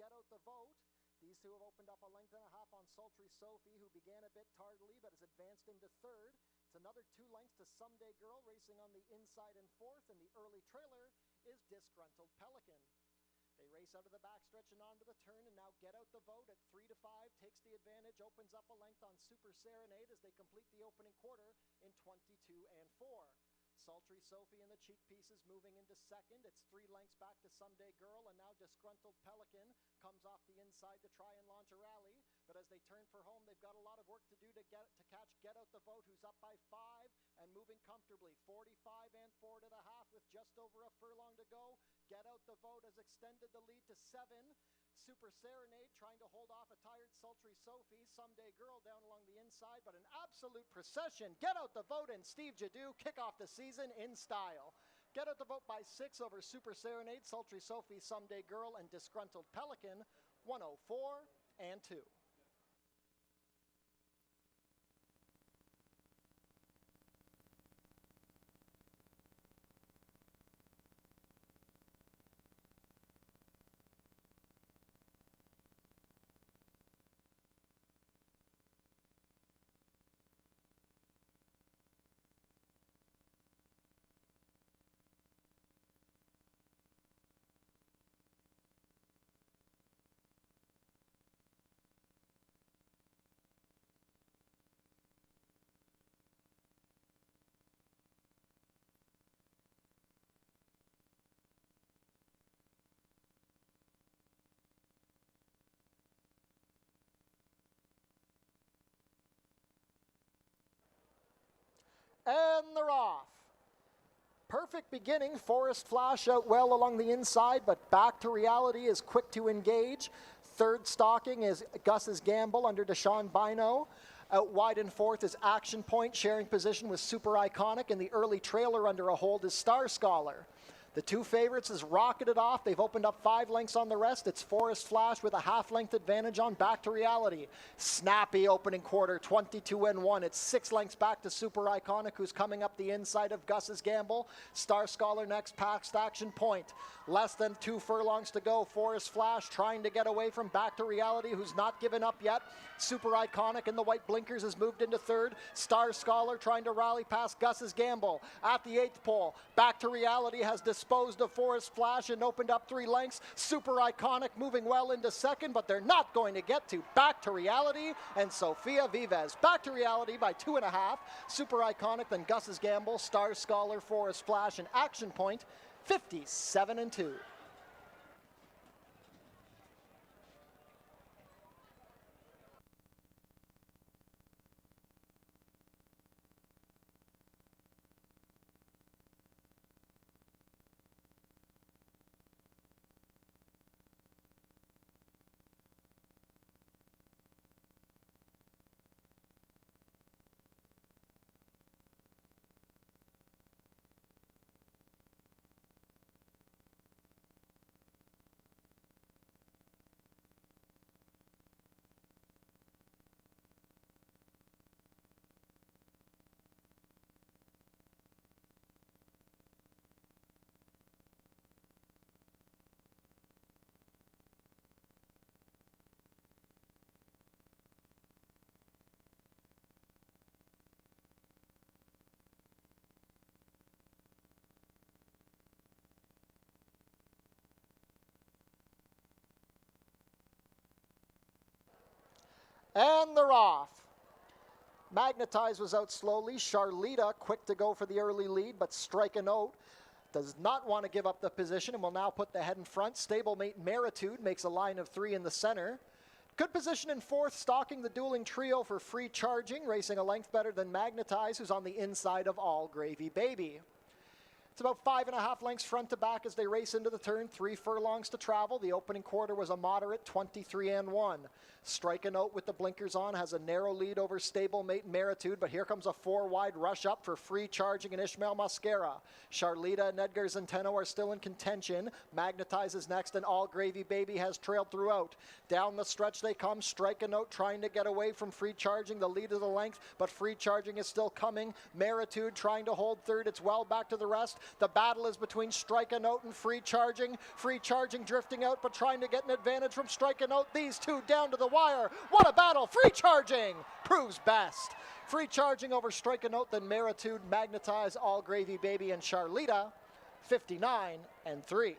get out the vote. These two have opened up a length and a half on Sultry Sophie, who began a bit tardily but has advanced into third. It's another 2 lengths to Someday Girl racing on the inside in fourth, and the early trailer is Disgruntled Pelican. They race out of the backstretch and onto the turn, and now Get Out the Vote at 3 to 5 takes the advantage, opens up a length on Super Serenade as they complete the opening quarter in 22 and 4. Sultry Sophie and the cheek pieces moving into second. It's 3 lengths back to Someday Girl, and now Disgruntled Pelican comes off the inside to try and launch a rally. But as they turn for home, they've got a lot of work to do to catch Get Out the Vote, who's up by 5 and moving comfortably. 45 and 4 to the half with just over a furlong to go. Get Out the Vote has extended the lead to 7. Super Serenade trying to hold off a tired Sultry Sophie. Someday Girl down along the inside, but an absolute procession. Get Out the Vote and Steve Jadu kick off the season in style. Get Out the Vote by 6 over Super Serenade, Sultry Sophie, Someday Girl, and Disgruntled Pelican, 104 and 2. And they're off. Perfect beginning. Forest Flash out well along the inside, but Back to Reality is quick to engage. Third stalking is Gus's Gamble under Deshaun Bino. Out wide in fourth is Action Point, sharing position with Super Iconic, and the early trailer under a hold is Star Scholar. The 2 favorites has rocketed off. They've opened up 5 lengths on the rest. It's Forest Flash with a half-length advantage on Back to Reality. Snappy opening quarter, 22 and 1. It's 6 lengths back to Super Iconic, who's coming up the inside of Gus's Gamble. Star Scholar next, past Action Point. Less than 2 furlongs to go. Forest Flash trying to get away from Back to Reality, who's not given up yet. Super Iconic in the white blinkers has moved into third. Star Scholar trying to rally past Gus's Gamble. At the 8th pole, Back to Reality has disposed of Forest Flash and opened up 3 lengths. Super Iconic moving well into second, but they're not going to get to Back to Reality and Sofia Vives. Back to Reality by 2.5. Super Iconic, then Gus's Gamble, Star Scholar, Forest Flash, and Action Point, 57 and 2. And they're off. Magnetize was out slowly. Charlita quick to go for the early lead, but Strike a Note does not want to give up the position and will now put the head in front. Stablemate Meritude makes a line of 3 in the center. Good position in fourth, stalking the dueling trio for Free Charging, racing a length better than Magnetize, who's on the inside of All Gravy Baby. It's about 5.5 lengths front to back as they race into the turn. 3 furlongs to travel. The opening quarter was a moderate 23 and 1. Strike a Note with the blinkers on has a narrow lead over Stablemate Meritude, but here comes a 4-wide rush up for Free Charging and Ishmael Mascara. Charlita and Edgar Zenteno are still in contention. Magnetize is next, and All Gravy Baby has trailed throughout. Down the stretch they come. Strike a Note trying to get away from Free Charging. The lead of the length, but Free Charging is still coming. Meritude trying to hold third. It's well back to the rest. The battle is between Strike a Note and Free Charging. Free Charging drifting out, but trying to get an advantage from Strike a Note. These two down to the wire. What a battle! Free Charging proves best. Free Charging over Strike a Note, then Meritude, Magnetize, All Gravy Baby, and Charlita, 59-3.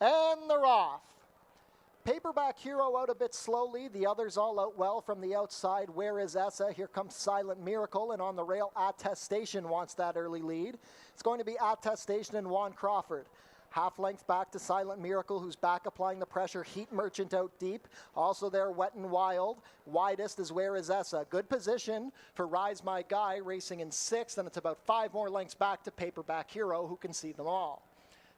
And they're off. Paperback Hero out a bit slowly. The others all out well from the outside. Where is Essa? Here comes Silent Miracle. And on the rail, Attestation wants that early lead. It's going to be Attestation and Juan Crawford. Half length back to Silent Miracle, who's back applying the pressure. Heat Merchant out deep. Also there, Wet and Wild. Widest is Where is Essa. Good position for Rise My Guy, racing in sixth. And it's about 5 more lengths back to Paperback Hero, who can see them all.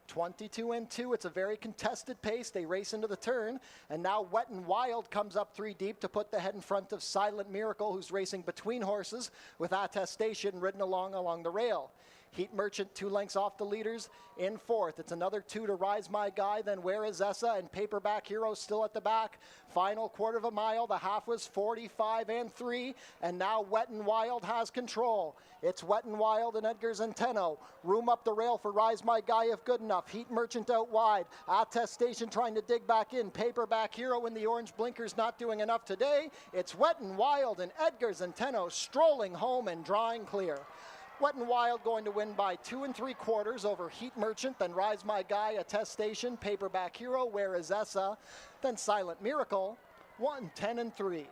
22-2, it's a very contested pace. They race into the turn, and now Wet and Wild comes up 3 deep to put the head in front of Silent Miracle, who's racing between horses with Attestation ridden along the rail. Heat Merchant 2 lengths off the leaders in fourth. It's another 2 to Rise My Guy, then Where is Essa, and Paperback Hero still at the back. Final quarter of a mile, the half was 45-3, and now Wet and Wild has control. It's Wet and Wild and Edgar Zenteno. Room up the rail for Rise My Guy if good enough. Heat Merchant out wide. Attestation trying to dig back in. Paperback Hero in the orange blinkers not doing enough today. It's Wet and Wild and Edgar Zenteno strolling home and drawing clear. Wet and Wild going to win by 2 3/4 over Heat Merchant, then Rise My Guy, Attestation, Paperback Hero, Where is Essa, then Silent Miracle, 1-10-3.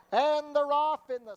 And they're off in the...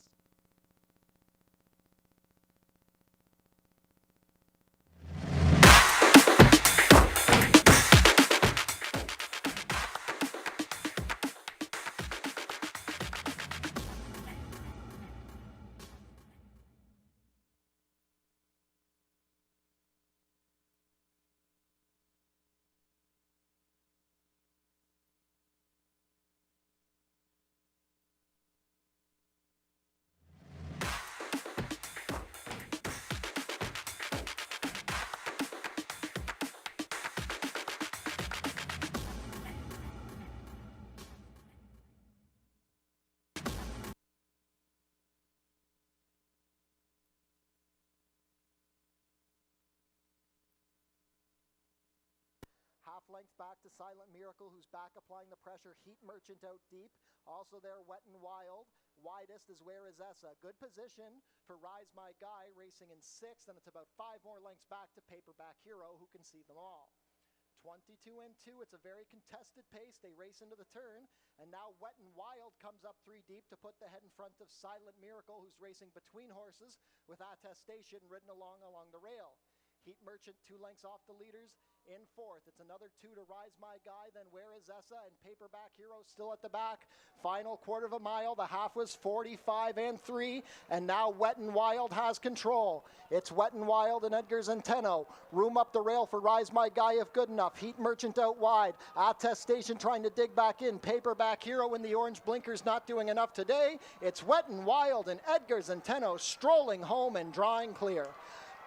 Half length back to Silent Miracle, who's back applying the pressure. Heat Merchant out deep. Also there, Wet and Wild. Widest is Where is Essa. Good position for Rise My Guy, racing in sixth, and it's about 5 more lengths back to Paperback Hero, who can see them all. 22-2, it's a very contested pace. They race into the turn, and now Wet and Wild comes up 3 deep to put the head in front of Silent Miracle, who's racing between horses with Attestation ridden along the rail. Heat Merchant 2 lengths off the leaders in fourth. It's another 2 to Rise My Guy, then Where Is Essa, and Paperback Hero still at the back. Final quarter of a mile, the half was 45 and 3, and now Wet and Wild has control. It's Wet and Wild and Edgar Centeno. Room up the rail for Rise My Guy if good enough. Heat Merchant out wide. Attestation trying to dig back in. Paperback Hero in the orange blinkers not doing enough today. It's Wet and Wild and Edgar Centeno strolling home and drawing clear.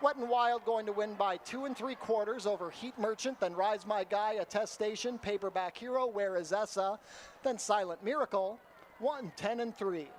Wet and Wild going to win by 2 3/4 over Heat Merchant, then Rise My Guy, Attestation, Paperback Hero, Where Is Essa, then Silent Miracle, 1 10 3.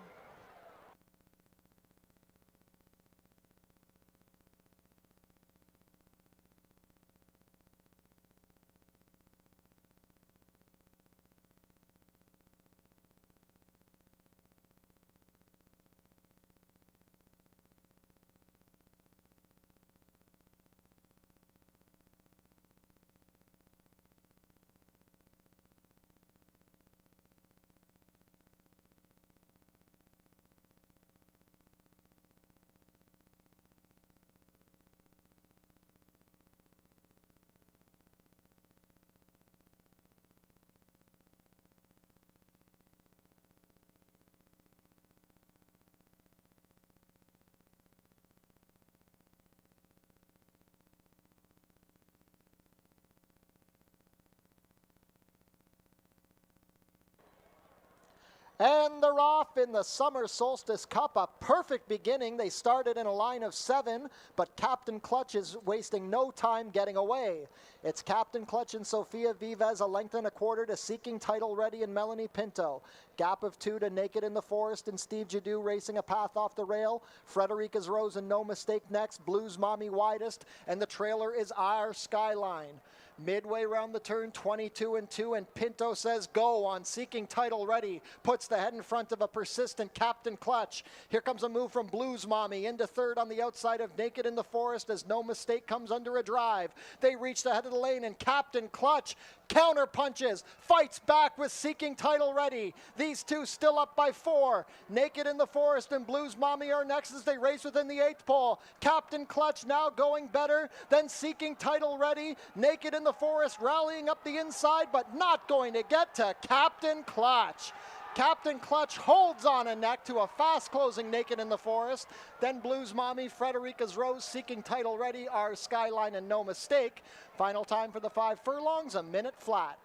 And they're off in the Summer Solstice Cup, a perfect beginning. They started in a line of 7, but Captain Clutch is wasting no time getting away. It's Captain Clutch and Sofia Vives, a length and a quarter to Seeking Title Ready and Melanie Pinto. Gap of 2 to Naked in the Forest and Steve Jadu racing a path off the rail. Frederica's Rose and No Mistake next. Blues Mommy widest, and the trailer is Our Skyline. Midway round the turn, 22 and 2, and Pinto says go on Seeking Title Ready. Puts the head in front of a persistent Captain Clutch. Here comes a move from Blues Mommy into third on the outside of Naked in the Forest as No Mistake comes under a drive. They reach the head of the lane, and Captain Clutch counter punches, fights back with Seeking Title Ready. These two still up by 4. Naked in the Forest and Blues Mommy are next as they race within the 8th pole. Captain Clutch now going better than Seeking Title Ready. Naked in the Forest rallying up the inside, but not going to get to Captain Clutch. Captain Clutch holds on a neck to a fast closing Naked in the Forest. Then Blues Mommy, Frederica's Rose, Seeking Title Ready, Our Skyline, and No Mistake. Final time for the 5 furlongs, a minute flat.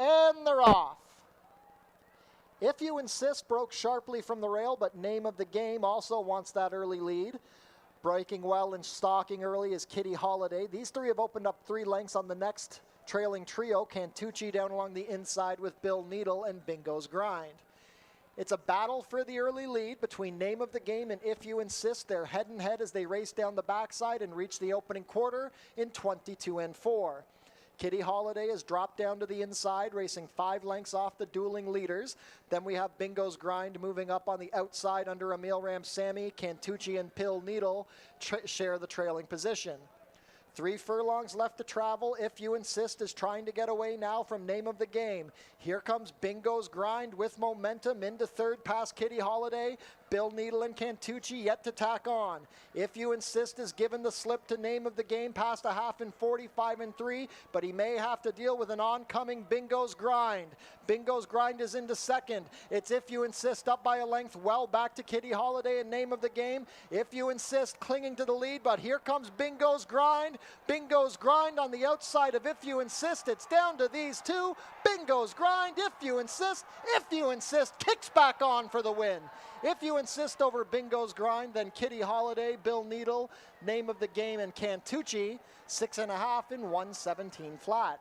And they're off. If You Insist broke sharply from the rail, but Name of the Game also wants that early lead. Breaking well and stalking early is Kitty Holiday. These 3 have opened up 3 lengths on the next trailing trio. Cantucci down along the inside with Bill Needle and Bingo's Grind. It's a battle for the early lead between Name of the Game and If You Insist. They're head and head as they race down the backside and reach the opening quarter in 22 and 4. Kitty Holiday has dropped down to the inside, racing 5 lengths off the dueling leaders. Then we have Bingo's Grind moving up on the outside under Emil Ramsamy. Cantucci and Pill Needle share the trailing position. 3 furlongs left to travel. If You Insist is trying to get away now from Name of the Game. Here comes Bingo's Grind with momentum into third past Kitty Holiday. Bill Needle and Cantucci yet to tack on. If You Insist is given the slip to Name of the Game past a half in 45 and 3, but he may have to deal with an oncoming Bingo's Grind. Bingo's Grind is into second. It's If You Insist up by a length, well back to Kitty Holiday and Name of the Game. If You Insist clinging to the lead, but here comes Bingo's Grind. Bingo's Grind on the outside of If You Insist. It's down to these 2. Bingo's Grind, If You Insist. If You Insist kicks back on for the win. If You Insist over Bingo's Grind, then Kitty Holiday, Bill Needle, Name of the Game, and Cantucci, 6.5 in 117 flat.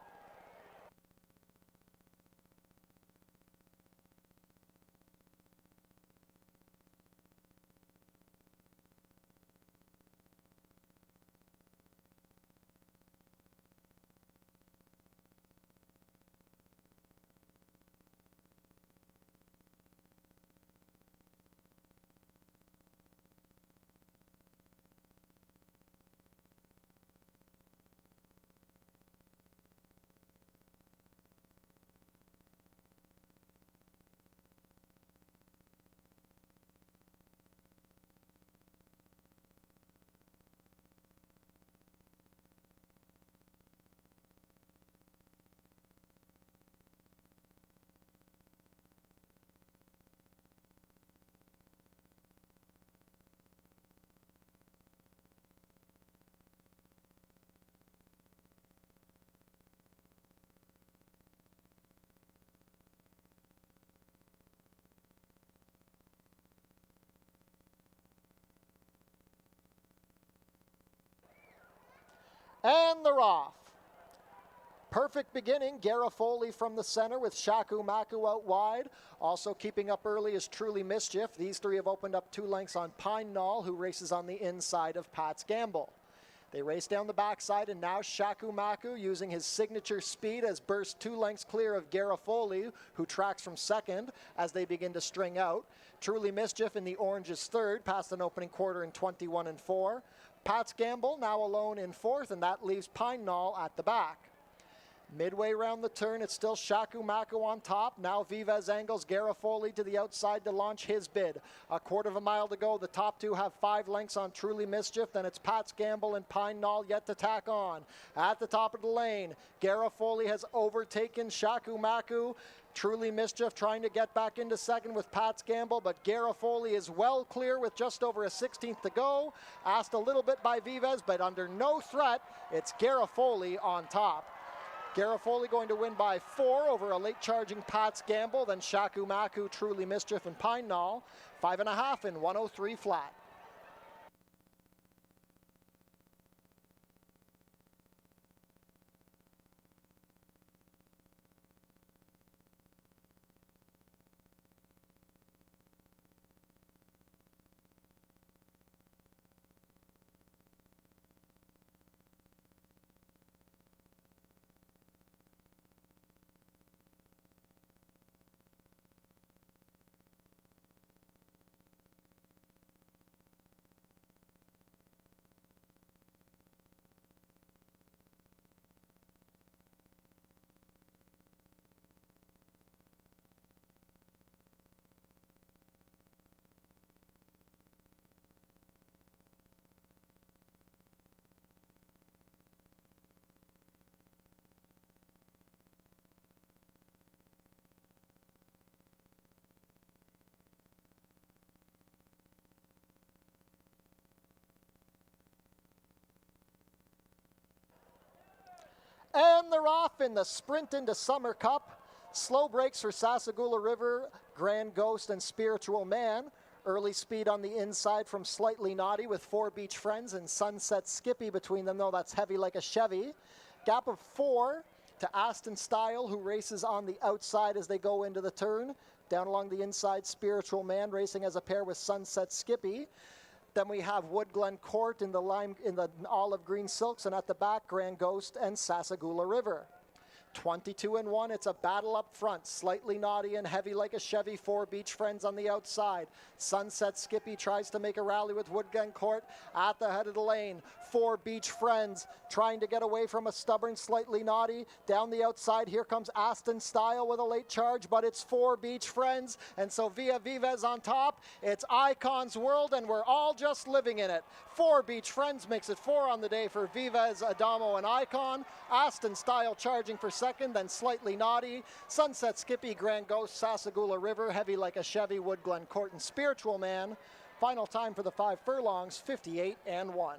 And they're off. Perfect beginning, Garofoli from the center with Shaku Maku out wide. Also keeping up early is Truly Mischief. These three have opened up 2 lengths on Pine Knoll, who races on the inside of Pat's Gamble. They race down the backside, and now Shaku Maku, using his signature speed, has burst 2 lengths clear of Garofoli, who tracks from second as they begin to string out. Truly Mischief in the orange is third, past an opening quarter in 21 and 4. Pat's Gamble now alone in fourth, and that leaves Pine Knoll at the back. Midway round the turn, it's still Shaku Maku on top. Now Vives angles Garofoli to the outside to launch his bid. A quarter of a mile to go. The top 2 have 5 lengths on Truly Mischief. Then it's Pat's Gamble and Pine Knoll yet to tack on. At the top of the lane, Garofoli has overtaken Shaku Maku. Truly Mischief trying to get back into second with Pat's Gamble, but Garofoli is well clear with just over a 16th to go. Asked a little bit by Vives, but under no threat, it's Garofoli on top. Garofoli going to win by 4 over a late charging Pat's Gamble, then Shaku Maku, Truly Mischief, and Pine Knoll. 5.5 in 103 flat. And they're off in the sprint into Summer Cup. Slow breaks for Sasagula River, Grand Ghost, and Spiritual Man. Early speed on the inside from Slightly Naughty with 4 Beach Friends and Sunset Skippy between them, though that's heavy like a Chevy. Gap of 4 to Aston Style, who races on the outside as they go into the turn. Down along the inside, Spiritual Man racing as a pair with Sunset Skippy. Then we have Woodglen Court in the olive green silks, and at the back, Grand Ghost and Sasagula River. 22 and 1, it's a battle up front. Slightly Naughty and heavy like a Chevy, 4 Beach Friends on the outside. Sunset Skippy tries to make a rally with Woodglen Court at the head of the lane. 4 Beach Friends trying to get away from a stubborn Slightly Naughty. Down the outside, here comes Aston Style with a late charge, but it's 4 Beach Friends, and so Via Vives on top. It's Icon's World, and we're all just living in it. 4 Beach Friends makes it 4 on the day for Vives, Adamo, and Icon. Aston Style charging for second, then Slightly Naughty. Sunset Skippy, Grand Ghost, Sasagula River, heavy like a Chevy, Woodglen Court, and Spiritual Man. Final time for the 5 furlongs, 58 and 1.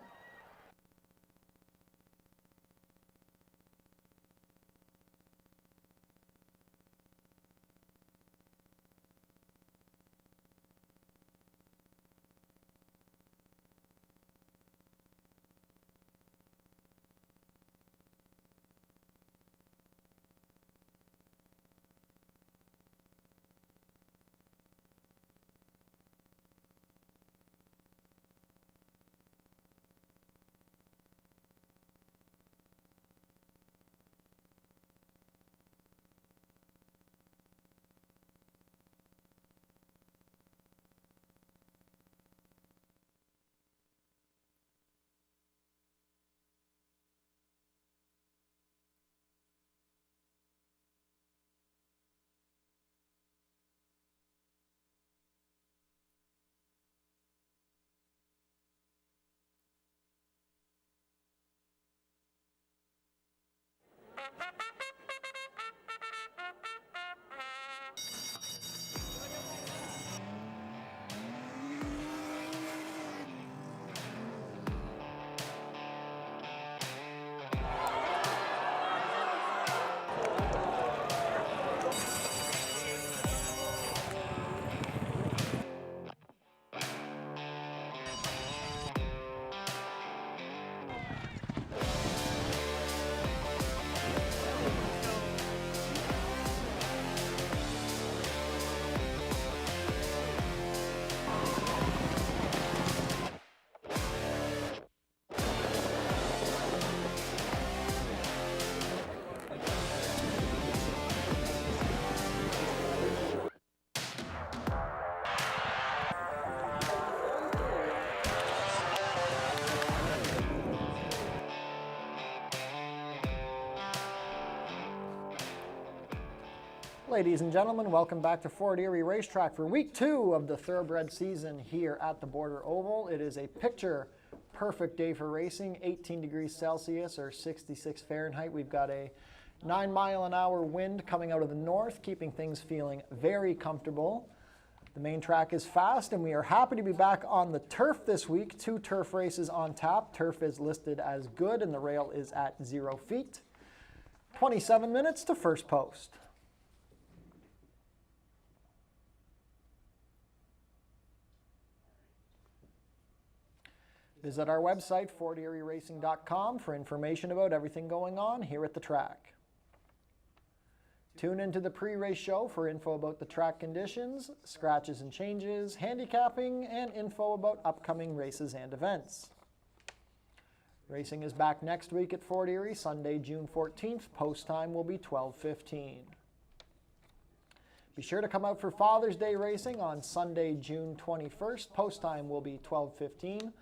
Ladies and gentlemen, welcome back to Fort Erie Racetrack for week 2 of the thoroughbred season here at the Border Oval. It is a picture perfect day for racing, 18 degrees Celsius or 66 Fahrenheit. We've got a 9-mile-an-hour wind coming out of the north, keeping things feeling very comfortable. The main track is fast, and we are happy to be back on the turf this week. 2 turf races on tap. Turf is listed as good, and the rail is at 0 feet. 27 minutes to first post. Visit our website, forterieracing.com, for information about everything going on here at the track. Tune into the pre-race show for info about the track conditions, scratches and changes, handicapping, and info about upcoming races and events. Racing is back next week at Fort Erie, Sunday, June 14th. Post time will be 12:15. Be sure to come out for Father's Day racing on Sunday, June 21st. Post time will be 12:15.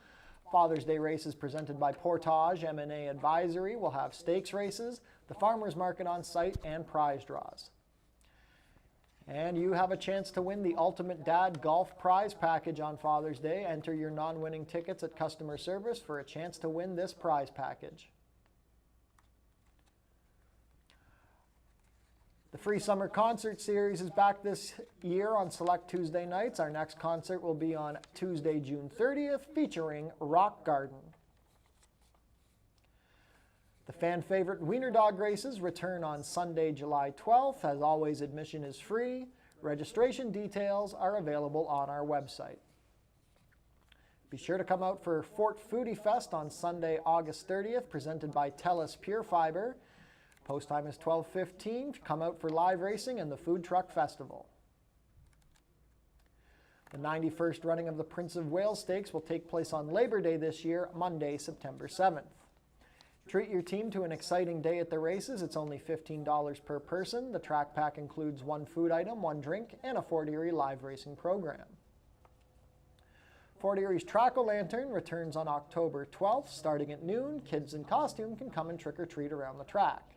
Father's Day races presented by Portage M&A Advisory. We'll have stakes races, the farmers market on site, and prize draws. And you have a chance to win the Ultimate Dad Golf Prize Package on Father's Day. Enter your non-winning tickets at customer service for a chance to win this prize package. The free summer concert series is back this year on select Tuesday nights. Our next concert will be on Tuesday, June 30th, featuring Rock Garden. The fan favorite Wiener Dog races return on Sunday, July 12th. As always, admission is free. Registration details are available on our website. Be sure to come out for Fort Foodie Fest on Sunday, August 30th, presented by TELUS Pure Fiber. Post time is 12:15. Come out for live racing and the Food Truck Festival. The 91st running of the Prince of Wales Stakes will take place on Labor Day this year, Monday, September 7th. Treat your team to an exciting day at the races. It's only $15 per person. The track pack includes 1 food item, 1 drink, and a Fort Erie live racing program. Fort Erie's Track-O-Lantern returns on October 12th. Starting at noon, kids in costume can come and trick-or-treat around the track.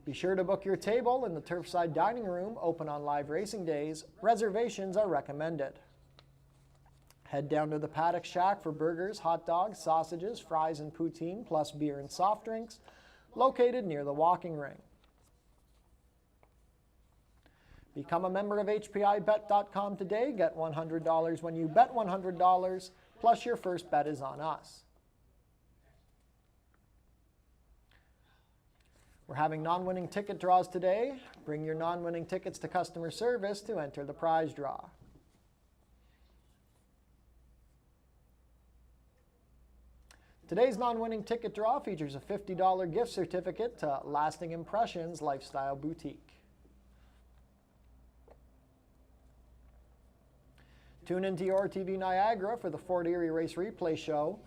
Be sure to book your table in the Turfside Dining Room, open on live racing days. Reservations are recommended. Head down to the Paddock Shack for burgers, hot dogs, sausages, fries, and poutine, plus beer and soft drinks, located near the walking ring. Become a member of HPIBet.com today. Get $100 when you bet $100, plus your first bet is on us. We're having non-winning ticket draws today. Bring your non-winning tickets to customer service to enter the prize draw. Today's non-winning ticket draw features a $50 gift certificate to Lasting Impressions Lifestyle Boutique. Tune into your TV Niagara for the Fort Erie Race Replay Show.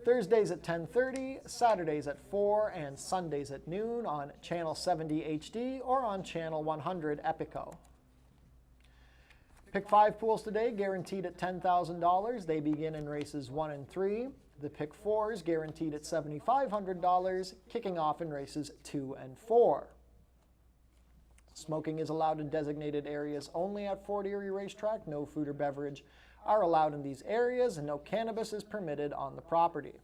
Thursdays at 10:30, Saturdays at 4, and Sundays at noon on Channel 70 HD or on Channel 100 Epico. Pick 5 pools today, guaranteed at $10,000. They begin in races 1 and 3. The Pick 4s guaranteed at $7,500, kicking off in races 2 and 4. Smoking is allowed in designated areas only at Fort Erie Racetrack. No food or beverage are allowed in these areas, and no cannabis is permitted on the property.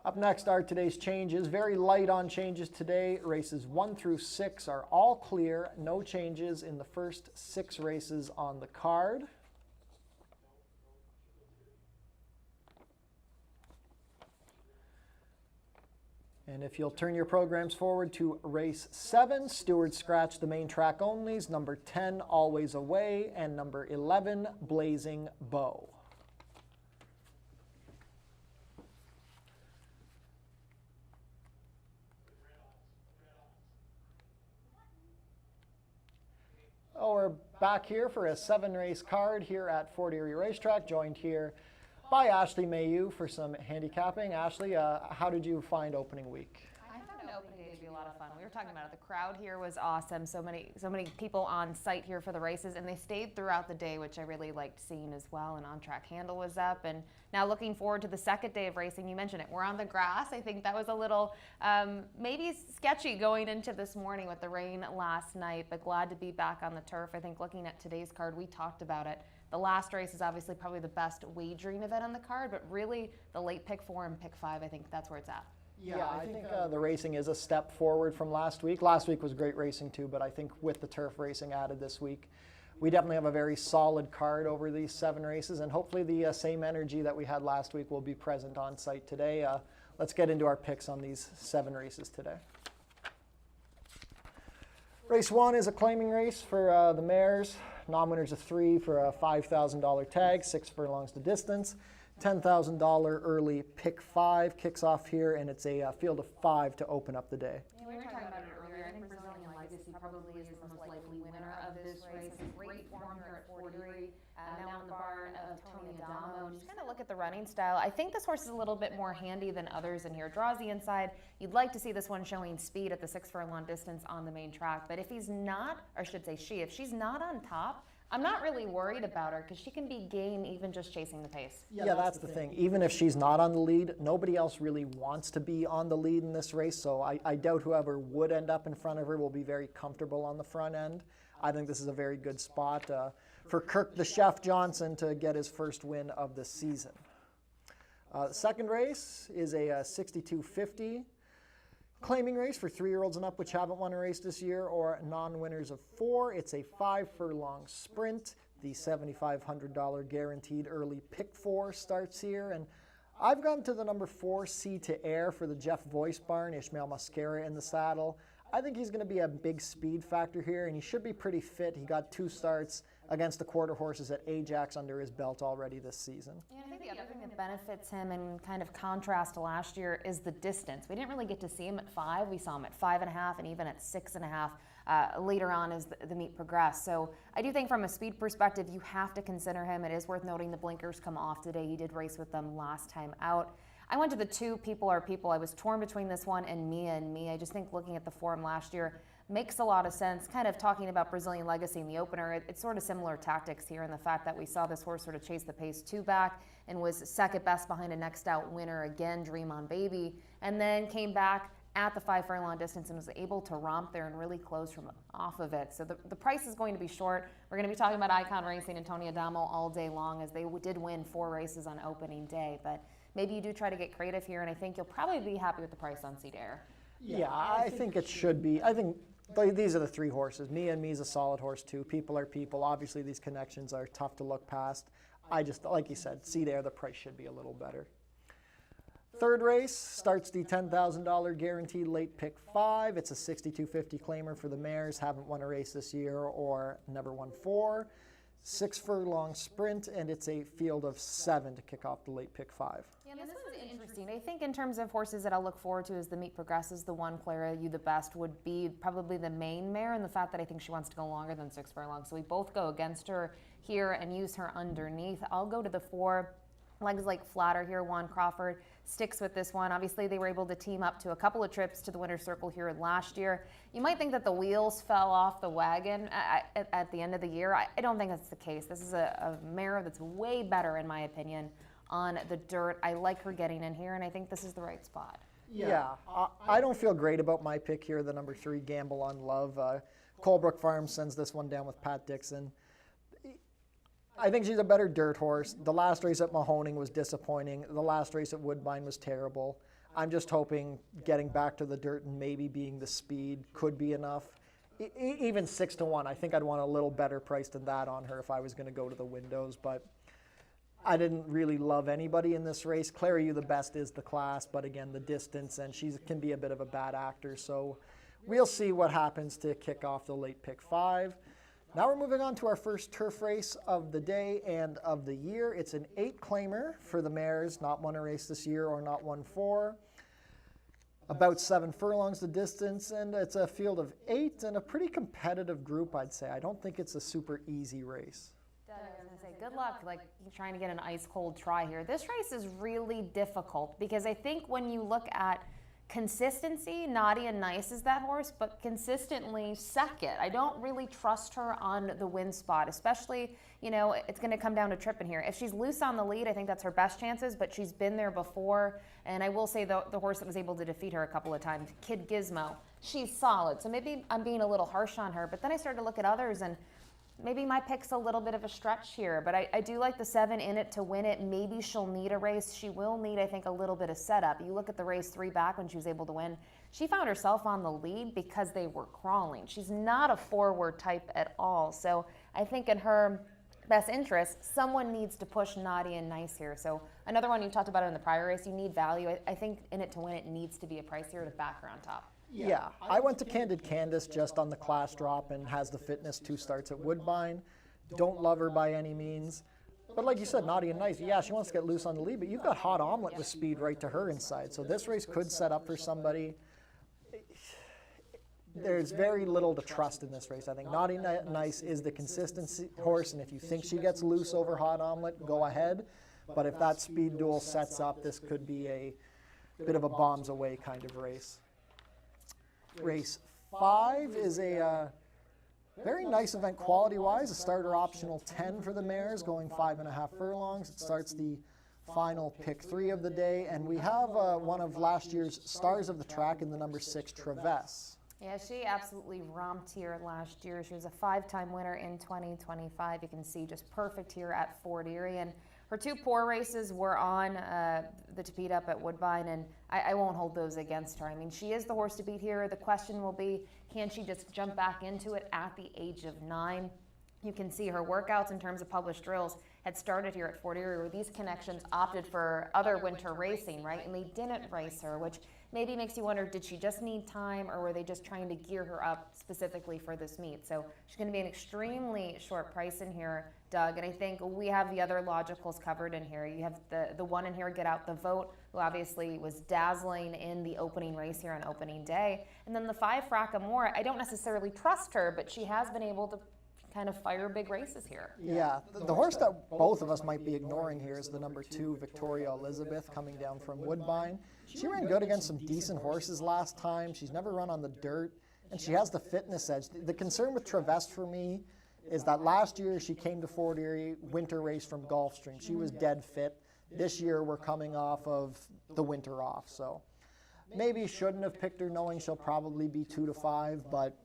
Up next are today's changes. Very light on changes today. Races 1 through 6 are all clear. No changes in the first 6 races on the card. And if you'll turn your programs forward to race 7, Stewart Scratch the main track onlys, number 10, Always Away, and number 11, Blazing Bow. Oh, we're back here for a 7-race card here at Fort Erie Racetrack, joined here by Ashley Mayu for some handicapping. Ashley, how did you find opening week? I found opening day to be a lot of fun. We were talking about it. The crowd here was awesome. So many people on site here for the races, and they stayed throughout the day, which I really liked seeing as well. And on-track handle was up. And now looking forward to the second day of racing. You mentioned it. We're on the grass. I think that was a little maybe sketchy going into this morning with the rain last night, but glad to be back on the turf. I think looking at today's card, we talked about it. The last race is obviously probably the best wagering event on the card, but really the late pick 4 and pick 5, I think that's where it's at. Yeah, I think the racing is a step forward from last week. Last week was great racing too, but I think with the turf racing added this week, we definitely have a very solid card over these 7 races, and hopefully the same energy that we had last week will be present on site today. Let's get into our picks on these 7 races today. Race 1 is a claiming race for the mares. Non-winners of 3 for a $5,000 tag, 6 furlongs to distance. $10,000 early pick 5 kicks off here, and it's a field of 5 to open up the day. Yeah, we were talking about it earlier. I think Brazilian Legacy probably is the most likely winner of this race. Great form here at Erie. Now in the barn of Tony Adamo. Just kind of look at the running style. I think this horse is a little bit more handy than others in here. Draws the inside. You'd like to see this one showing speed at the 6 furlong distance on the main track. But if he's not, or I should say she, if she's not on top, I'm not really worried about her because she can be game even just chasing the pace. Yeah, that's the thing. Even if she's not on the lead, nobody else really wants to be on the lead in this race. So I doubt whoever would end up in front of her will be very comfortable on the front end. I think this is a very good spot for Kirk the Chef Johnson to get his first win of the season. The second race is a 62.50 claiming race for 3-year-olds and up which haven't won a race this year, or non-winners of 4. It's a 5 furlong sprint. The $7,500 guaranteed early pick 4 starts here, and I've gone to the number 4 Sea to Air for the Jeff Voice barn. Ishmael Mascara in the saddle. I think he's going to be a big speed factor here, and he should be pretty fit. He got 2 starts against the quarter horses at Ajax under his belt already this season. Yeah, I think the other thing that benefits him in kind of contrast to last year is the distance. We didn't really get to see him at 5. We saw him at 5.5 and even at 6.5 later on as the meet progressed. So I do think from a speed perspective, you have to consider him. It is worth noting the blinkers come off today. He did race with them last time out. I went to the 2 People Are People. I was torn between this one and Mia and Me. I just think looking at the form last year makes a lot of sense. Kind of talking about Brazilian Legacy in the opener, it's sort of similar tactics here in the fact that we saw this horse sort of chase the pace 2 back and was second best behind a next out winner again, Dream on Baby, and then came back at the 5 furlong distance and was able to romp there and really close from off of it. So the price is going to be short. We're going to be talking about Icon Racing and Tony Adamo all day long, as they did win 4 races on opening day, but maybe you do try to get creative here, and I think you'll probably be happy with the price on Sea to Air. Yeah, I think it should be. I think these are the 3 horses. Me and Me is a solid horse too. People Are People. Obviously, these connections are tough to look past. I just, like you said, Sea to Air, the price should be a little better. Third race starts the $10,000 guaranteed late pick 5. It's a 62.50 claimer for the mares. Haven't won a race this year or never won 4. 6 furlong sprint, and it's a field of 7 to kick off the late pick 5. Yeah, this one's interesting. I think in terms of horses that I'll look forward to as the meet progresses, the one Clara You the Best would be probably the main mare, and the fact that I think she wants to go longer than 6 furlongs. So we both go against her here and use her underneath. I'll go to the 4. Legs like flatter here. Juan Crawford sticks with this one. Obviously, they were able to team up to a couple of trips to the winner's circle here last year. You might think that the wheels fell off the wagon at the end of the year. I don't think that's the case. This is a mare that's way better, in my opinion, on the dirt. I like her getting in here, and I think this is the right spot. Yeah, I don't feel great about my pick here, the number 3, Gamble on Love. Colebrook Farms sends this one down with Pat Dixon. I think she's a better dirt horse. The last race at Mahoning was disappointing. The last race at Woodbine was terrible. I'm just hoping getting back to the dirt and maybe being the speed could be enough. Even 6 to 1, I think I'd want a little better price than that on her if I was going to go to the windows. But I didn't really love anybody in this race. Clara You the Best is the class, but again, the distance, and she can be a bit of a bad actor. So we'll see what happens to kick off the late pick 5. Now we're moving on to our first turf race of the day and of the year. It's an 8 claimer for the mares, not won a race this year or not won 4. About 7 furlongs the distance, and it's a field of 8 and a pretty competitive group, I'd say. I don't think it's a super easy race. I was going to say, good luck, like trying to get an ice cold try here. This race is really difficult because I think when you look at consistency, Naughty and Nice is that horse, but consistently second. I don't really trust her on the win spot, especially, you know, it's going to come down to tripping here. If she's loose on the lead, I think that's her best chances, but she's been there before. And I will say the horse that was able to defeat her a couple of times, Kid Gizmo, she's solid. So maybe I'm being a little harsh on her, but then I started to look at others, and maybe my pick's a little bit of a stretch here, but I do like the 7 In It to Win It. Maybe she'll need a race. She will need, I think, a little bit of setup. You look at the race 3 back when she was able to win. She found herself on the lead because they were crawling. She's not a forward type at all. So I think in her best interest, someone needs to push Naughty and Nice here. So another one, you talked about it in the prior race, you need value. I think In It to Win It needs to be a price here to back her on top. Yeah, I went to Candid Candace just on the class drop and has the fitness 2 starts at Woodbine. Don't love her by any means. But like you said, Naughty and Nice, yeah, she wants to get loose on the lead, but you've got Hot Omelet with speed right to her inside. So this race could set up for somebody. There's very little to trust in this race. I think Naughty Nice is the consistency horse, and if you think she gets loose over Hot Omelet, go ahead. But if that speed duel sets up, this could be a bit of a bombs away kind of race. Race 5 is a very nice event quality-wise. A starter optional 10 for the mares, going 5.5 furlongs. It starts the final pick 3 of the day, and we have one of last year's stars of the track in the number 6, Traverse. Yeah, she absolutely romped here last year. She was a 5-time winner in 2025. You can see just perfect here at Fort Erie. And her 2 poor races were on the to beat up at Woodbine, and I won't hold those against her. I mean, she is the horse to beat here. The question will be, can she just jump back into it at the age of 9? You can see her workouts in terms of published drills had started here at Fort Erie, where these connections opted for other winter racing, right? And they didn't race her, which maybe makes you wonder, did she just need time, or were they just trying to gear her up specifically for this meet? So she's going to be an extremely short price in here, Doug, and I think we have the other logicals covered in here. You have the one in here, Get Out the Vote, who obviously was dazzling in the opening race here on opening day. And then the 5, Frackamore, I don't necessarily trust her, but she has been able to kind of fire big races here. Yeah, the horse that both of us might be ignoring here is the number 2, Victoria Elizabeth, coming down from Woodbine. She ran good against some decent horses last time. She's never run on the dirt, and she has the fitness edge. The concern with Traverse for me is that last year she came to Fort Erie winter race from Gulfstream. She was dead fit. This year we're coming off of the winter off, so maybe shouldn't have picked her knowing she'll probably be 2 to 5, but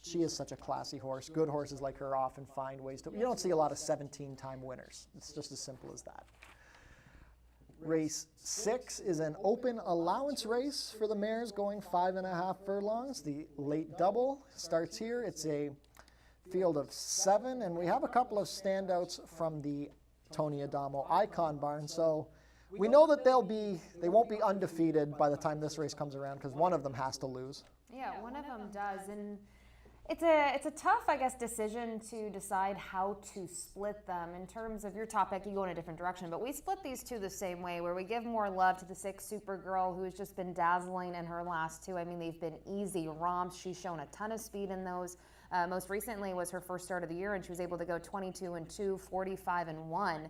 she is such a classy horse. Good horses like her often find ways to. You don't see a lot of 17-time winners. It's just as simple as that. Race 6 is an open allowance race for the mares, going 5.5 furlongs. The late double starts here. It's a field of 7, and we have a couple of standouts from the Tony Adamo Icon barn. So we know that they won't be undefeated by the time this race comes around, because one of them has to lose. Yeah, one of them does, and it's a tough, I guess, decision to decide how to split them. In terms of your topic, you go in a different direction, but we split these 2 the same way, where we give more love to the 6, Supergirl, who has just been dazzling in her last 2. I mean, they've been easy romps. She's shown a ton of speed in those. Most recently was her first start of the year, and she was able to go 22-2, 45-1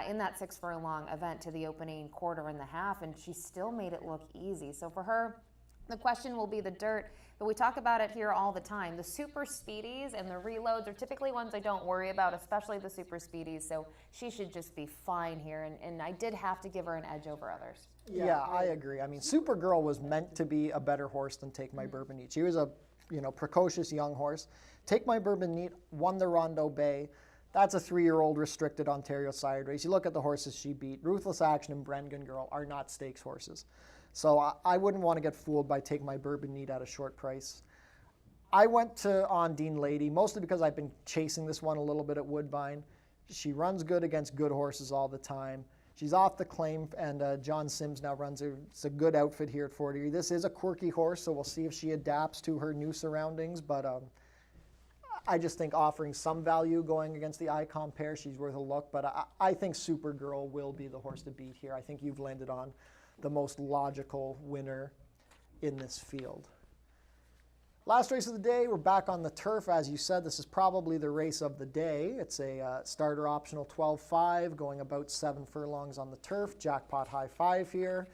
in that 6 furlong event to the opening quarter and the half, and she still made it look easy. So for her, the question will be the dirt, but we talk about it here all the time. The super speedies and the reloads are typically ones I don't worry about, especially the super speedies, so she should just be fine here, and I did have to give her an edge over others. Yeah, I agree. I mean, Supergirl was meant to be a better horse than Take My Bourbon Neat. She was a precocious young horse. Take My Bourbon Neat won the Rondo Bay. That's a 3-year-old restricted Ontario side race. You look at the horses she beat. Ruthless Action and Brengan Girl are not stakes horses. So I wouldn't want to get fooled by Take My Bourbon Neat at a short price. I went to On Dean Lady, mostly because I've been chasing this one a little bit at Woodbine. She runs good against good horses all the time. She's off the claim, and John Sims now runs her. It's a good outfit here at Fort Erie. This is a quirky horse, so we'll see if she adapts to her new surroundings, but I just think offering some value going against the Icon pair, she's worth a look, but I think Supergirl will be the horse to beat here. I think you've landed on the most logical winner in this field. Last race of the day, we're back on the turf. As you said, this is probably the race of the day. It's a starter optional 12.5, going about 7 furlongs on the turf. Jackpot high 5 here.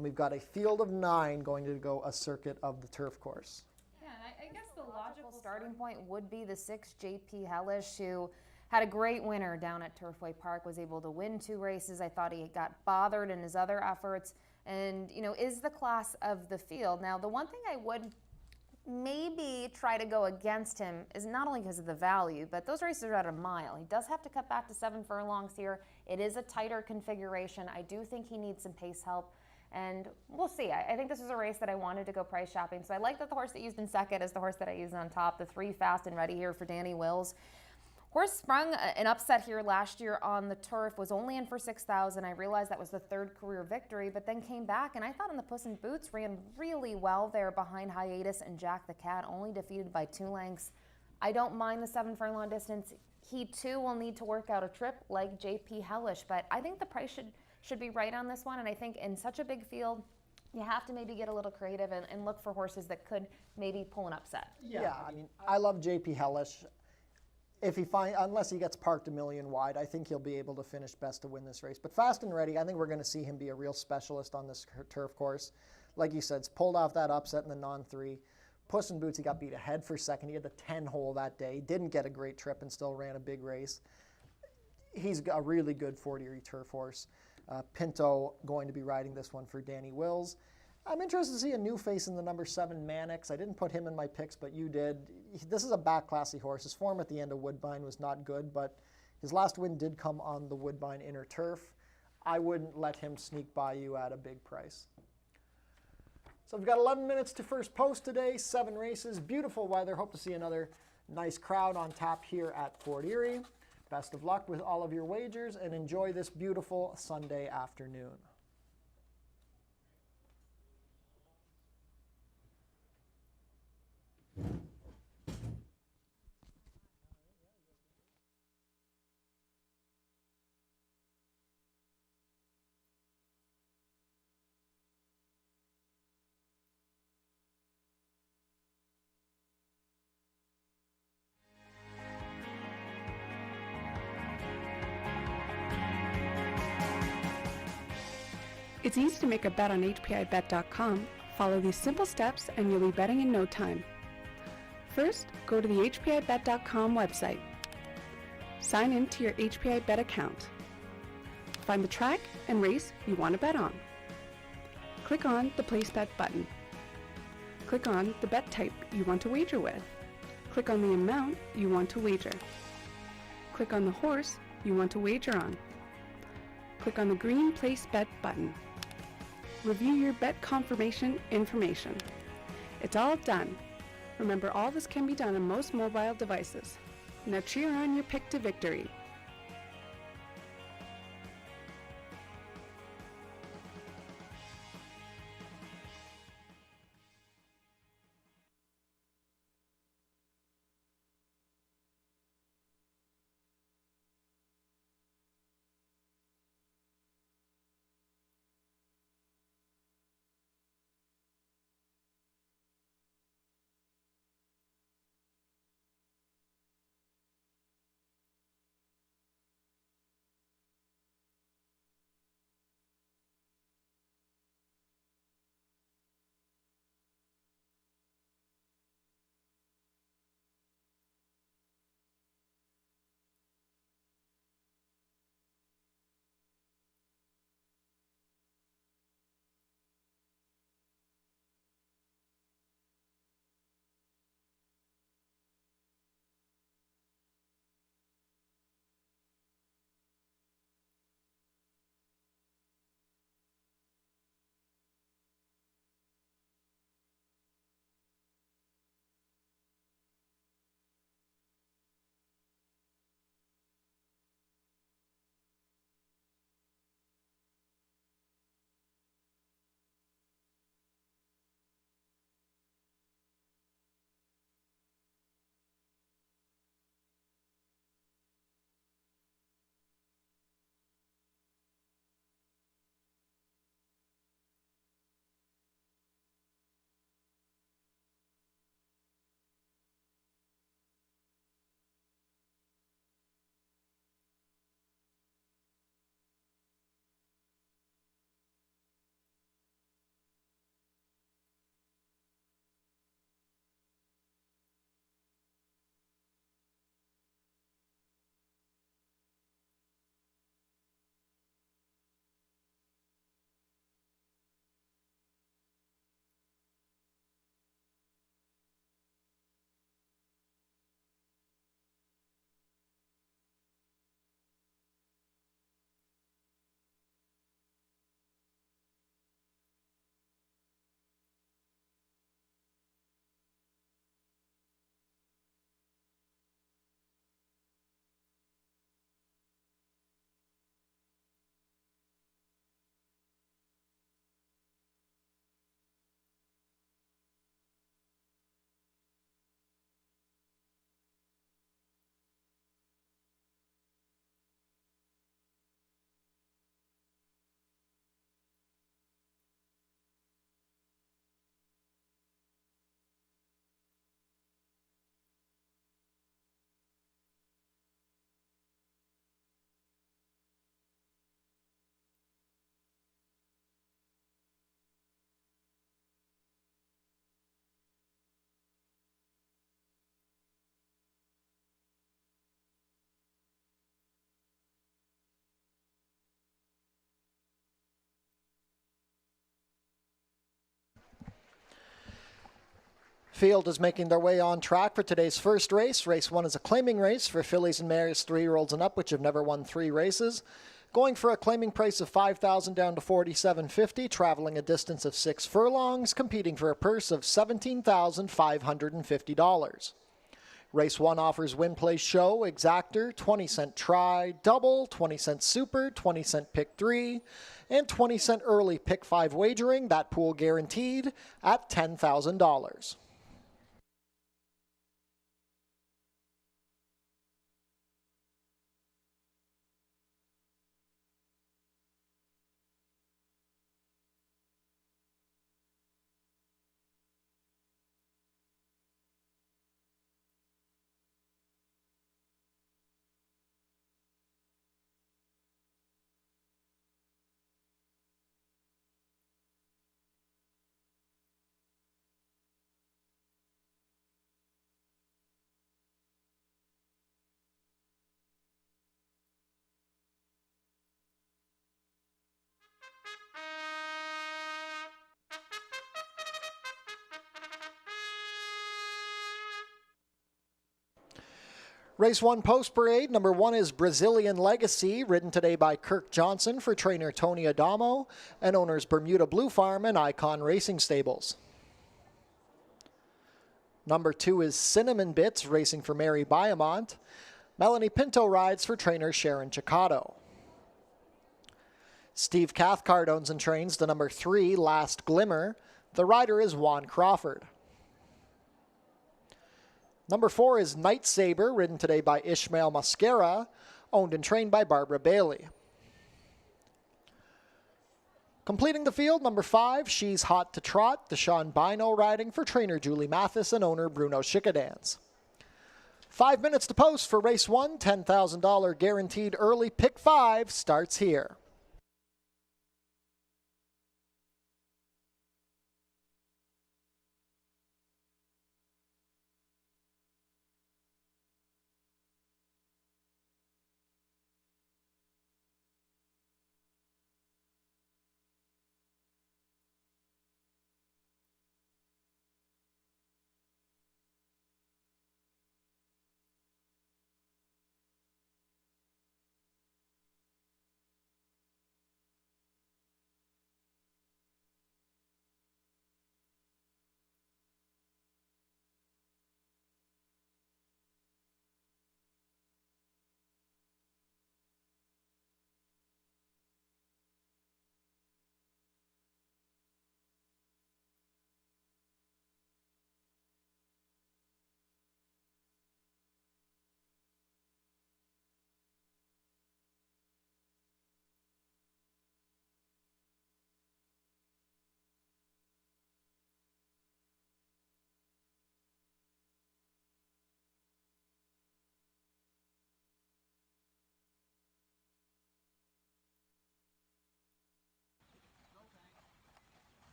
and we've got a field of 9 going to go a circuit of the turf course. Yeah, and I guess the logical starting point would be the 6 JP Hellish, who had a great winner down at Turfway Park, was able to win 2 races. I thought he got bothered in his other efforts, and is the class of the field. Now, the one thing I would maybe try to go against him is not only because of the value, but those races are at a mile. He does have to cut back to 7 furlongs here. It is a tighter configuration. I do think he needs some pace help, and we'll see. I think this is a race that I wanted to go price shopping, so I like that the horse that used in second is the horse that I used on top, the 3 Fast and Ready here for Danny Wills. Horse sprung an upset here last year on the turf, was only in for 6,000. I realized that was the 3rd career victory, but then came back, and I thought in the Puss in Boots ran really well there behind Hiatus and Jack the Cat, only defeated by 2 lengths. I don't mind the 7 furlong distance. He too will need to work out a trip like JP Hellish, but I think the price should be right on this one, and I think in such a big field, you have to maybe get a little creative and look for horses that could maybe pull an upset. Yeah, I mean, I love JP Hellish. Unless he gets parked a million wide, I think he'll be able to finish best to win this race. But Fast and Ready, I think we're going to see him be a real specialist on this turf course. Like you said, it's pulled off that upset in the non-3. Puss in Boots, he got beat ahead for second. He had the 10-hole that day. Didn't get a great trip and still ran a big race. He's a really good Fort Erie turf horse. Pinto going to be riding this one for Danny Wills. I'm interested to see a new face in the number 7 Mannix. I didn't put him in my picks, but you did. This is a back classy horse. His form at the end of Woodbine was not good, but his last win did come on the Woodbine inner turf. I wouldn't let him sneak by you at a big price. So we've got 11 minutes to first post today, 7 races, beautiful weather. Hope to see another nice crowd on tap here at Fort Erie. Best of luck with all of your wagers and enjoy this beautiful Sunday afternoon. It's easy to make a bet on HPIBet.com. Follow these simple steps and you'll be betting in no time. First, go to the HPIBet.com website. Sign in to your HPIBet account. Find the track and race you want to bet on. Click on the Place Bet button. Click on the bet type you want to wager with. Click on the amount you want to wager. Click on the horse you want to wager on. Click on the green Place Bet button. Review your bet confirmation information. It's all done. Remember, all this can be done on most mobile devices. Now cheer on your pick to victory. Field is making their way on track for today's first race. Race 1 is a claiming race for fillies and mares 3-year-olds and up, which have never won 3 races. Going for a claiming price of $5,000 down to $4,750, traveling a distance of 6 furlongs, competing for a purse of $17,550. Race 1 offers win, place, show, exactor, 20-cent try, double, 20-cent super, 20-cent pick 3, and 20-cent early pick 5 wagering, that pool guaranteed at $10,000. Race 1 post parade. Number 1 is Brazilian Legacy, ridden today by Kirk Johnson for trainer Tony Adamo and owners Bermuda Blue Farm and Icon Racing Stables. Number 2 is Cinnamon Bits, racing for Mary Biamont. Melanie Pinto rides for trainer Sharon Chicotto. Steve Cathcart owns and trains the number 3 Last Glimmer. The rider is Juan Crawford. Number 4 is Night Saber, ridden today by Ishmael Mascara, owned and trained by Barbara Bailey. Completing the field, number 5, She's Hot to Trot, Deshaun Bino riding for trainer Julie Mathis and owner Bruno Schickadans. 5 minutes to post for race 1, $10,000 guaranteed early pick 5 starts here.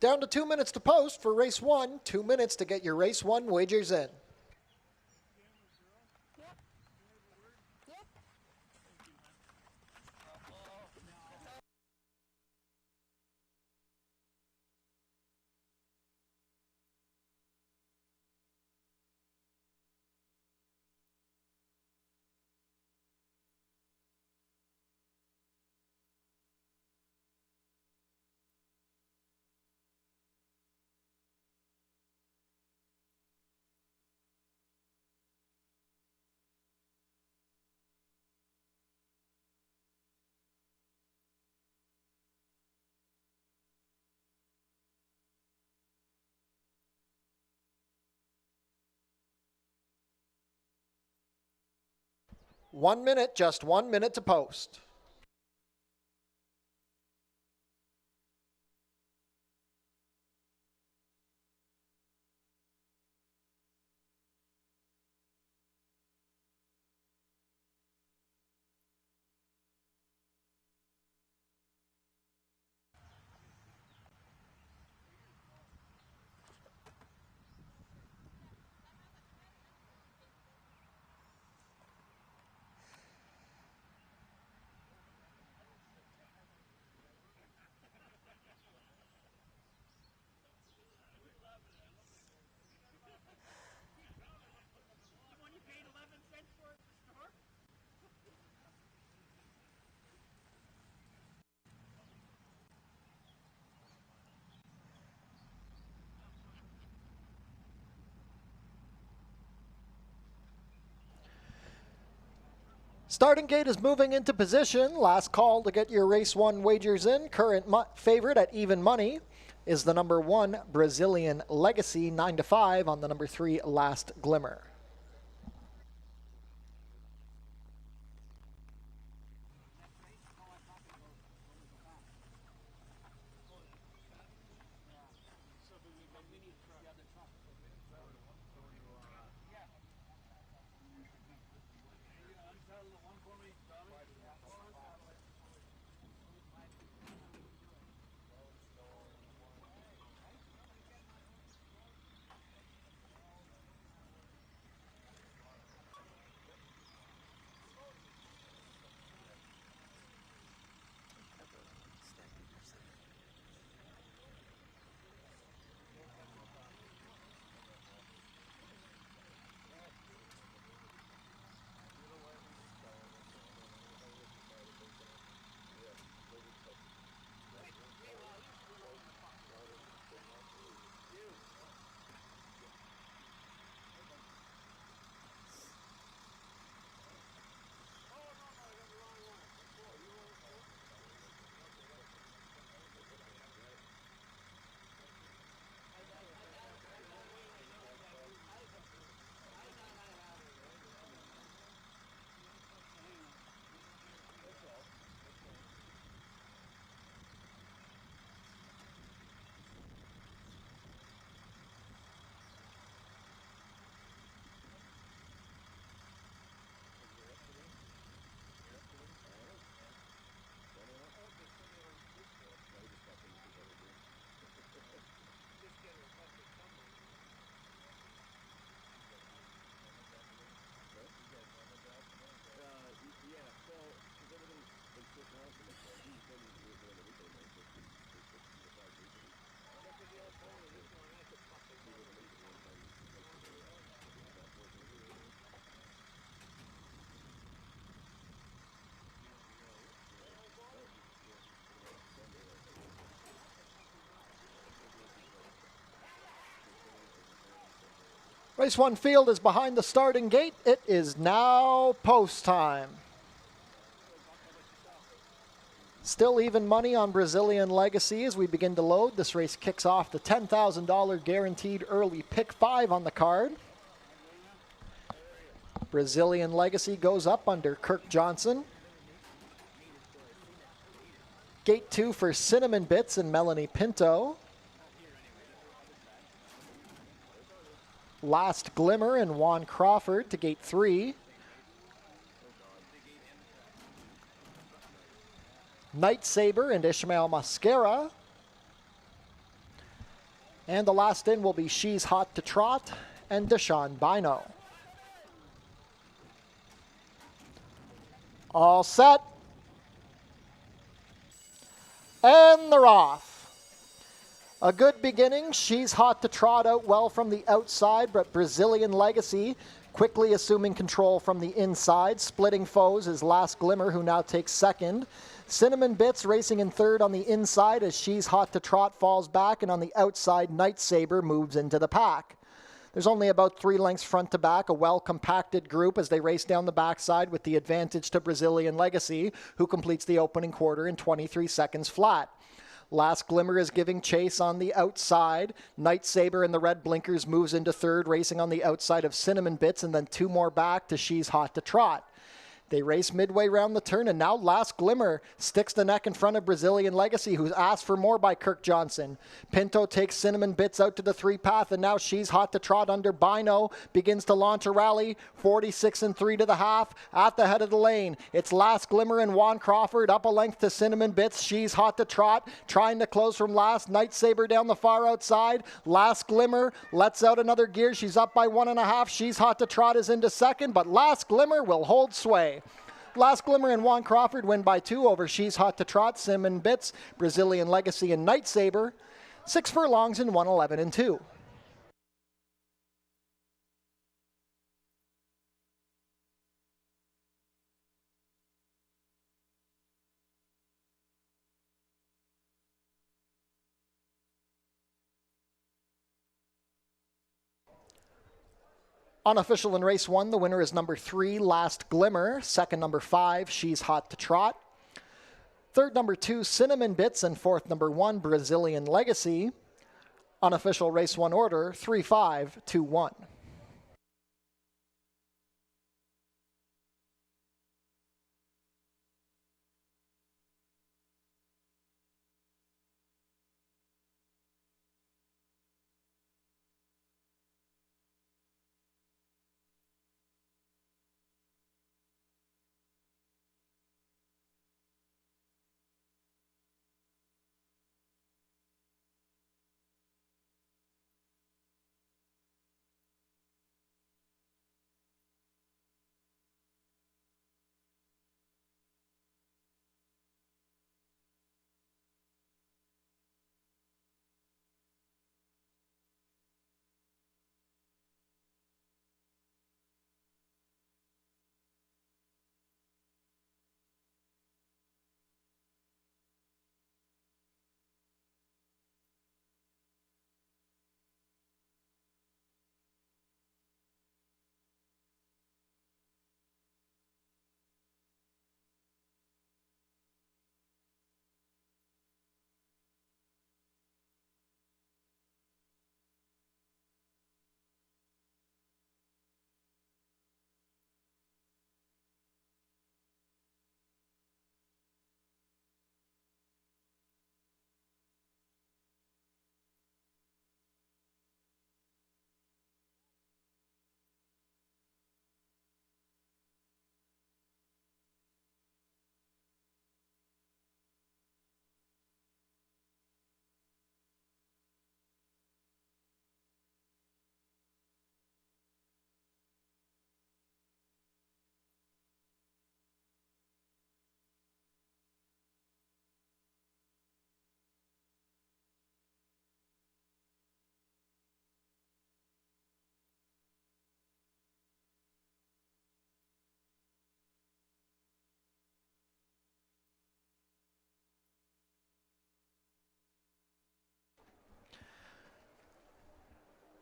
Down to 2 minutes to post for race 1. 2 minutes to get your race 1 wagers in. 1 minute, just 1 minute to post. Starting gate is moving into position. Last call to get your race 1 wagers in. Current favorite at even money is the number 1 Brazilian Legacy, 9-5 on the number 3 Last Glimmer. Race 1 field is behind the starting gate. It is now post time. Still even money on Brazilian Legacy as we begin to load. This race kicks off the $10,000 guaranteed early pick 5 on the card. Brazilian Legacy goes up under Kirk Johnson. Gate 2 for Cinnamon Bits and Melanie Pinto. Last Glimmer and Juan Crawford to gate 3. Night Saber and Ishmael Mascara. And the last in will be She's Hot to Trot and Deshaun Bino. All set. And they're off. A good beginning. She's Hot to Trot out well from the outside, but Brazilian Legacy quickly assuming control from the inside. Splitting foes is Last Glimmer, who now takes second. Cinnamon Bits racing in third on the inside as She's Hot to Trot falls back, and on the outside, Night Saber moves into the pack. There's only about 3 lengths front to back, a well-compacted group as they race down the backside with the advantage to Brazilian Legacy, who completes the opening quarter in 23 seconds flat. Last Glimmer is giving chase on the outside. Night Saber in the red blinkers moves into third, racing on the outside of Cinnamon Bits, and then 2 more back to She's Hot to Trot. They race midway round the turn, and now Last Glimmer sticks the neck in front of Brazilian Legacy, who's asked for more by Kirk Johnson. Pinto takes Cinnamon Bits out to the 3-path, and now She's Hot to Trot under Bino begins to launch a rally. 46 and 3 to the half at the head of the lane. It's Last Glimmer and Juan Crawford up a length to Cinnamon Bits. She's Hot to Trot trying to close from last. Night Saber down the far outside. Last Glimmer lets out another gear. She's up by 1.5. She's Hot to Trot is into second, but Last Glimmer will hold sway. Last Glimmer and Juan Crawford win by 2 over She's Hot to Trot, Cinnamon Bits, Brazilian Legacy, and Night Saber. 6 furlongs in 1:11 and 2. Unofficial in race 1, the winner is number 3, Last Glimmer. Second, number 5, She's Hot to Trot. Third, number 2, Cinnamon Bits. And fourth, number 1, Brazilian Legacy. Unofficial race 1 order, 3-5-2-1.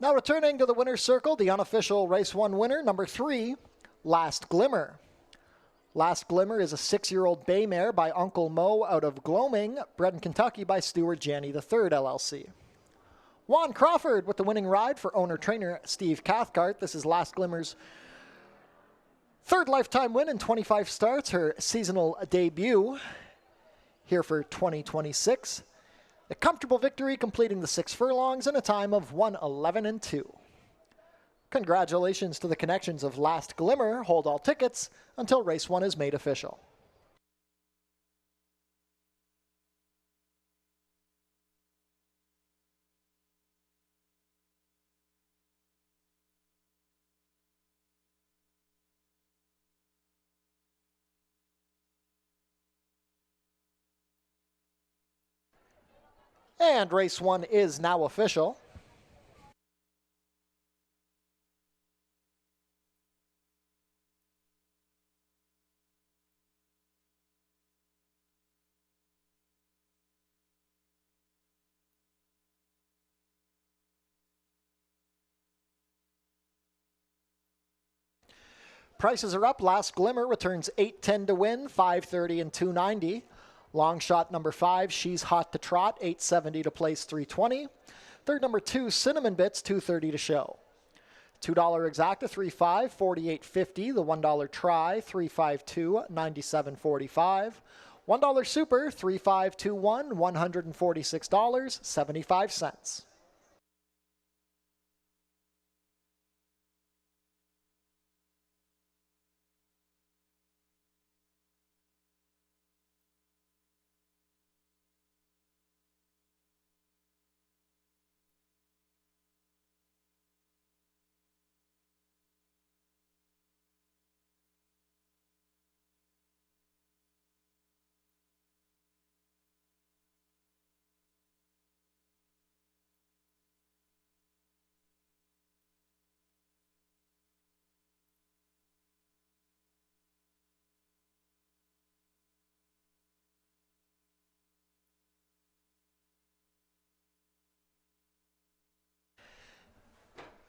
Now returning to the winner's circle, the unofficial race 1 winner, number 3, Last Glimmer. Last Glimmer is a 6-year-old bay mare by Uncle Mo out of Gloaming, bred in Kentucky by Stuart Janney III LLC. Juan Crawford with the winning ride for owner-trainer Steve Cathcart. This is Last Glimmer's third lifetime win in 25 starts, her seasonal debut here for 2026. A comfortable victory, completing the 6 furlongs in a time of 1:11 and 2. Congratulations to the connections of Last Glimmer. Hold all tickets until race 1 is made official. And race 1 is now official. Prices are up. Last Glimmer returns 810 to win, 530 and 290. Long shot number 5, She's Hot to Trot, 870 to place, 320. Third, number 2, Cinnamon Bits, 230 to show. $2 exacta, 3.5, 48.50. The $1 try, 3.52, 97.45. $1 super, 3.521, $146.75.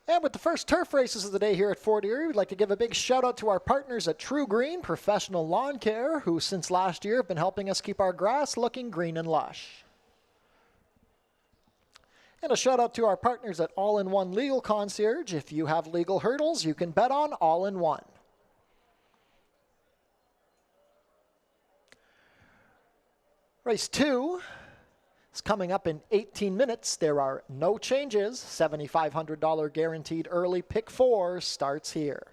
And with the first turf races of the day here at Fort Erie, we'd like to give a big shout out to our partners at True Green Professional Lawn Care, who since last year have been helping us keep our grass looking green and lush. And a shout out to our partners at All-in-One Legal Concierge. If you have legal hurdles, you can bet on All-in-One. Race 2 is coming up in 18 minutes. There are no changes. $7,500 guaranteed early. Pick 4 starts here.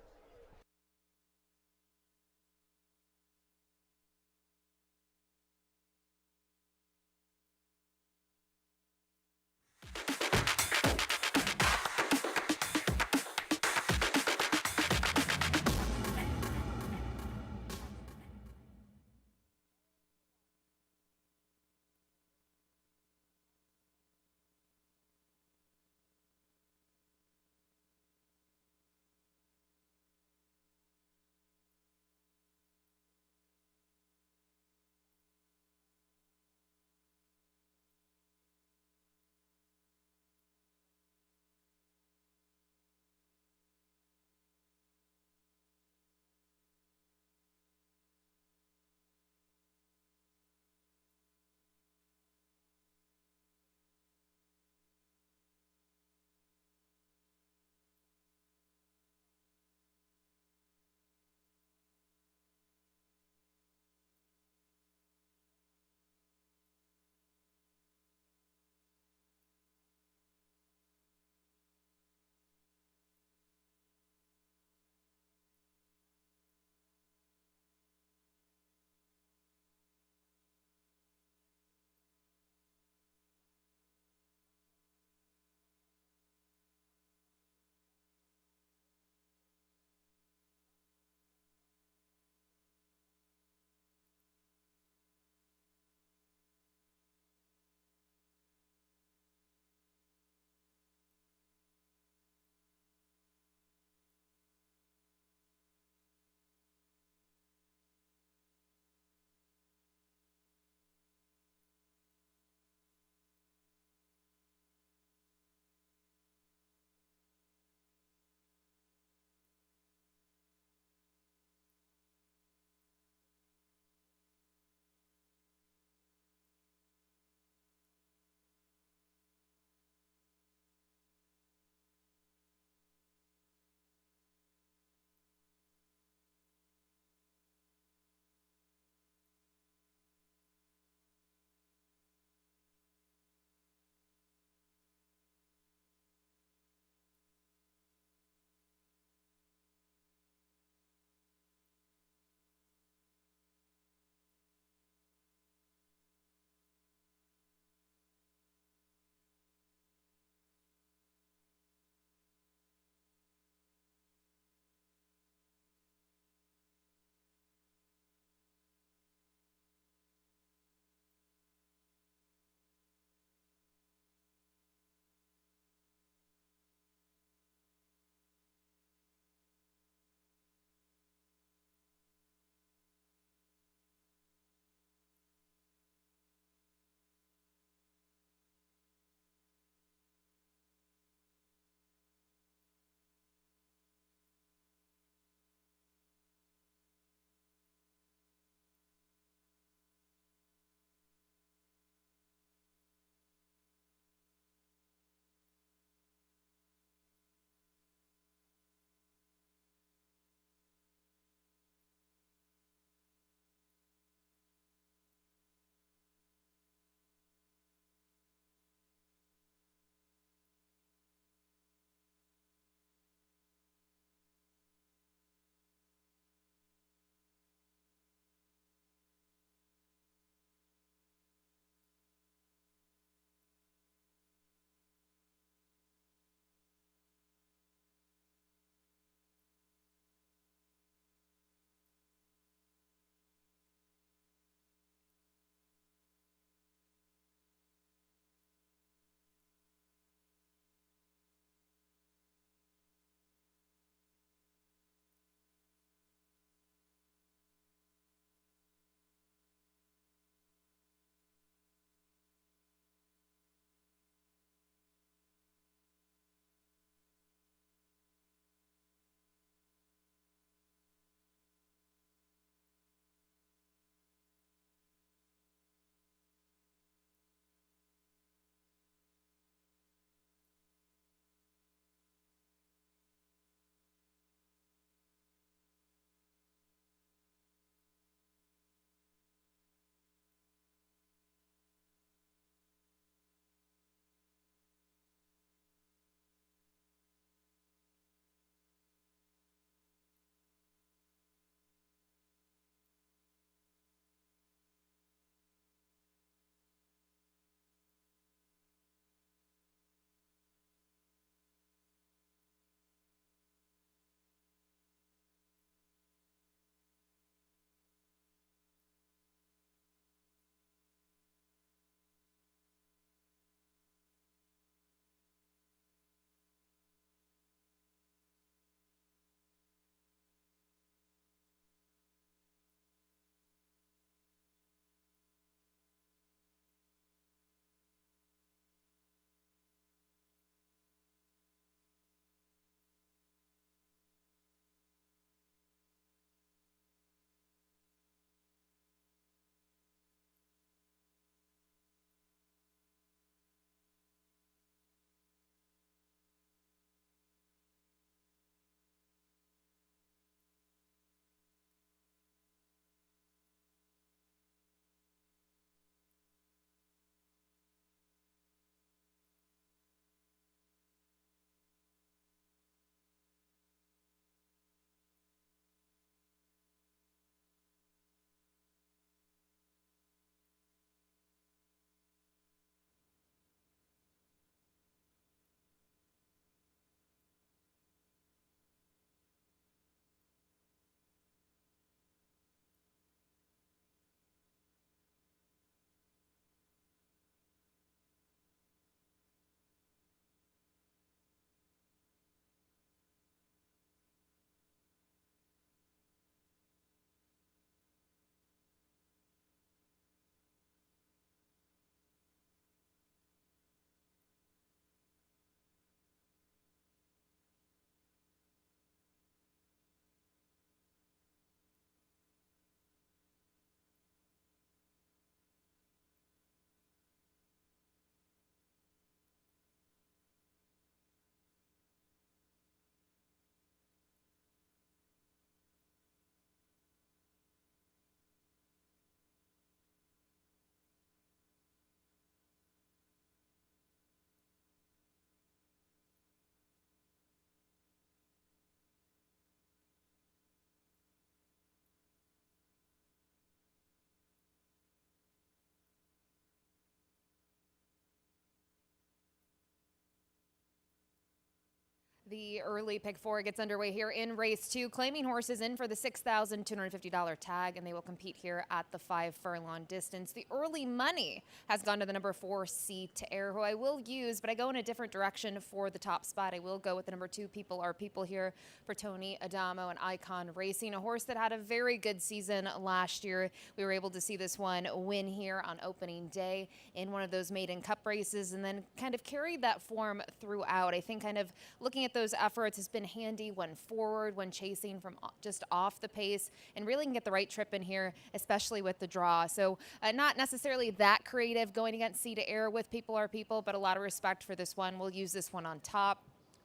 The early pick 4 gets underway here in race 2. Claiming horses in for the $6,250 tag, and they will compete here at the 5 furlong distance. The early money has gone to the number 4, C to Air, who I will use, but I go in a different direction for the top spot. I will go with the number 2, People Are People here for Tony Adamo and Icon Racing, a horse that had a very good season last year. We were able to see this one win here on opening day in one of those maiden cup races, and then kind of carried that form throughout. I think kind of looking at those efforts has been handy when forward, when chasing from just off the pace, and really can get the right trip in here, especially with the draw. So not necessarily that creative going against C to Air with People Are People, but a lot of respect for this one. We'll use this one on top.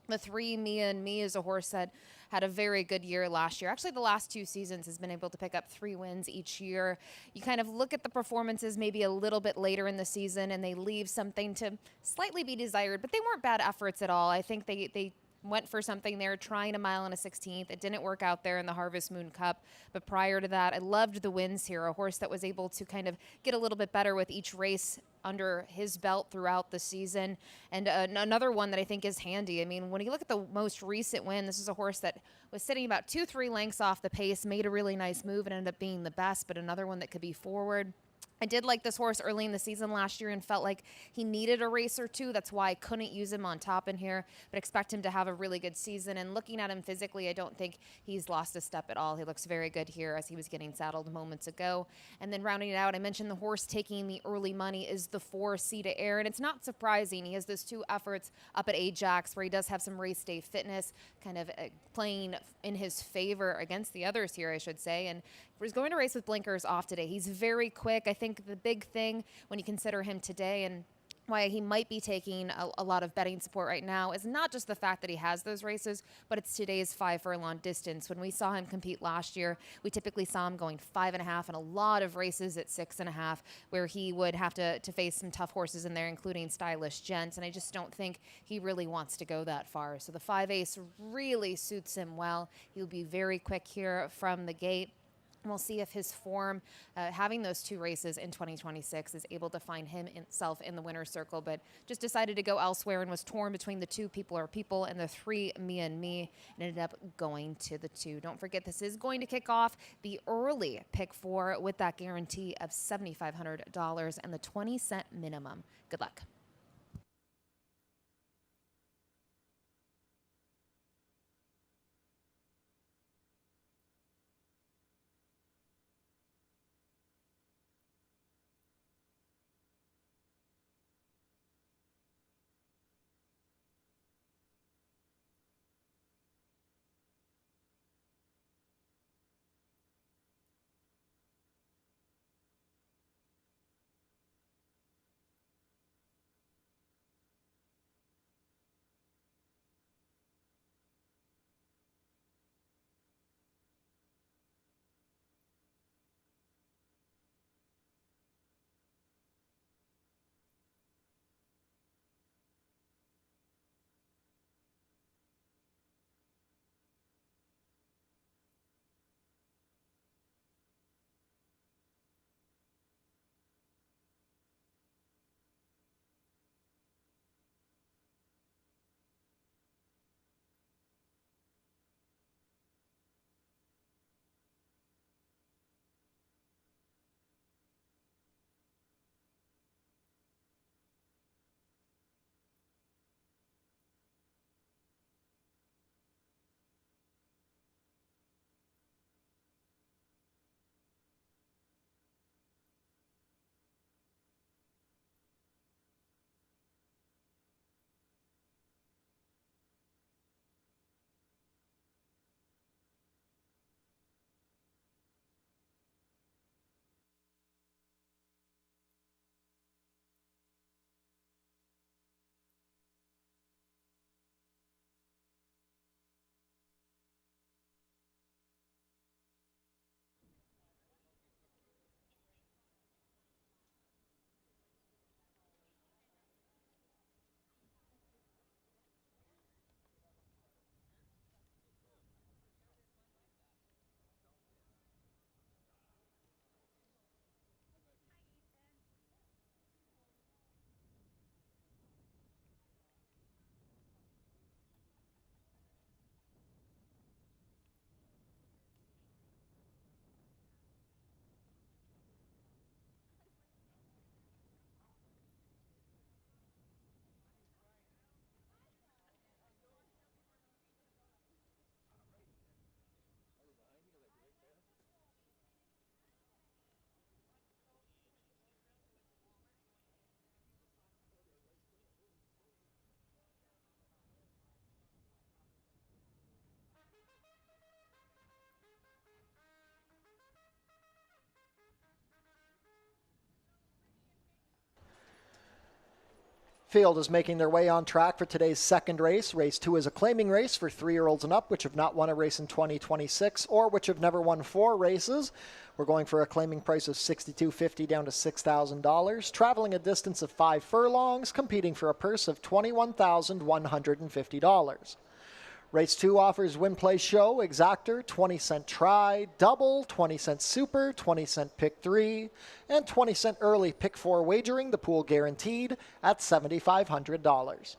The 3, Me and Me, is a horse that had a very good year last year. Actually, the last 2 seasons has been able to pick up 3 wins each year. You kind of look at the performances maybe a little bit later in the season, and they leave something to slightly be desired, but they weren't bad efforts at all. I think they went for something there, trying a mile and a 16th. It didn't work out there in the Harvest Moon Cup. But prior to that, I loved the wins here. A horse that was able to kind of get a little bit better with each race under his belt throughout the season. And another one that I think is handy. I mean, when you look at the most recent win, this is a horse that was sitting about 2-3 lengths off the pace, made a really nice move and ended up being the best, but another one that could be forward. I did like this horse early in the season last year and felt like he needed a race or two. That's why I couldn't use him on top in here, but expect him to have a really good season. And looking at him physically, I don't think he's lost a step at all. He looks very good here as he was getting saddled moments ago. And then rounding it out, I mentioned the horse taking the early money is the 4, C to Air. And it's not surprising. He has those 2 efforts up at Ajax where he does have some race day fitness kind of playing in his favor against the others here, I should say. And he's going to race with blinkers off today. He's very quick. I think the big thing when you consider him today and why he might be taking a lot of betting support right now is not just the fact that he has those races, but it's today's 5 furlong distance. When we saw him compete last year, we typically saw him going 5.5 and a lot of races at 6.5, where he would have to face some tough horses in there, including Stylish Gent. And I just don't think he really wants to go that far. So the 5 ace really suits him well. He'll be very quick here from the gate. We'll see if his form, having those 2 races in 2026, is able to find himself in the winner's circle, but just decided to go elsewhere and was torn between the 2, People Are People, and the 3, Me and Me, and ended up going to the 2. Don't forget, this is going to kick off the early pick 4 with that guarantee of $7,500 and the 20-cent minimum. Good luck. Field is making their way on track for today's second race. Race 2 is a claiming race for 3-year-olds and up, which have not won a race in 2026 or which have never won 4 races. We're going for a claiming price of $62.50 down to $6,000, traveling a distance of 5 furlongs, competing for a purse of $21,150. Race 2 offers win, play, show, exactor, 20-cent try, double, 20-cent super, 20-cent pick 3, and 20-cent early pick 4 wagering, the pool guaranteed at $7,500.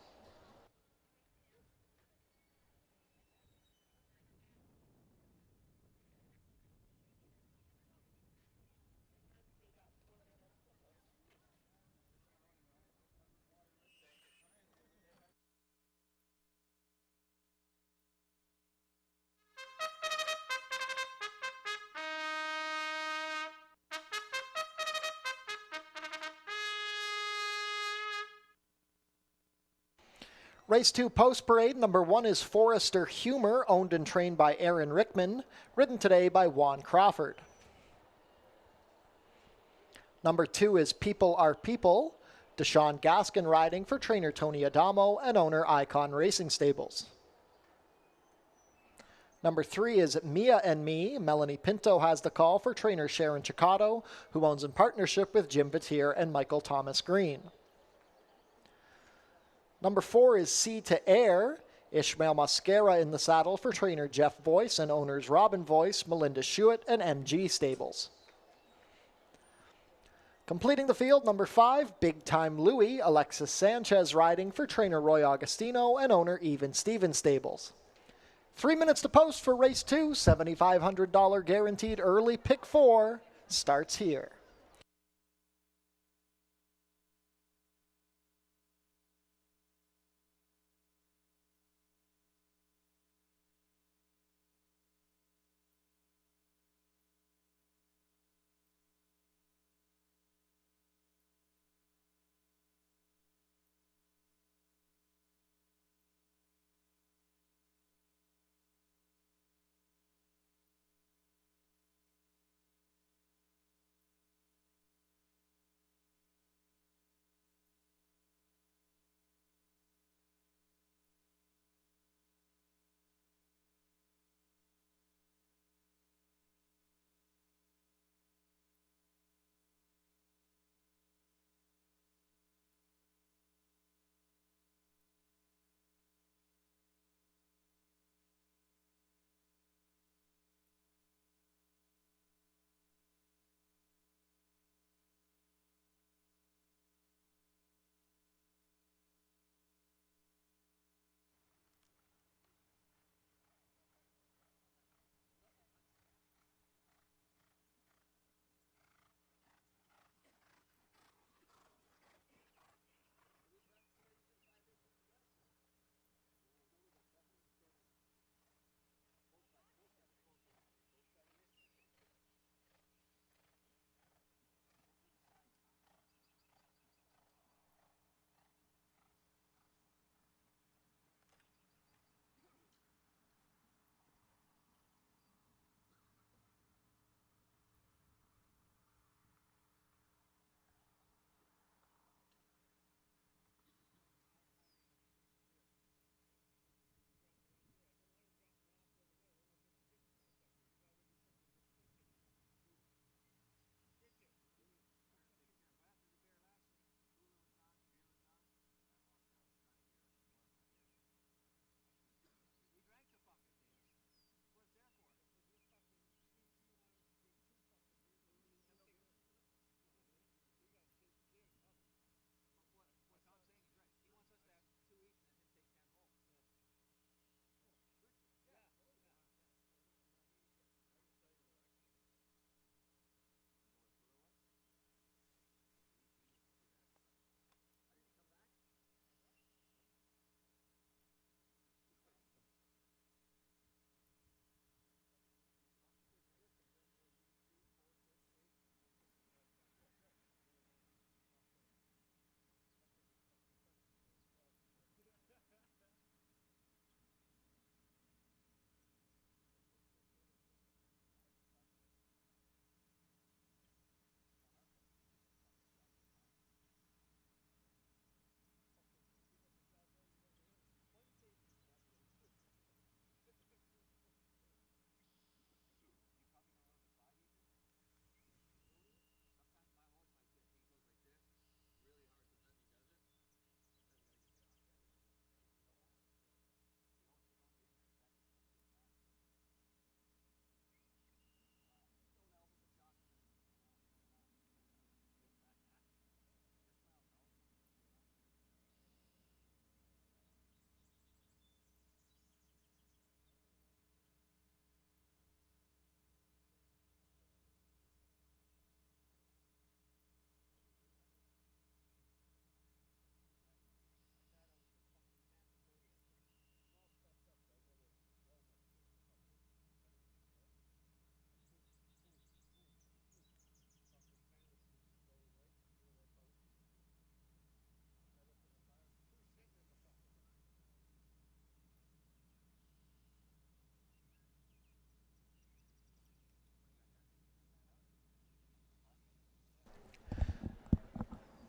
Race 2 post parade, number 1 is Forester Humor, owned and trained by Aaron Rickman, ridden today by Juan Crawford. Number 2 is People Are People, Deshaun Gaskin riding for trainer Tony Adamo and owner Icon Racing Stables. Number 3 is Mia and Me. Melanie Pinto has the call for trainer Sharon Chicotto, who owns in partnership with Jim Vatier and Michael Thomas Green. Number 4 is Sea to Air. Ishmael Mascara in the saddle for trainer Jeff Voice and owners Robin Voice, Melinda Schuett, and MG Stables. Completing the field, number 5, Big Time Louie, Alexis Sanchez riding for trainer Roy Augustino and owner Even Stevens Stables. 3 minutes to post for race 2, $7,500 guaranteed early pick 4 starts here.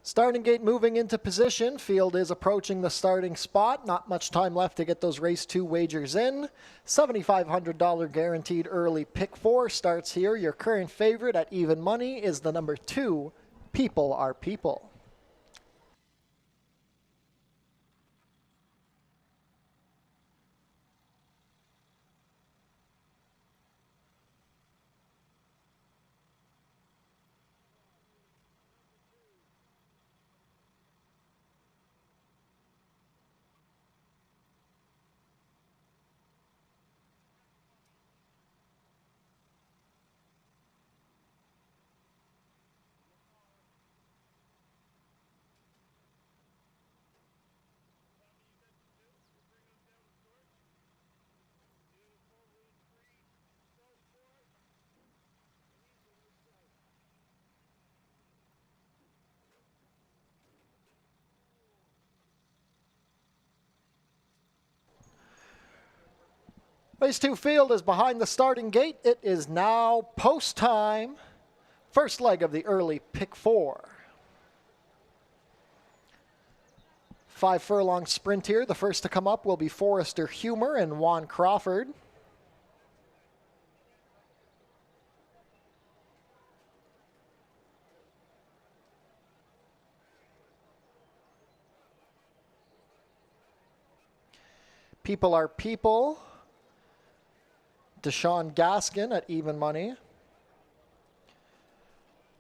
Starting gate moving into position. Field is approaching the starting spot. Not much time left to get those race 2 wagers in. $7,500 guaranteed early pick 4 starts here. Your current favorite at even money is the number 2, People Are People. Race 2 field is behind the starting gate. It is now post time. First leg of the early pick 4. 5 furlong sprint here. The first to come up will be Forrester Humor and Juan Crawford. People Are People. Deshaun Gaskin at even money.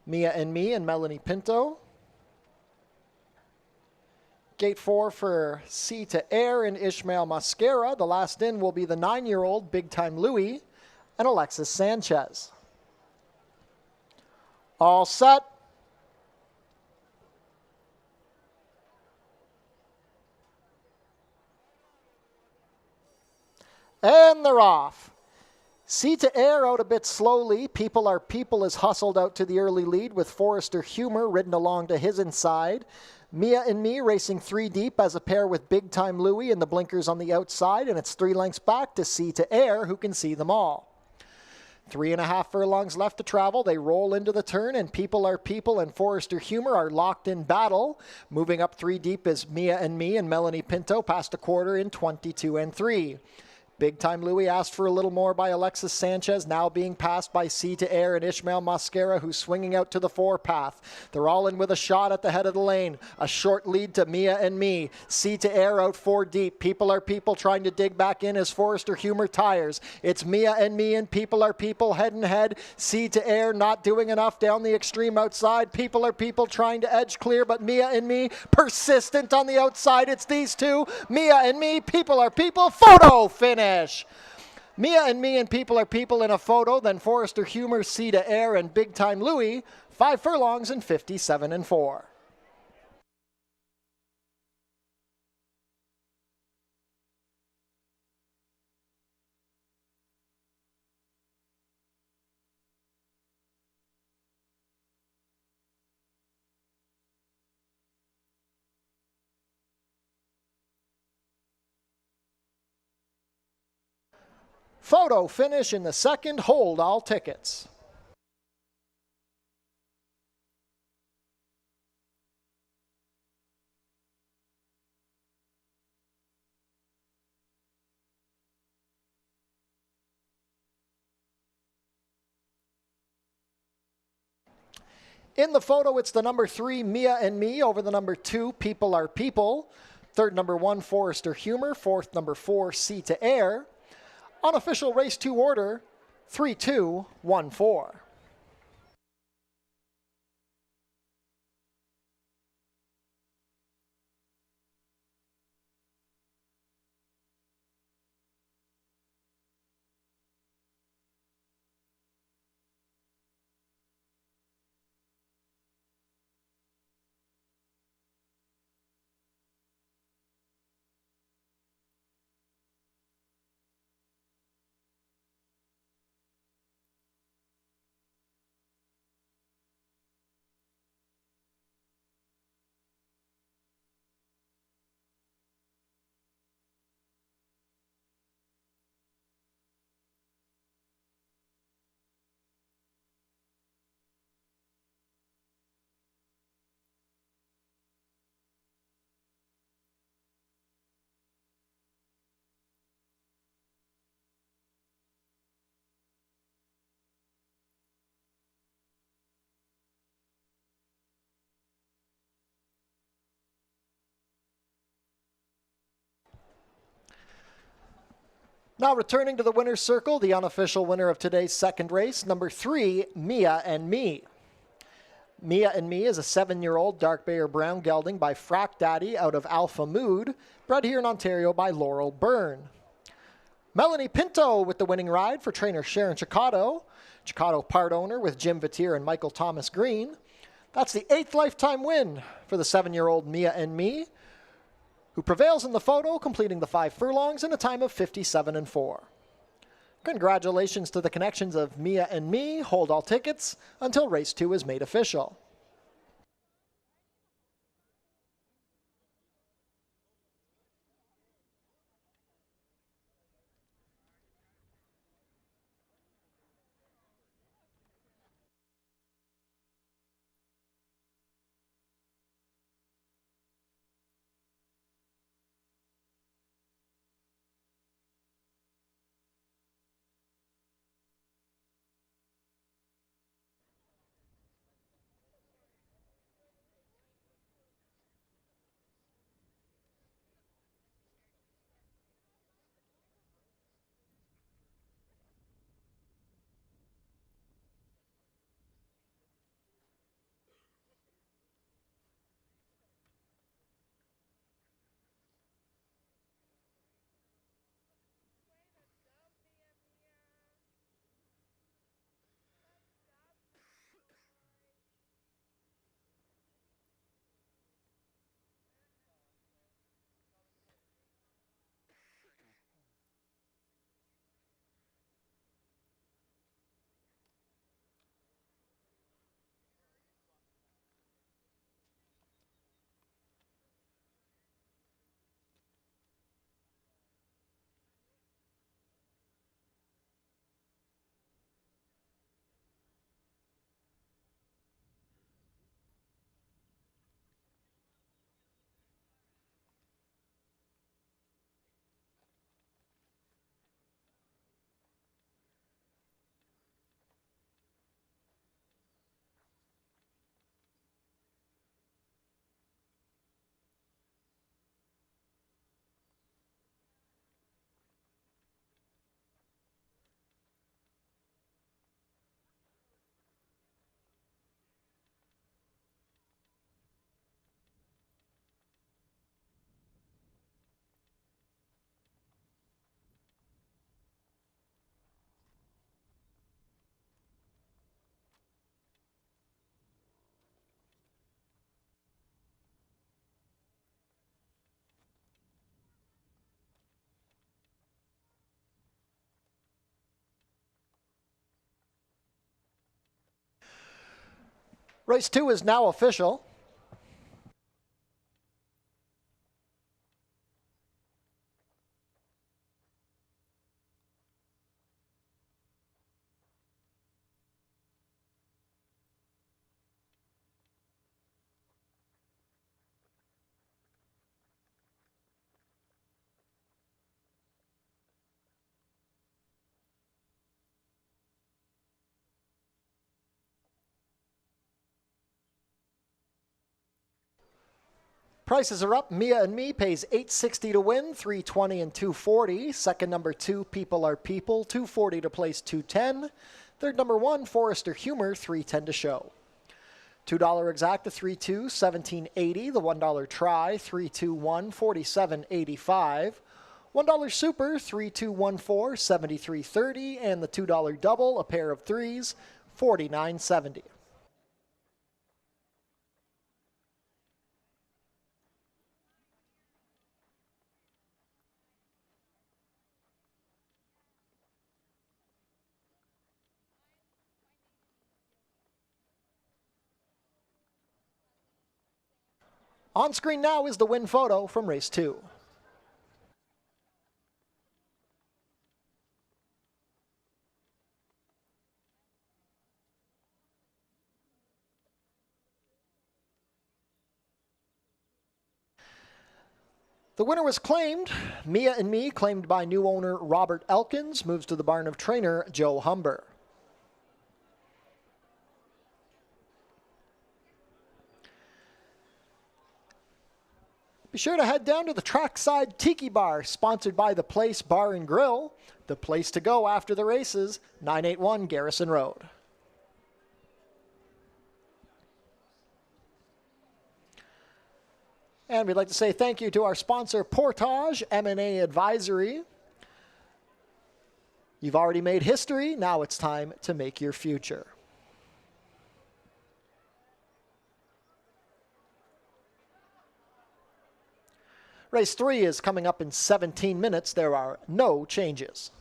Mia and Me and Melanie Pinto. Gate 4 for C to Air and Ishmael Mascara. The last in will be the 9-year-old Big Time Louie and Alexis Sanchez. All set. And they're off. C to Air out a bit slowly. People Are People is hustled out to the early lead with Forrester Humor ridden along to his inside. Mia and Me racing 3 deep as a pair with Big Time Louie and the blinkers on the outside, and it's 3 lengths back to C to Air, who can see them all. 3.5 furlongs left to travel. They roll into the turn, and People Are People and Forrester Humor are locked in battle. Moving up 3 deep is Mia and Me and Melanie Pinto past a quarter in 22 and 3. Big Time Louie asked for a little more by Alexis Sanchez, now being passed by C to Air and Ishmael Mascara, who's swinging out to the 4 path. They're all in with a shot at the head of the lane. A short lead to Mia and Me. C to Air out 4 deep. People Are People trying to dig back in as Forrester Humor tires. It's Mia and Me and People Are People head and head. C to Air not doing enough down the extreme outside. People Are People trying to edge clear, but Mia and Me persistent on the outside. It's these two. Mia and Me, People Are People. Photo finish. Mia and Me and People Are People in a photo, then Forrester Humor, C to Air, and Big Time Louie, 5 furlongs and 57 and 4. Photo finish in the second. Hold all tickets. In the photo, it's the number 3, Mia and Me, over the number 2, People Are People. Third, number 1, Forrester Humor. Fourth, number 4, C to Air. Unofficial race 2 order, 3-2-1-4. Now returning to the winner's circle, the unofficial winner of today's second race, number 3, Mia and Me. Mia and Me is a 7-year-old dark bay or brown gelding by Frack Daddy out of Alpha Mood, bred here in Ontario by Laurel Byrne. Melanie Pinto with the winning ride for trainer Sharon Chicotto. Chicotto part owner with Jim Vatier and Michael Thomas Green. That's the 8th lifetime win for the 7-year-old Mia and Me, who prevails in the photo, completing the 5 furlongs in a time of 57-4. Congratulations to the connections of Mia and Me. Hold all tickets until race 2 is made official. Race 2 is now official. Prices are up. Mia and Me pays $860 to win, $320 and $240. Second number 2, People Are People, $240 to place, $210. Third number 1, Forester Humor, $310 to show. $2 exacta, 3-2, $17.80. The $1 try, 3-2-1, $47.85. $1 super, 3-2-1-4, $73.30. And the $2 double, a pair of threes, $49.70. On screen now is the win photo from race 2. The winner was claimed. Mia and Me, claimed by new owner Robert Elkins, moves to the barn of trainer Joe Humber. be sure to head down to the Trackside Tiki Bar, sponsored by The Place Bar and Grill, the place to go after the races, 981 Garrison Road. And we'd like to say thank you to our sponsor, Portage M&A Advisory. You've already made history. Now it's time to make your future. Race 3 is coming up in 17 minutes. There are no changes.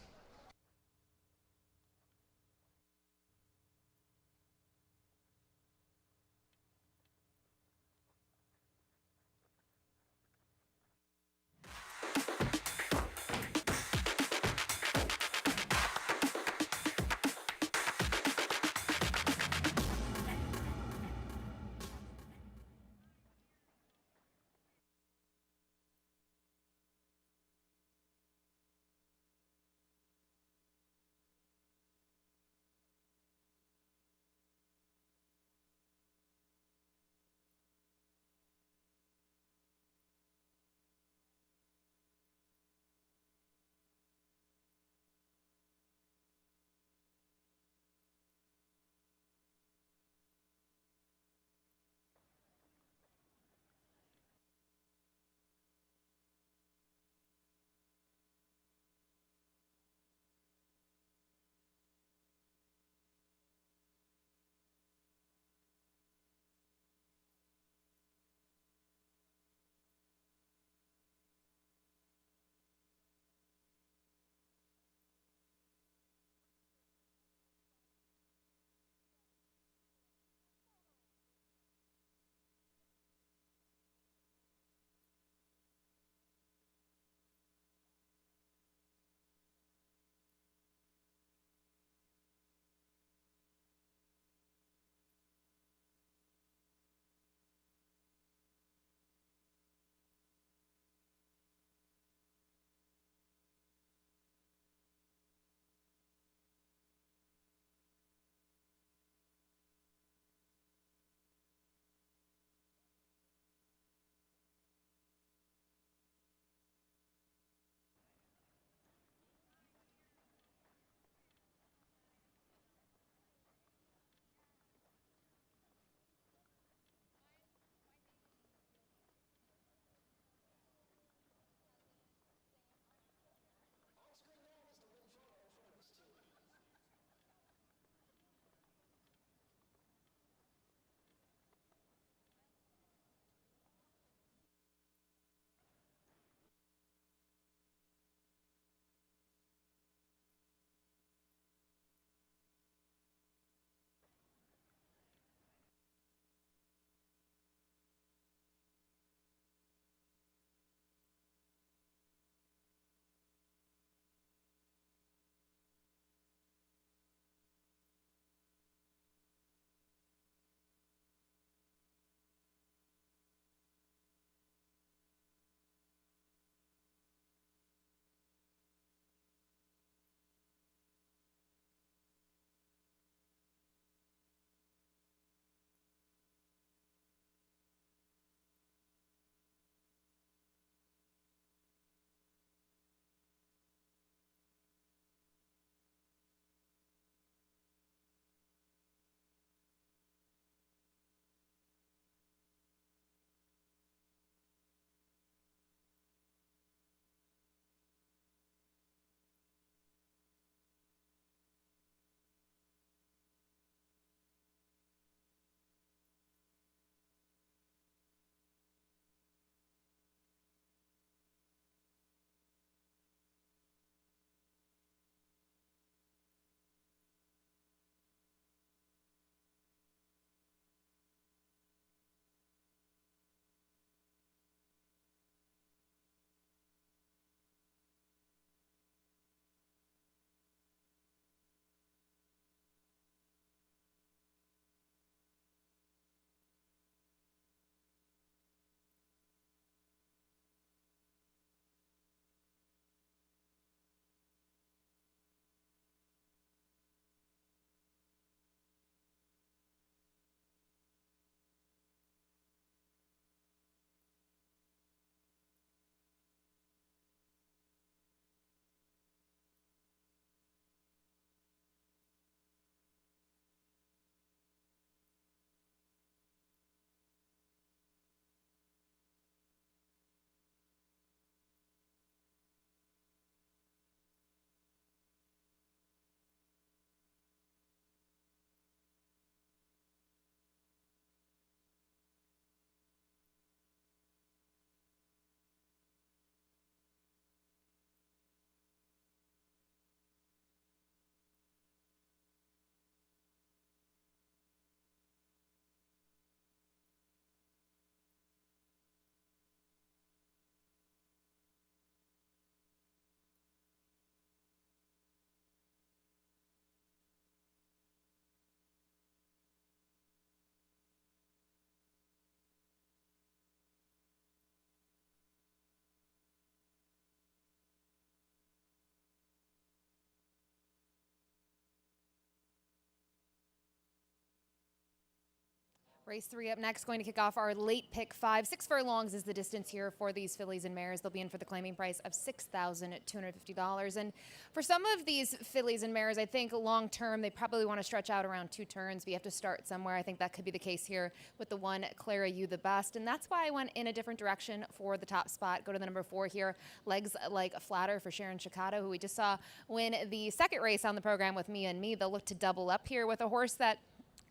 Race 3 up next, going to kick off our late pick 5. 6 furlongs is the distance here for these fillies and mares. They'll be in for the claiming price of $6,250. And for some of these fillies and mares, I think long term they probably want to stretch out around 2 turns. But you have to start somewhere. I think that could be the case here with the one Clara You the Best. And that's why I went in a different direction for the top spot. Go to the number 4 here, Legs Like Flatter for Sharon Chicato, who we just saw win the second race on the program with Me and Me. They'll look to double up here with a horse that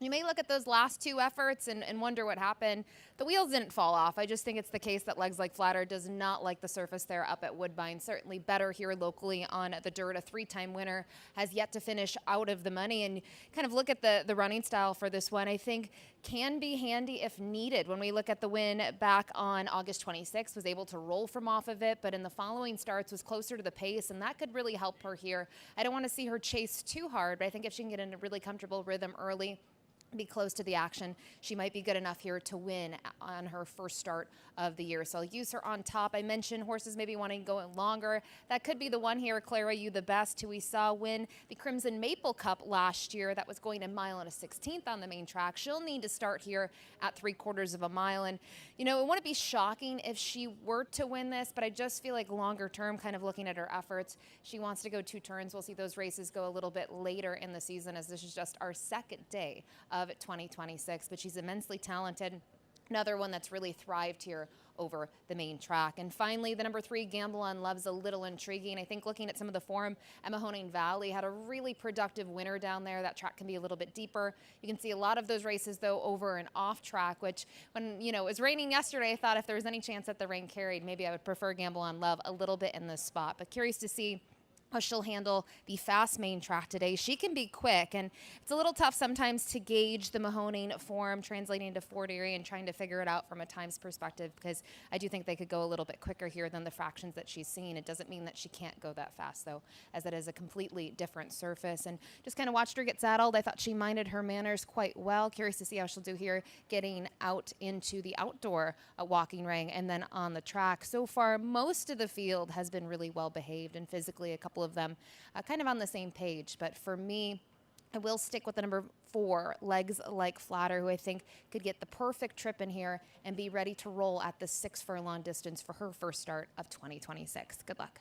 you may look at those last 2 efforts and wonder what happened. The wheels didn't fall off. I just think it's the case that Legs Like Flatter does not like the surface there up at Woodbine. Certainly better here locally on the dirt. A 3-time winner, has yet to finish out of the money. And kind of look at the running style for this one, I think can be handy if needed. When we look at the win back on August 26th, was able to roll from off of it, but in the following starts was closer to the pace, and that could really help her here. I don't want to see her chase too hard, but I think if she can get in a really comfortable rhythm early, be close to the action, she might be good enough here to win on her first start of the year. So I'll use her on top. I mentioned horses maybe wanting to go longer. That could be the one here, Clara You the Best, who we saw win the Crimson Maple Cup last year. That was going a mile and a 16th on the main track. She'll need to start here at 3/4 of a mile. And, you know, it wouldn't be shocking if she were to win this, but I just feel like longer term, kind of looking at her efforts, she wants to go 2 turns. We'll see those races go a little bit later in the season, as this is just our second day of 2026, but she's immensely talented. Another one that's really thrived here over the main track. And finally, the number 3, Gamble on Love's a little intriguing. I think looking at some of the form, Emma Honing Valley had a really productive winner down there. That track can be a little bit deeper. You can see a lot of those races, though, over and off track, which when, you know, it was raining yesterday, I thought if there was any chance that the rain carried, maybe I would prefer Gamble on Love a little bit in this spot. But curious to see how she'll handle the fast main track today. She can be quick, and it's a little tough sometimes to gauge the Mahoning form translating to Fort Erie and trying to figure it out from a times perspective, because I do think they could go a little bit quicker here than the fractions that she's seen. It doesn't mean that she can't go that fast, though, as that is a completely different surface. And just kind of watched her get saddled. I thought she minded her manners quite well. Curious to see how she'll do here getting out into the outdoor walking ring and then on the track. So far, most of the field has been really well behaved, and physically a couple of them kind of on the same page. But for me, I will stick with the number 4, Legs Like Flatter, who I think could get the perfect trip in here and be ready to roll at the 6 furlong distance for her first start of 2026. Good luck.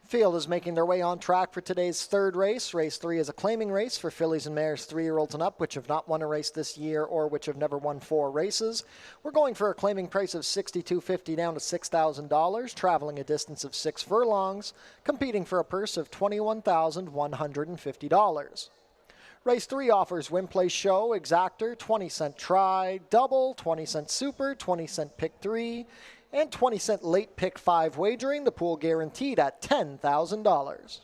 Field is making their way on track for today's third race. Race 3 is a claiming race for fillies and mares 3-year-olds and up, which have not won a race this year or which have never won 4 races. We're going for a claiming price of $6,250 down to $6,000, traveling a distance of 6 furlongs, competing for a purse of $21,150. Race 3 offers win, place, show, exactor, 20-cent try, double, 20-cent super, 20-cent pick 3, and 20-cent late pick 5 wagering, the pool guaranteed at $10,000.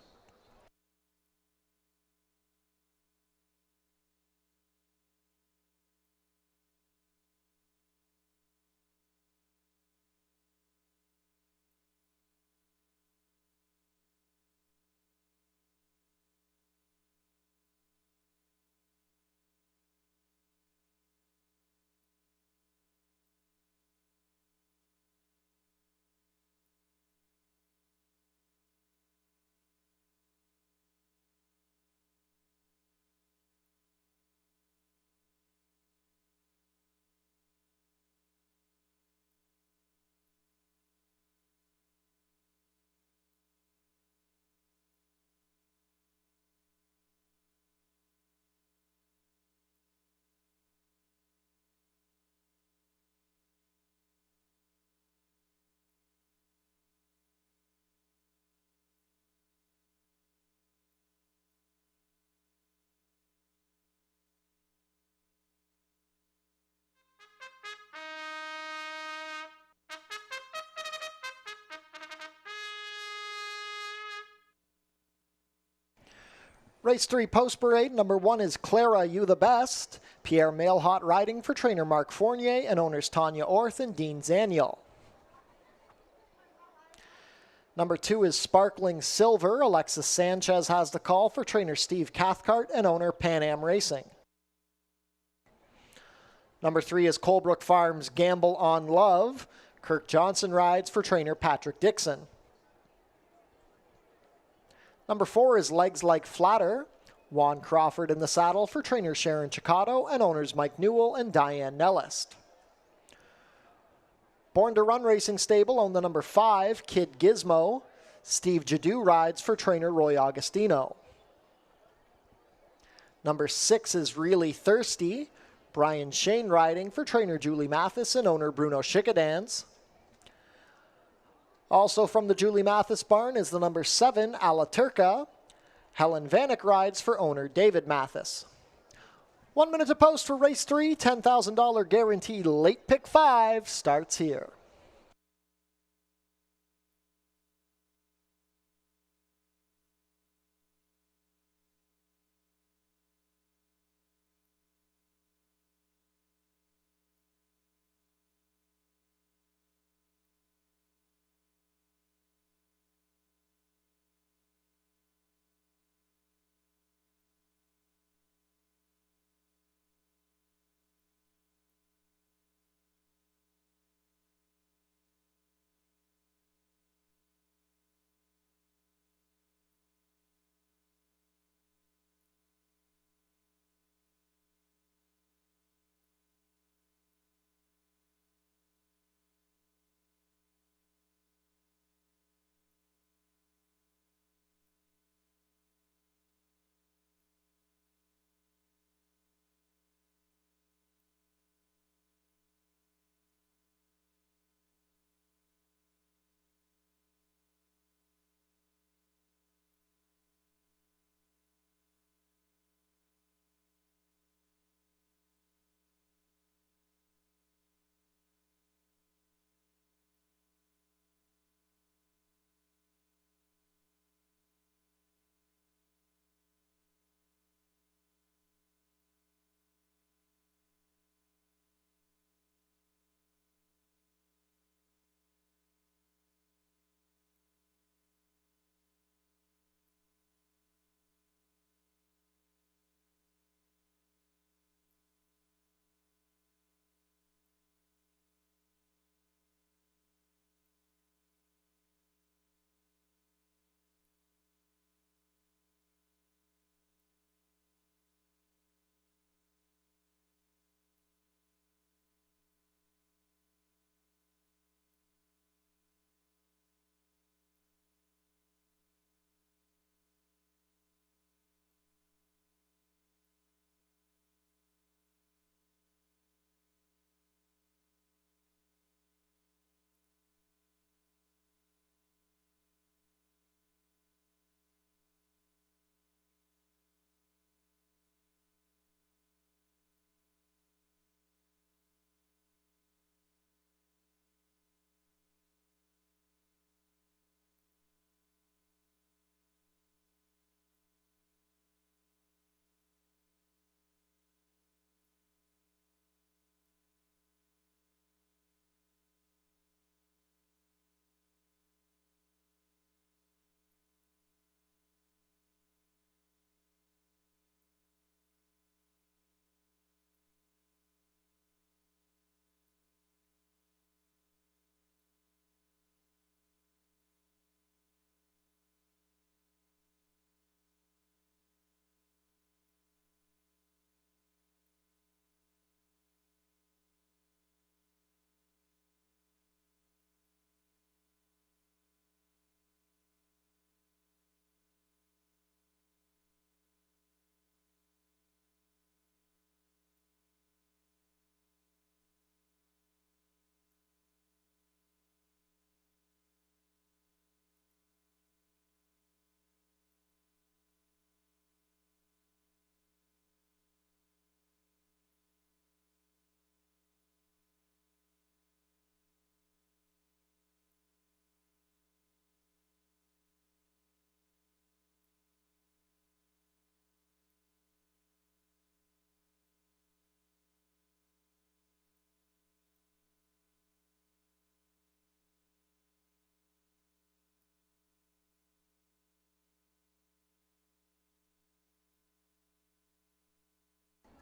Race 3 post parade, number 1 is Clara, You the Best. Pierre Mailhot riding for trainer Mark Fournier and owners Tanya Orth and Dean Zaniel. Number 2 is Sparkling Silver. Alexis Sanchez has the call for trainer Steve Cathcart and owner Pan Am Racing. Number 3 is Colebrook Farms Gamble on Love. Kirk Johnson rides for trainer Patrick Dixon. Number 4 is Legs Like Flatter. Juan Crawford in the saddle for trainer Sharon Chicato and owners Mike Newell and Diane Nellist. Born to Run Racing Stable own the number 5, Kid Gizmo. Steve Jadu rides for trainer Roy Augustino. Number 6 is Really Thirsty. Brian Shane riding for trainer Julie Mathis and owner Bruno Schickadans. Also from the Julie Mathis barn is the number 7, Ala Turca. Helen Vanek rides for owner David Mathis. 1 minute to post for race 3, $10,000 guaranteed late pick 5 starts here.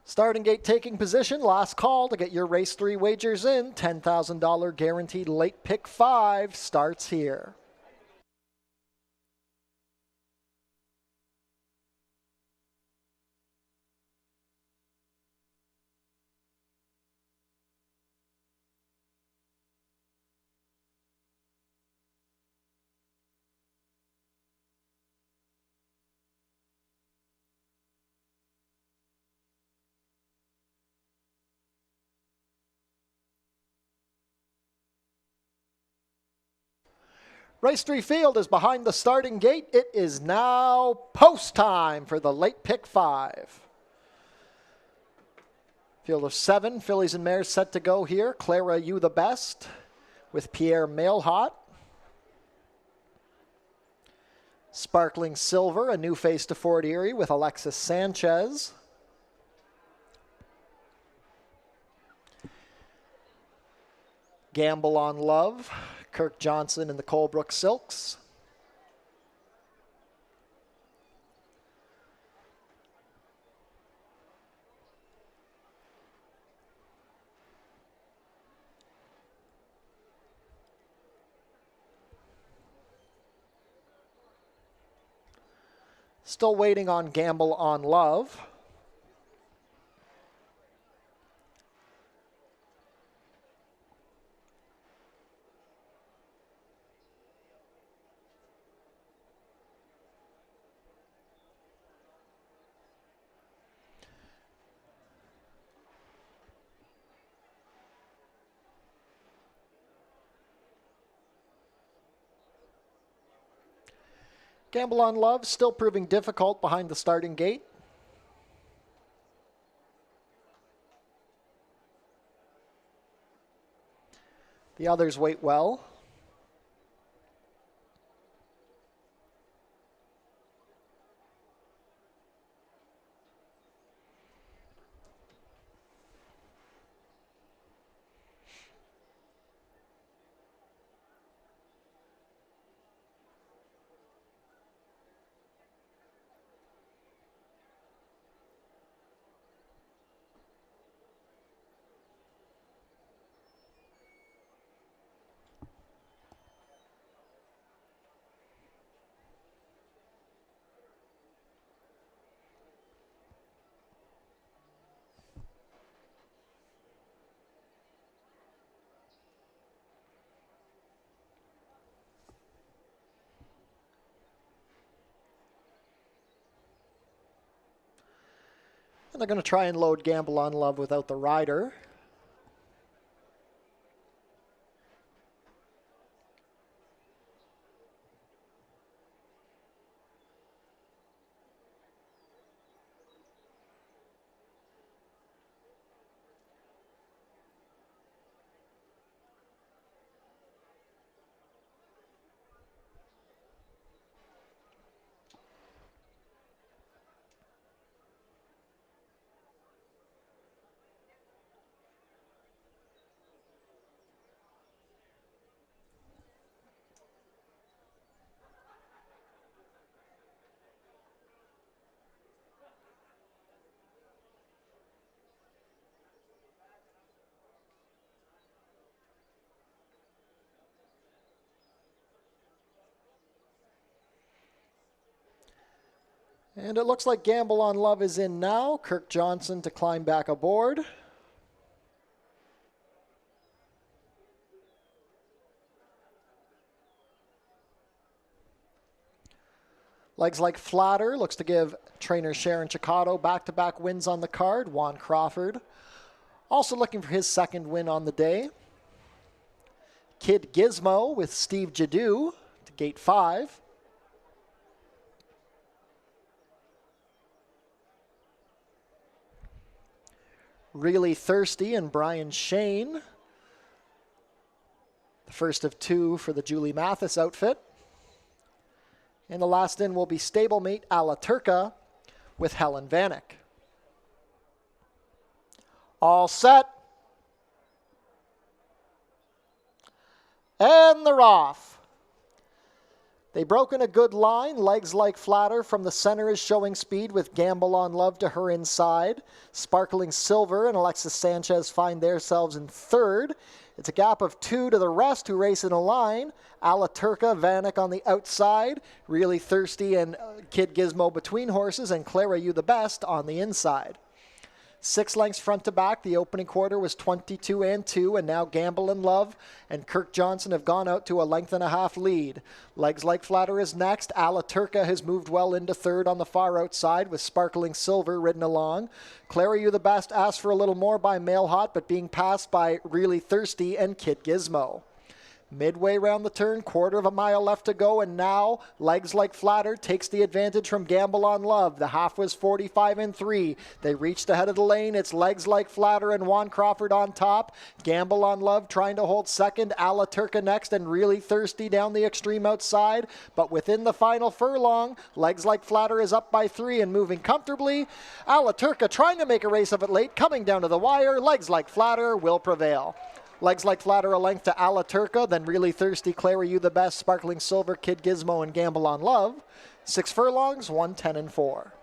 Starting gate taking position, last call to get your race 3 wagers in. $10,000 guaranteed late pick 5 starts here. Race 3 field is behind the starting gate. It is now post time for the late pick 5. Field of 7 fillies and mares set to go here. Clara, You the Best with Pierre Mailhot. Sparkling Silver, a new face to Fort Erie with Alexis Sanchez. Gamble on Love, Kirk Johnson and the Colebrook Silks. Still waiting on Gamble on Love. Gamble on Love still proving difficult behind the starting gate. The others wait well. And they're going to try and load Gamble on Love without the rider. And it looks like Gamble on Love is in now. Kirk Johnson to climb back aboard. Legs Like Flatter looks to give trainer Sharon Chicotto back-to-back wins on the card. Juan Crawford also looking for his second win on the day. Kid Gizmo with Steve Jadu to gate 5. Really Thirsty and Brian Shane. The first of 2 for the Julie Mathis outfit. And the last in will be stablemate A La Turca with Helen Vanek. All set. And they're off. They broke in a good line. Legs Like Flatter from the center is showing speed with Gamble on Love to her inside. Sparkling Silver and Alexis Sanchez find themselves in third. It's a gap of 2 to the rest who race in a line. Alaturka, Vanek on the outside. Really Thirsty and Kid Gizmo between horses. And Clara You the Best on the inside. 6 lengths front to back. The opening quarter was 22 and 2, and now Gamble and Love and Kirk Johnson have gone out to a length and a half lead. Legs Like Flatter is next. Alaturka has moved well into third on the far outside with Sparkling Silver ridden along. Clara You the Best asked for a little more by Mail Hot, but being passed by Really Thirsty and Kid Gizmo. Midway round the turn, quarter of a mile left to go, and now Legs Like Flatter takes the advantage from Gamble on Love. The half was 45 and 3. They reached ahead of the lane. It's Legs Like Flatter and Juan Crawford on top. Gamble on Love trying to hold second. Alaturka next and Really Thirsty down the extreme outside. But within the final furlong, Legs Like Flatter is up by 3 and moving comfortably. Alaturka trying to make a race of it late, coming down to the wire. Legs Like Flatter will prevail. Legs Like Flatter a length to Alaturka, then Really Thirsty, Clara You the Best, Sparkling Silver, Kid Gizmo, and Gamble on Love. 6 furlongs, 1:10 and 4.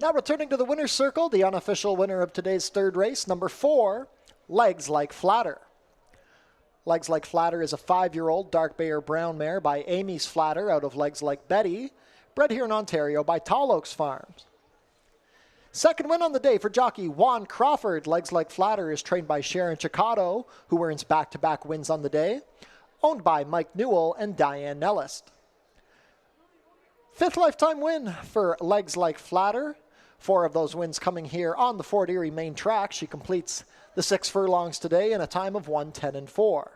Now returning to the winner's circle, the unofficial winner of today's third race, number 4, Legs Like Flatter. Legs Like Flatter is a 5-year-old dark bay or brown mare by Amy's Flatter out of Legs Like Betty, bred here in Ontario by Tall Oaks Farms. Second win on the day for jockey Juan Crawford. Legs Like Flatter is trained by Sharon Chicotto, who earns back-to-back wins on the day, owned by Mike Newell and Diane Nellist. 5th lifetime win for Legs Like Flatter. 4 of those wins coming here on the Fort Erie main track. She completes the 6 furlongs today in a time of 1:10 and 4.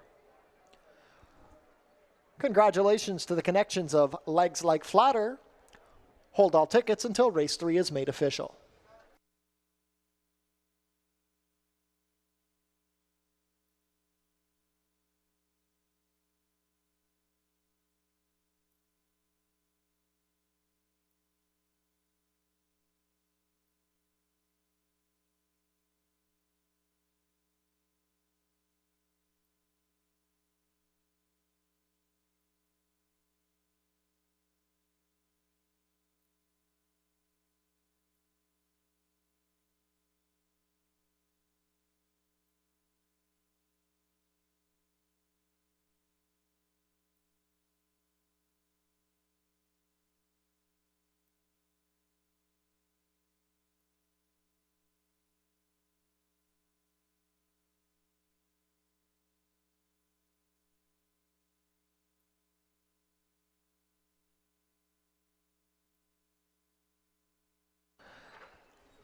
Congratulations to the connections of Legs Like Flatter. Hold all tickets until race 3 is made official.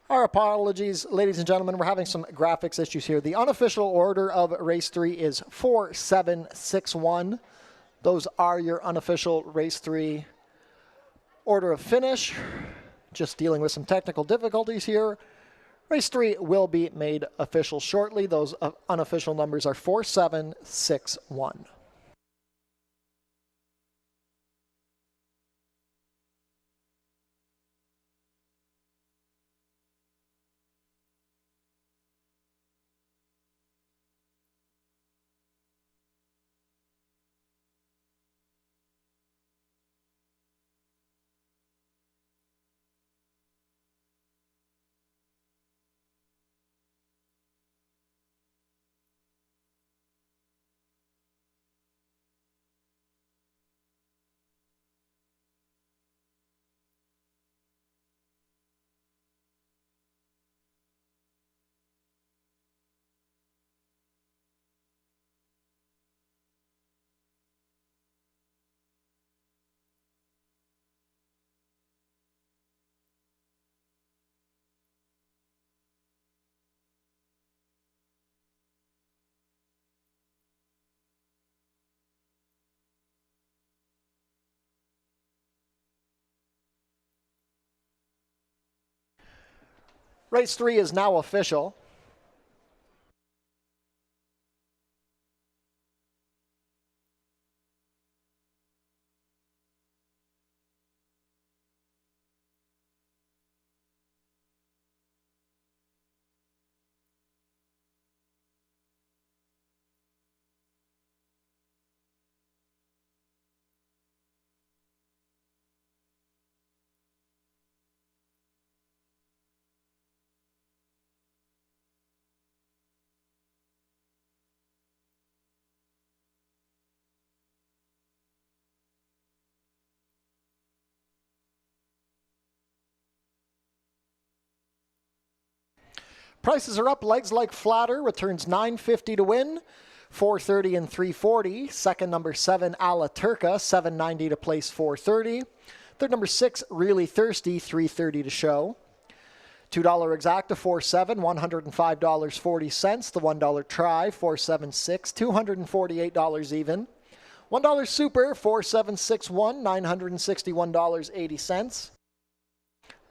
Our apologies, ladies and gentlemen. We're having some graphics issues here. The unofficial order of race 3 is 4-7-6-1. Those are your unofficial race 3 order of finish. Just dealing with some technical difficulties here. Race 3 will be made official shortly. Those unofficial numbers are 4-7-6-1. Race 3 is now official. Prices are up. Legs Like Flatter returns $9.50 to win. $4.30 and $3.40. Second, number 7, Ala Turca, $7.90 to place $4.30. Third, number 6, Really Thirsty, $3.30 to show. $2 exacta, 4-7, $105.40. The $1 try, 4-7-6, $248 even. $1 super, 4-7-6-1, $961.80.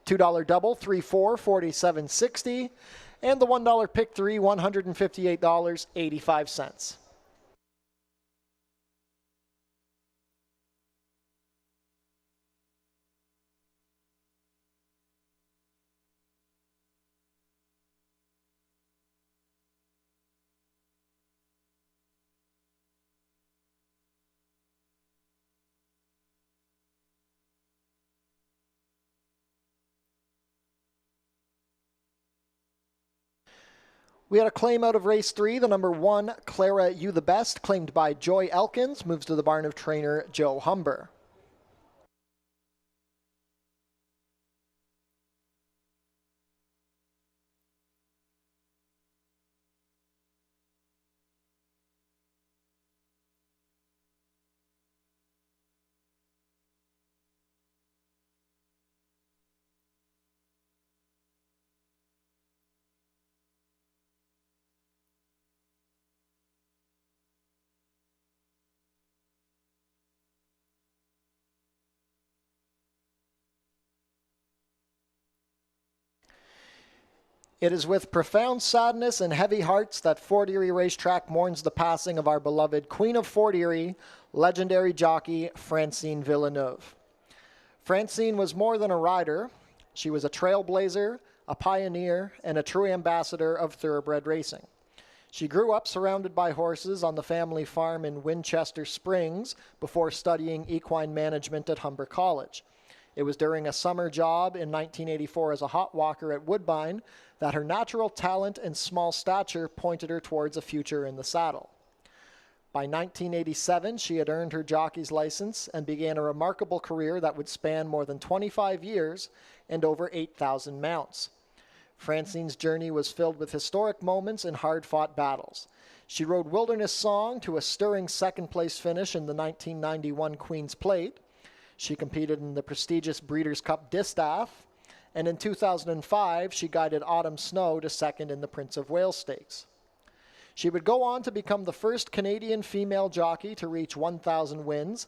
$2 double, 3-4, $47.60. And the $1 pick 3, $158.85. We had a claim out of race 3. The number 1, Clara You the Best, claimed by Joy Elkins, moves to the barn of trainer Joe Humber. It is with profound sadness and heavy hearts that Fort Erie Racetrack mourns the passing of our beloved Queen of Fort Erie, legendary jockey Francine Villeneuve. Francine was more than a rider. She was a trailblazer, a pioneer, and a true ambassador of thoroughbred racing. She grew up surrounded by horses on the family farm in Winchester Springs before studying equine management at Humber College. It was during a summer job in 1984 as a hot walker at Woodbine that her natural talent and small stature pointed her towards a future in the saddle. By 1987, she had earned her jockey's license and began a remarkable career that would span more than 25 years and over 8,000 mounts. Francine's journey was filled with historic moments and hard-fought battles. She rode Wilderness Song to a stirring second-place finish in the 1991 Queen's Plate. She competed in the prestigious Breeders' Cup Distaff And in 2005, she guided Autumn Snow to second in the Prince of Wales Stakes. She would go on to become the first Canadian female jockey to reach 1,000 wins,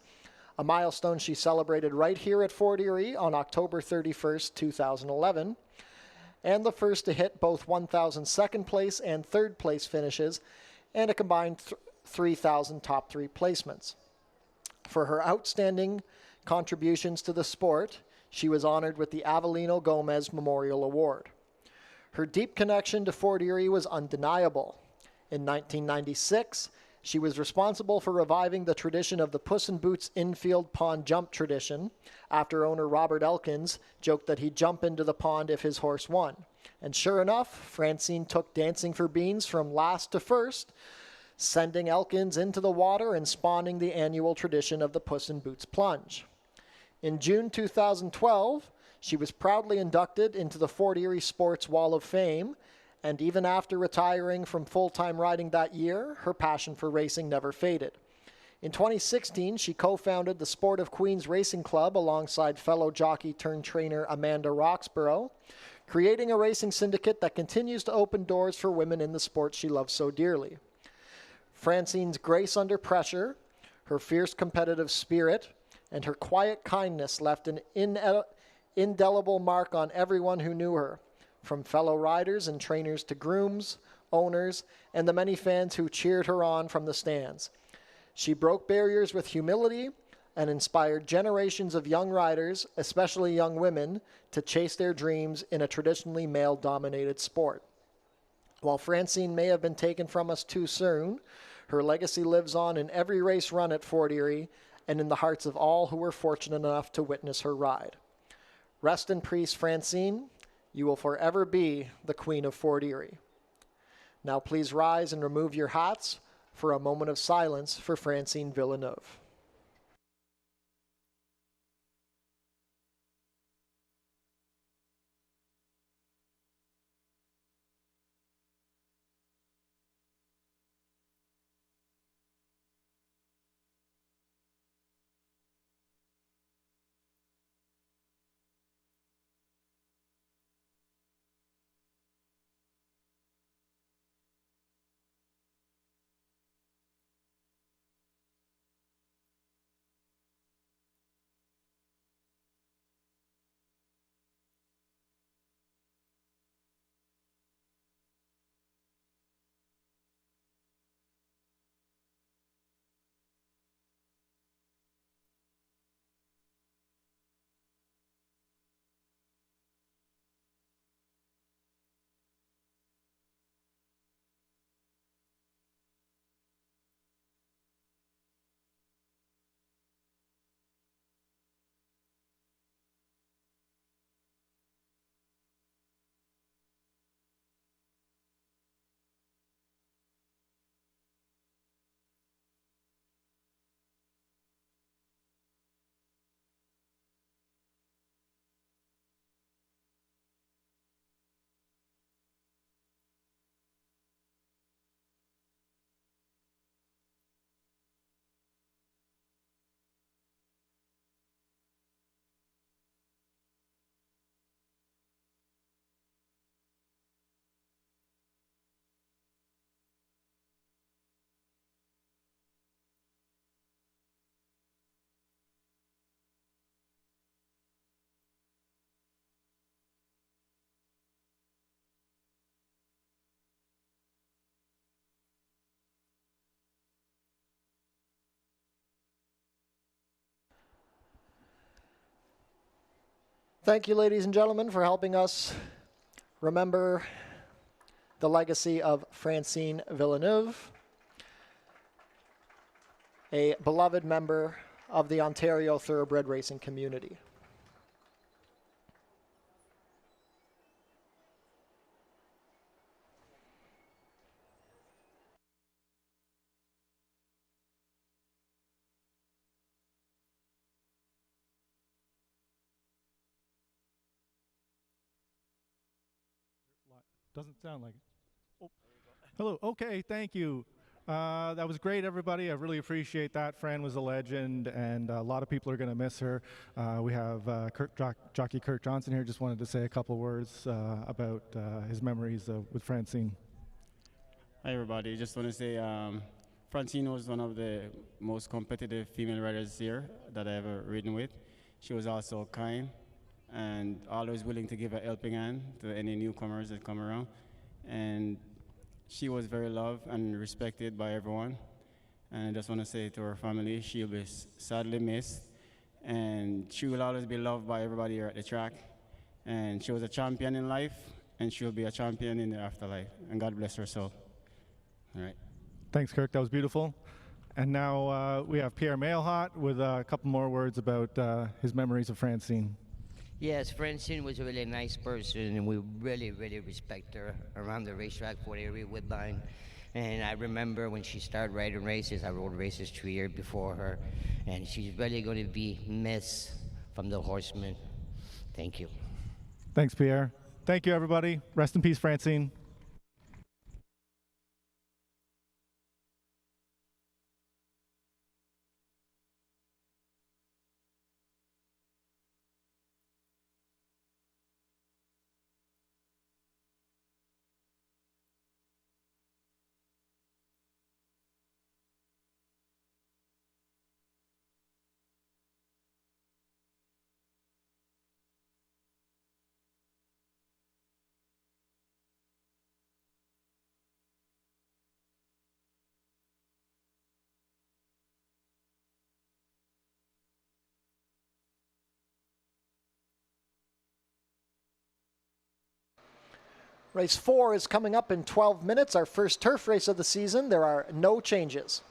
a milestone she celebrated right here at Fort Erie on October 31st, 2011, and the first to hit both 1,000 second place and third place finishes, and a combined 3,000 top three placements. For her outstanding contributions to the sport, she was honored with the Avelino Gomez Memorial Award. Her deep connection to Fort Erie was undeniable. In 1996, she was responsible for reviving the tradition of the Puss in Boots infield pond jump tradition after owner Robert Elkins joked that he'd jump into the pond if his horse won. And sure enough, Francine took Dancing for Beans from last to first, sending Elkins into the water and spawning the annual tradition of the Puss in Boots plunge. In June 2012, she was proudly inducted into the Fort Erie Sports Wall of Fame, and even after retiring from full-time riding that year, her passion for racing never faded. In 2016, she co-founded the Sport of Queens Racing Club alongside fellow jockey-turned-trainer Amanda Roxborough, creating a racing syndicate that continues to open doors for women in the sport she loves so dearly. Francine's grace under pressure, her fierce competitive spirit, and her quiet kindness left an indelible mark on everyone who knew her, from fellow riders and trainers to grooms, owners, and the many fans who cheered her on from the stands. She broke barriers with humility and inspired generations of young riders, especially young women, to chase their dreams in a traditionally male-dominated sport. While Francine may have been taken from us too soon, her legacy lives on in every race run at Fort Erie and in the hearts of all who were fortunate enough to witness her ride. Rest in peace, Francine. You will forever be the Queen of Fort Erie. Now please rise and remove your hats for a moment of silence for Francine Villeneuve. Thank you, ladies and gentlemen, for helping us remember the legacy of Francine Villeneuve, a beloved member of the Ontario thoroughbred racing community. Doesn't sound like it. Oh. Hello. Okay, thank you. That was great, everybody. I really appreciate that. Fran was a legend, and a lot of people are going to miss her. We have jockey Kirk Johnson here. Just wanted to say a couple words about his memories with Francine. Hi, everybody. Just want to say Francine was one of the most competitive female riders here that I ever ridden with. She was also kind and always willing to give a helping hand to any newcomers that come around. And she was very loved and respected by everyone. And I just want to say to her family, she'll be sadly missed. And she will always be loved by everybody here at the track. And she was a champion in life, and she'll be a champion in the afterlife. And God bless her soul. All right. Thanks, Kirk. That was beautiful. And now we have Pierre Mailhot with a couple more words about his memories of Francine. Yes, Francine was a really nice person, and we really, really respect her around the racetrack for Erie Woodbine. And I remember when she started riding races, I rode races 2 years before her, and she's really going to be missed from the horsemen. Thank you. Thanks, Pierre. Thank you, everybody. Rest in peace, Francine. Race 4 is coming up in 12 minutes, our first turf race of the season. There are no changes.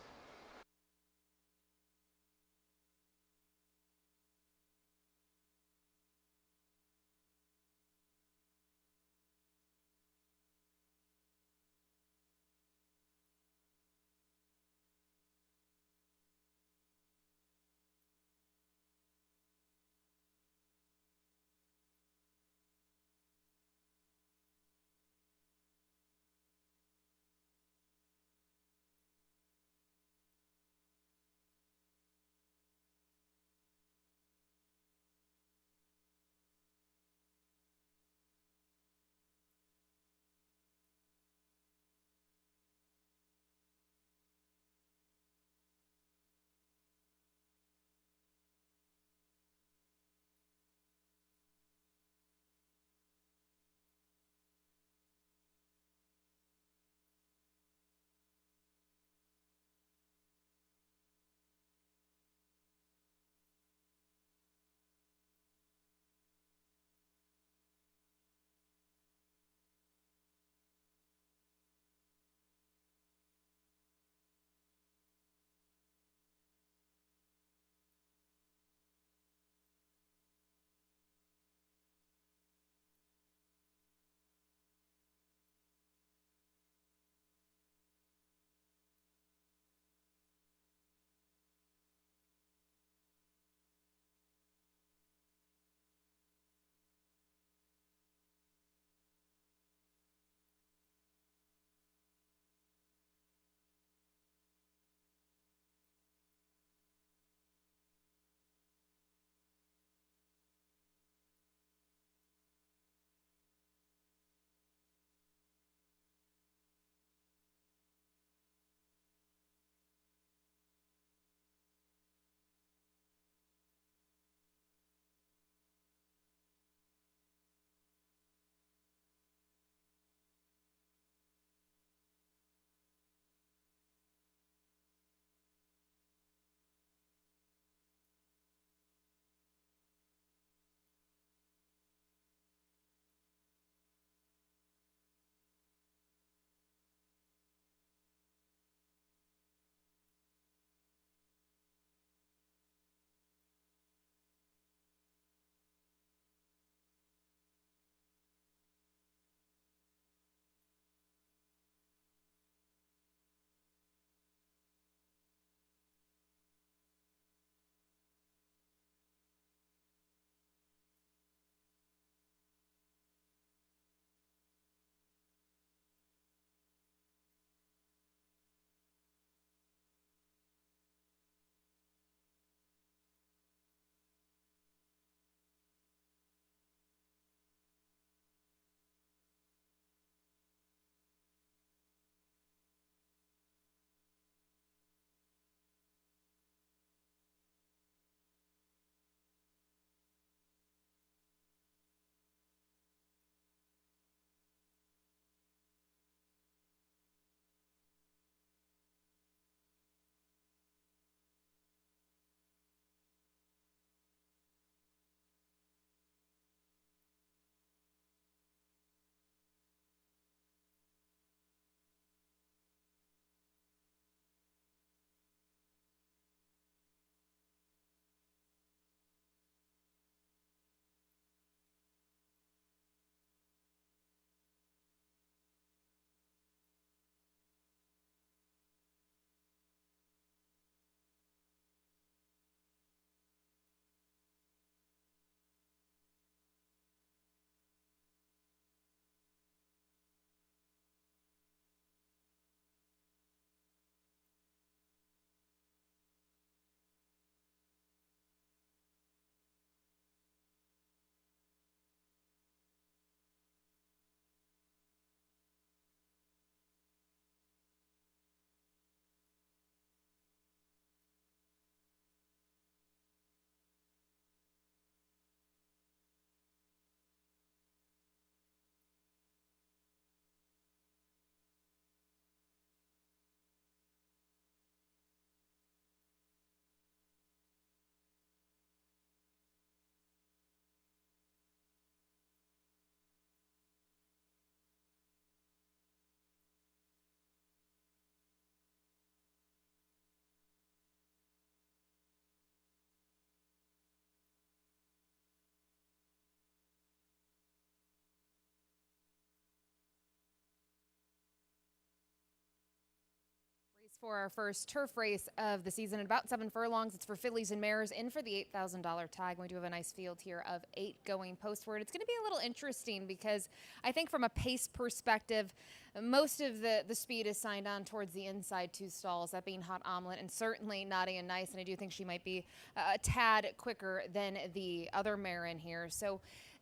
For our first turf race of the season, at about 7 furlongs. It's for fillies and mares in for the $8,000 tag. We do have a nice field here of 8 going postward. It's going to be a little interesting because I think from a pace perspective, most of the speed is signed on towards the inside 2 stalls, that being Hot Omelet and certainly Naughty and Nice. And I do think she might be a tad quicker than the other mare in here. So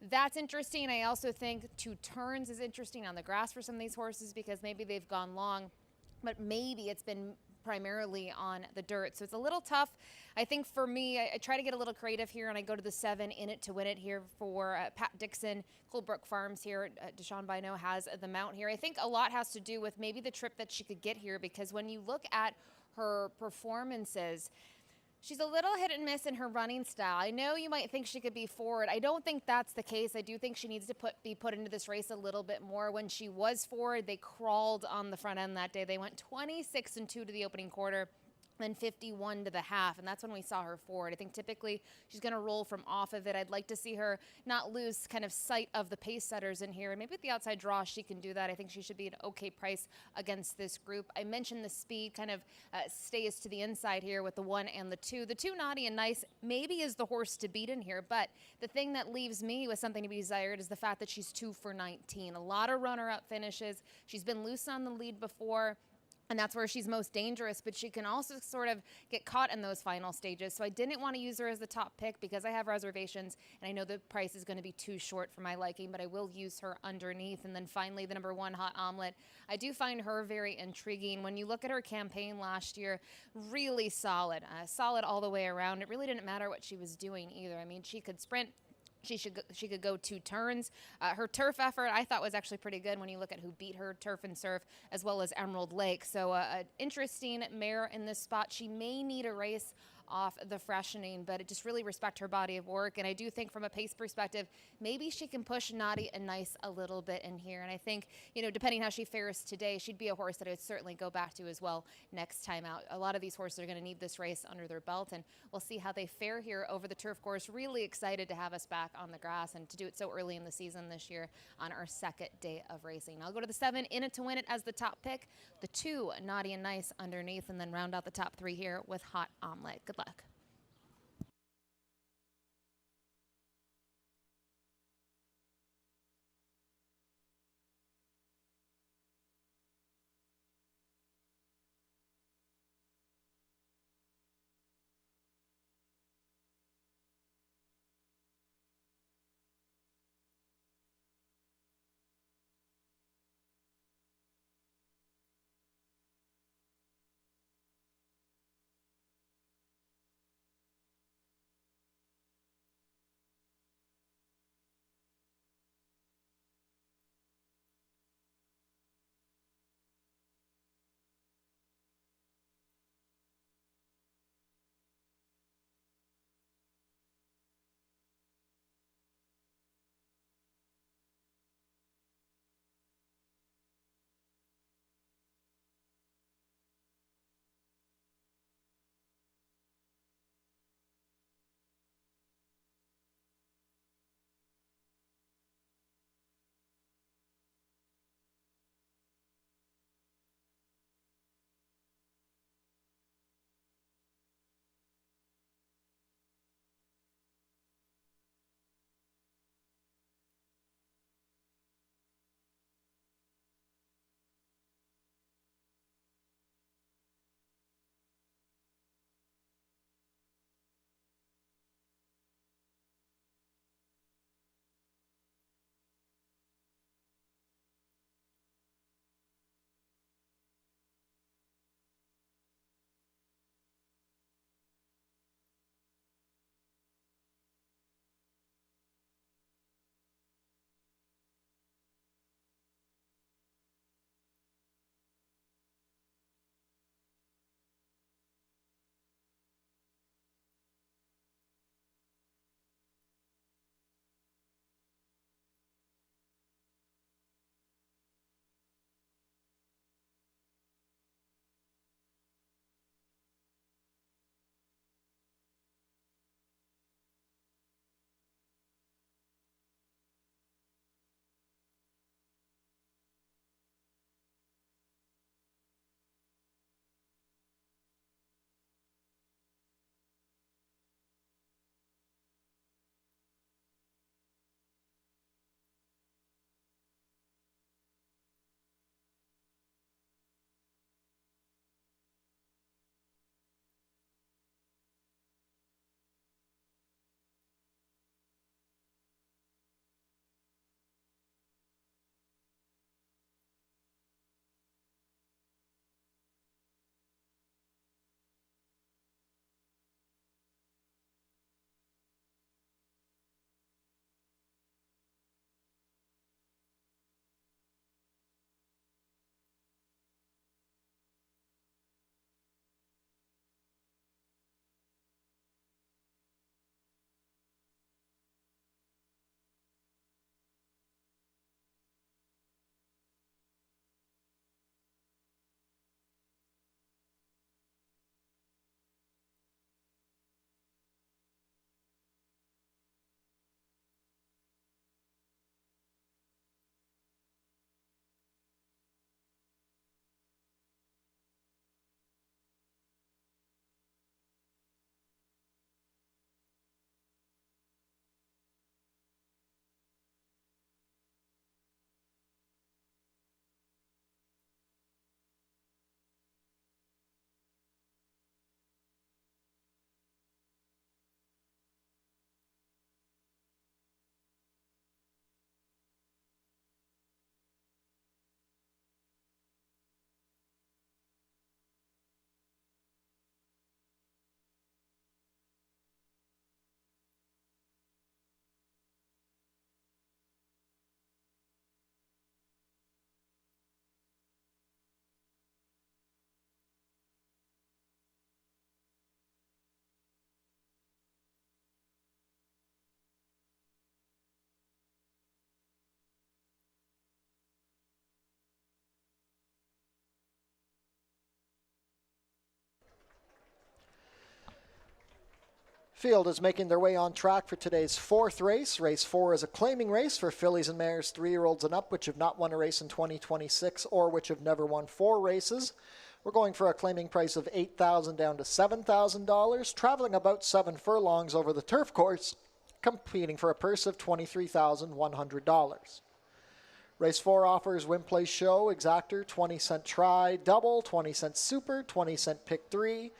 that's interesting. I also think 2 Turns is interesting on the grass for some of these horses because maybe they've gone long, but maybe it's been primarily on the dirt. So it's a little tough. I think for me, I try to get a little creative here, and I go to the 7 In It to Win It here for Pat Dixon. Colebrook Farms here. Deshaun Bino has the mount here. I think a lot has to do with maybe the trip that she could get here, because when you look at her performances, she's a little hit and miss in her running style. I know you might think she could be forward. I don't think that's the case. I do think she needs to be put into this race a little bit more. When she was forward, they crawled on the front end that day. They went 26-2 to the opening quarter, then 51 to the half, and that's when we saw her forward. I think typically she's going to roll from off of it. I'd like to see her not lose kind of sight of the pace setters in here, and maybe with the outside draw she can do that. I think she should be an okay price against this group. I mentioned the speed kind of stays to the inside here with the 1 and the 2. The 2 Naughty and Nice maybe is the horse to beat in here, but the thing that leaves me with something to be desired is the fact that she's 2 for 19. A lot of runner-up finishes. She's been loose on the lead before, and that's where she's most dangerous, but she can also sort of get caught in those final stages. So I didn't want to use her as the top pick because I have reservations, and I know the price is going to be too short for my liking, but I will use her underneath. And then finally, the number 1 Hot Omelet. I do find her very intriguing. When you look at her campaign last year, really solid. Solid all the way around. It really didn't matter what she was doing either. I mean, she could sprint. She could go 2 turns. Her turf effort, I thought, was actually pretty good when you look at who beat her, Turf and Surf, as well as Emerald Lake. So an interesting mare in this spot. She may need a race off the freshening, but I just really respect her body of work. And I do think from a pace perspective, maybe she can push Naughty and Nice a little bit in here. And I think, depending how she fares today, she'd be a horse that I'd certainly go back to as well next time out. A lot of these horses are going to need this race under their belt, and we'll see how they fare here over the turf course. Really excited to have us back on the grass and to do it so early in the season this year on our 2nd day of racing. I'll go to the 7 In It to Win It as the top pick, the 2 Naughty and Nice underneath, and then round out the top 3 here with Hot Omelet. Good luck. Field is making their way on track for today's fourth race. Race 4 is a claiming race for fillies and mares 3-year-olds and up, which have not won a race in 2026 or which have never won 4 races. We're going for a claiming price of $8,000 down to $7,000, traveling about 7 furlongs over the turf course, competing for a purse of $23,100. Race 4 offers win, place, show, exactor, 20-cent try, double, 20-cent super, 20-cent pick 3,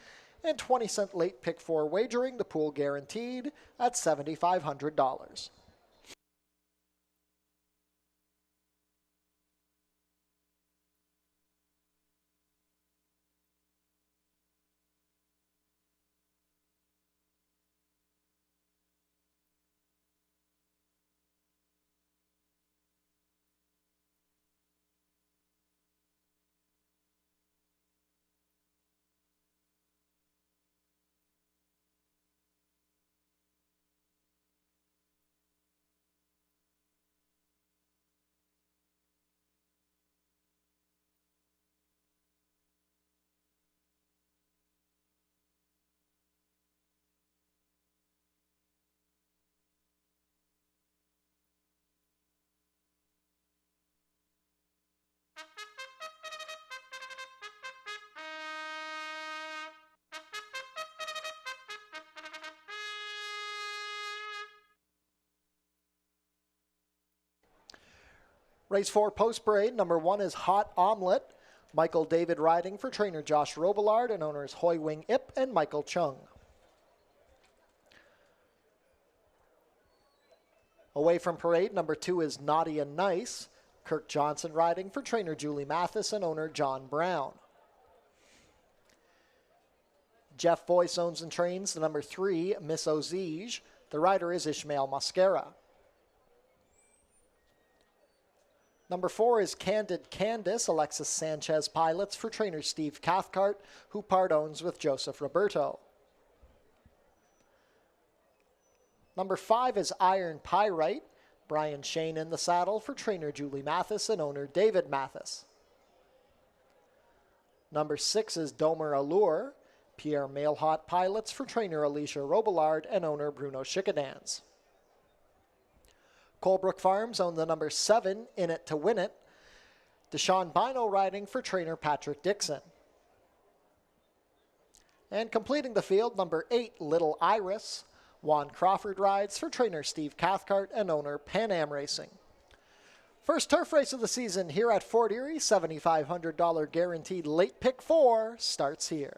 and 20-cent late pick 4 wagering, the pool guaranteed at $7,500. Race 4 post parade, number 1 is Hot Omelette. Michael David riding for trainer Josh Robillard and owners Hoy Wing Ip and Michael Chung. Away from parade, number 2 is Naughty and Nice. Kirk Johnson riding for trainer Julie Mathis and owner John Brown. Jeff Boyce owns and trains the number 3, Miss Ozige. The rider is Ishmael Mascara. Number 4 is Candid Candice. Alexis Sanchez pilots for trainer Steve Cathcart, who part owns with Joseph Roberto. Number 5 is Iron Pyrite. Brian Shane in the saddle for trainer Julie Mathis and owner David Mathis. Number 6 is Domer Allure. Pierre Mailhot pilots for trainer Alicia Robillard and owner Bruno Chickadans. Colebrook Farms own the number 7, In It to Win It. Deshaun Bino riding for trainer Patrick Dixon. And completing the field, number 8, Little Iris. Juan Crawford rides for trainer Steve Cathcart and owner Pan Am Racing. First turf race of the season here at Fort Erie, $7,500 guaranteed late pick 4 starts here.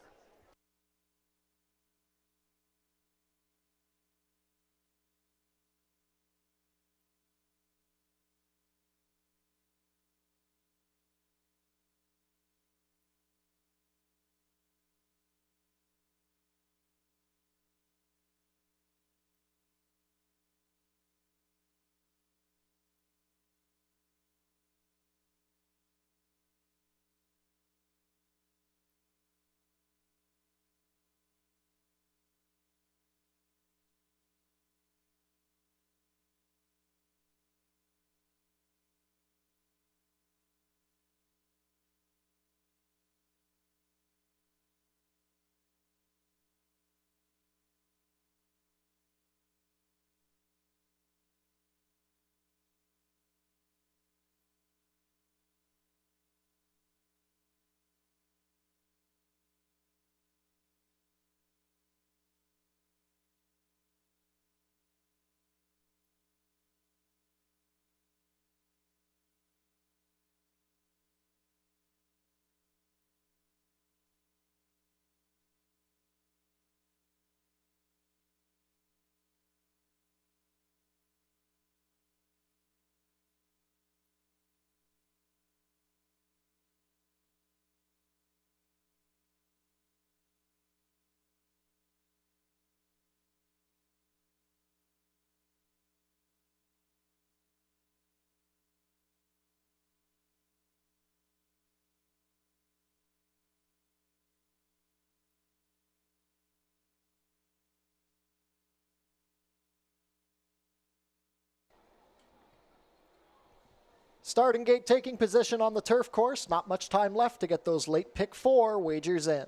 Starting gate taking position on the turf course. Not much time left to get those late pick 4 wagers in.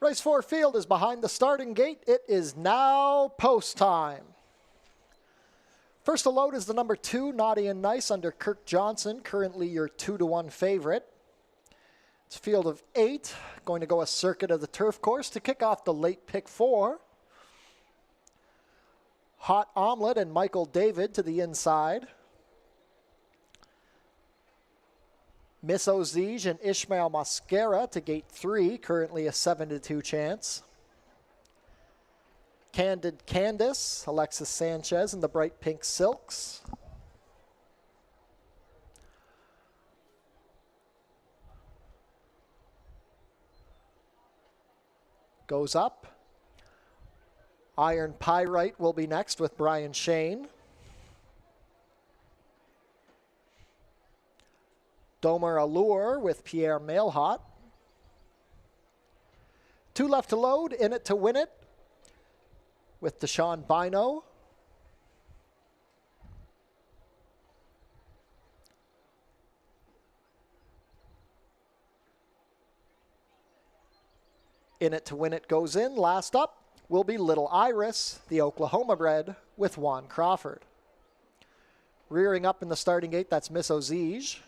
Race 4 field is behind the starting gate. It is now post time. First to load is the number 2, Naughty and Nice, under Kirk Johnson, currently your 2-1 favorite. It's a field of 8, going to go a circuit of the turf course to kick off the late pick 4. Hot Omelet and Michael David to the inside. Miss Ozige and Ishmael Mascara to gate 3, currently a 7-2 chance. Candid Candace, Alexis Sanchez in the bright pink silks. Goes up. Iron Pyrite will be next with Brian Shane. Domer Allure with Pierre Mailhot. 2 left to load, In It to Win It with Deshaun Bino. In It to Win It goes in. Last up will be Little Iris, the Oklahoma bred, with Juan Crawford. Rearing up in the starting gate, that's Miss Ozige.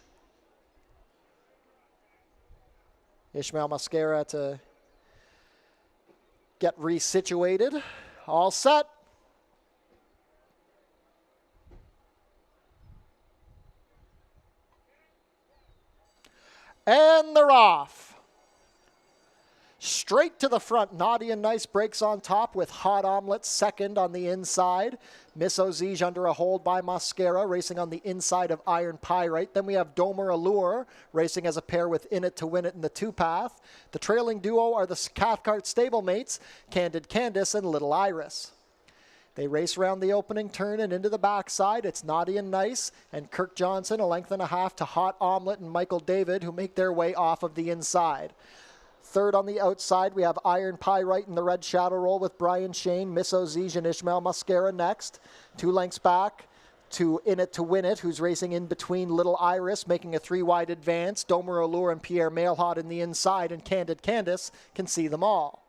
Ishmael Mascara to get resituated. All set. And they're off. Straight to the front, Naughty and Nice breaks on top with Hot Omelet second on the inside. Miss Ozige under a hold by Mascara, racing on the inside of Iron Pyrite. Then we have Domer Allure racing as a pair with In It to Win It in the 2-path. The trailing duo are the Cathcart stablemates, Candid Candace and Little Iris. They race around the opening turn and into the backside. It's Naughty and Nice and Kirk Johnson, a length and a half to Hot Omelet and Michael David, who make their way off of the inside. Third on the outside, we have Iron Pyrite in the red shadow roll with Brian Shane, Miss Ozige, and Ishmael Mascara next. 2 lengths back to In It to Win It, who's racing in between Little Iris, making a 3-wide advance. Domer Allure and Pierre Mailhot in the inside, and Candid Candace can see them all.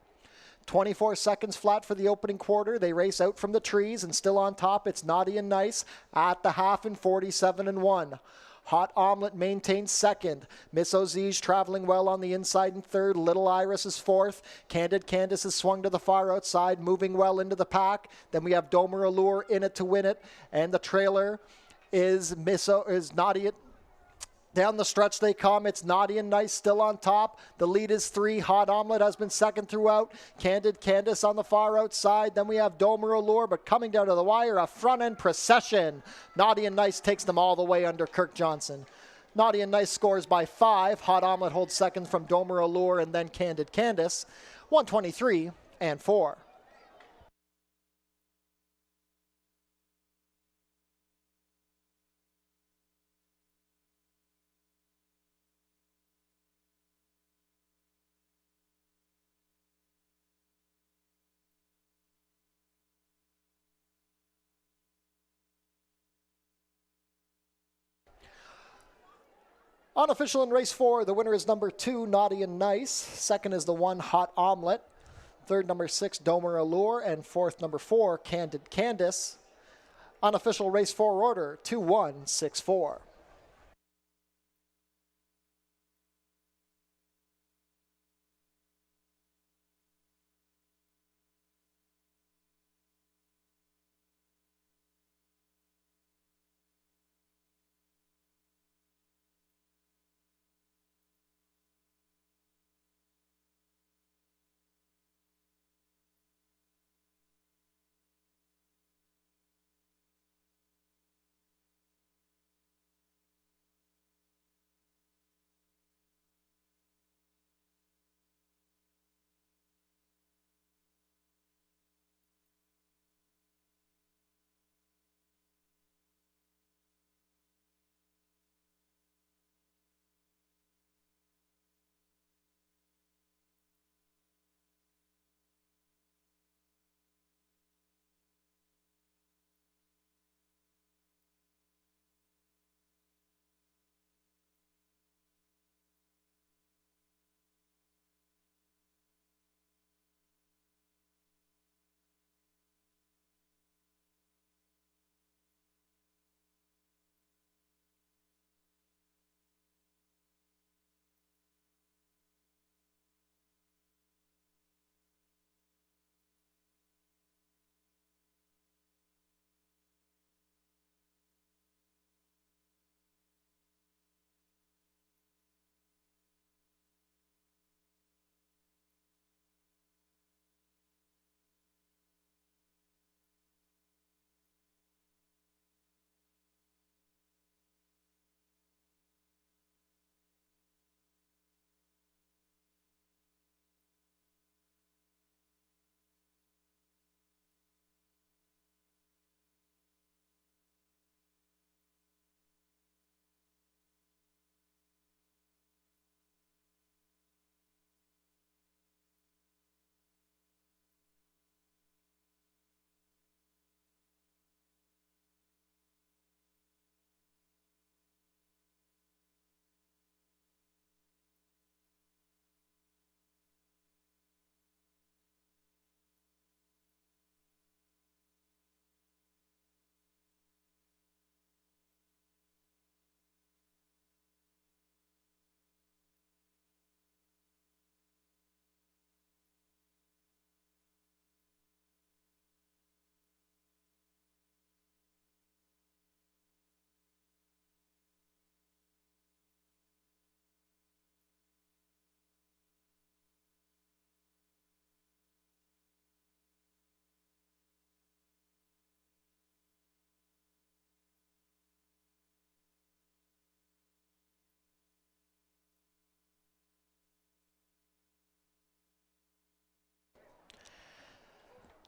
24 seconds flat for the opening quarter. They race out from the trees, and still on top, it's Naughty and Nice at the half in 47-1. Hot Omelet maintains second. Miss Ozige traveling well on the inside in third. Little Iris is fourth. Candid Candace is swung to the far outside, moving well into the pack. Then we have Domer Allure In It to Win It. And the trailer is Naughty. Down the stretch they come. It's Naughty and Nice still on top. The lead is 3. Hot Omelet has been second throughout. Candid Candace on the far outside. Then we have Domer Allure, but coming down to the wire, a front-end procession. Naughty and Nice takes them all the way under Kirk Johnson. Naughty and Nice scores by 5. Hot Omelet holds second from Domer Allure and then Candid Candace. 123-4. Unofficial in race 4, the winner is number 2, Naughty and Nice. Second is the 1, Hot Omelet. Third, number 6, Domer Allure. And fourth, number 4, Candid Candace. Unofficial race 4 order, 2-1-6-4.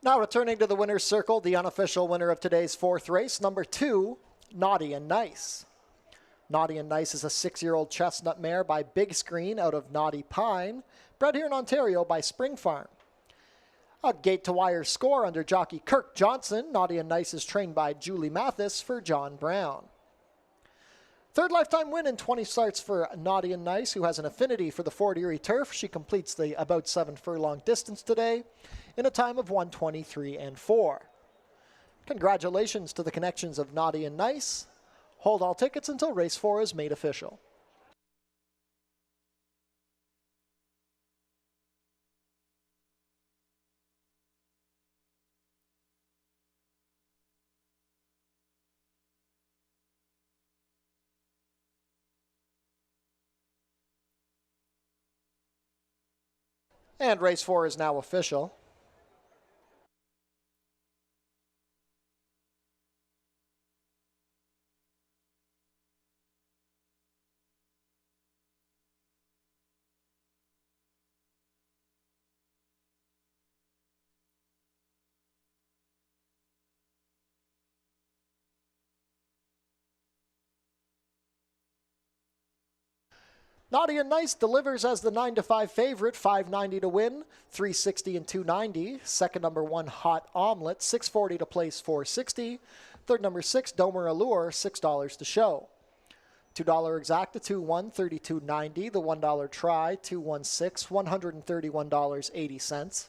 Now returning to the winner's circle, the unofficial winner of today's fourth race, number 2, Naughty and Nice. Naughty and Nice is a 6-year-old chestnut mare by Big Screen out of Naughty Pine, bred here in Ontario by Spring Farm. A gate-to-wire score under jockey Kirk Johnson. Naughty and Nice is trained by Julie Mathis for John Brown. Third lifetime win in 20 starts for Naughty and Nice, who has an affinity for the Fort Erie turf. She completes the about 7 furlong distance today in a time of 1:23 and 4. Congratulations to the connections of Naughty and Nice. Hold all tickets until race 4 is made official. And race 4 is now official. Naughty and Nice delivers as the 9-5 favorite, $5.90 to win, $3.60 and $2.90. Second number 1, Hot Omelet, $6.40 to place, $4.60. Third number 6, Domer Allure, $6 to show. $2 exacta, 2-1, $32.90. The $1 try, 2-1-6, $131.80.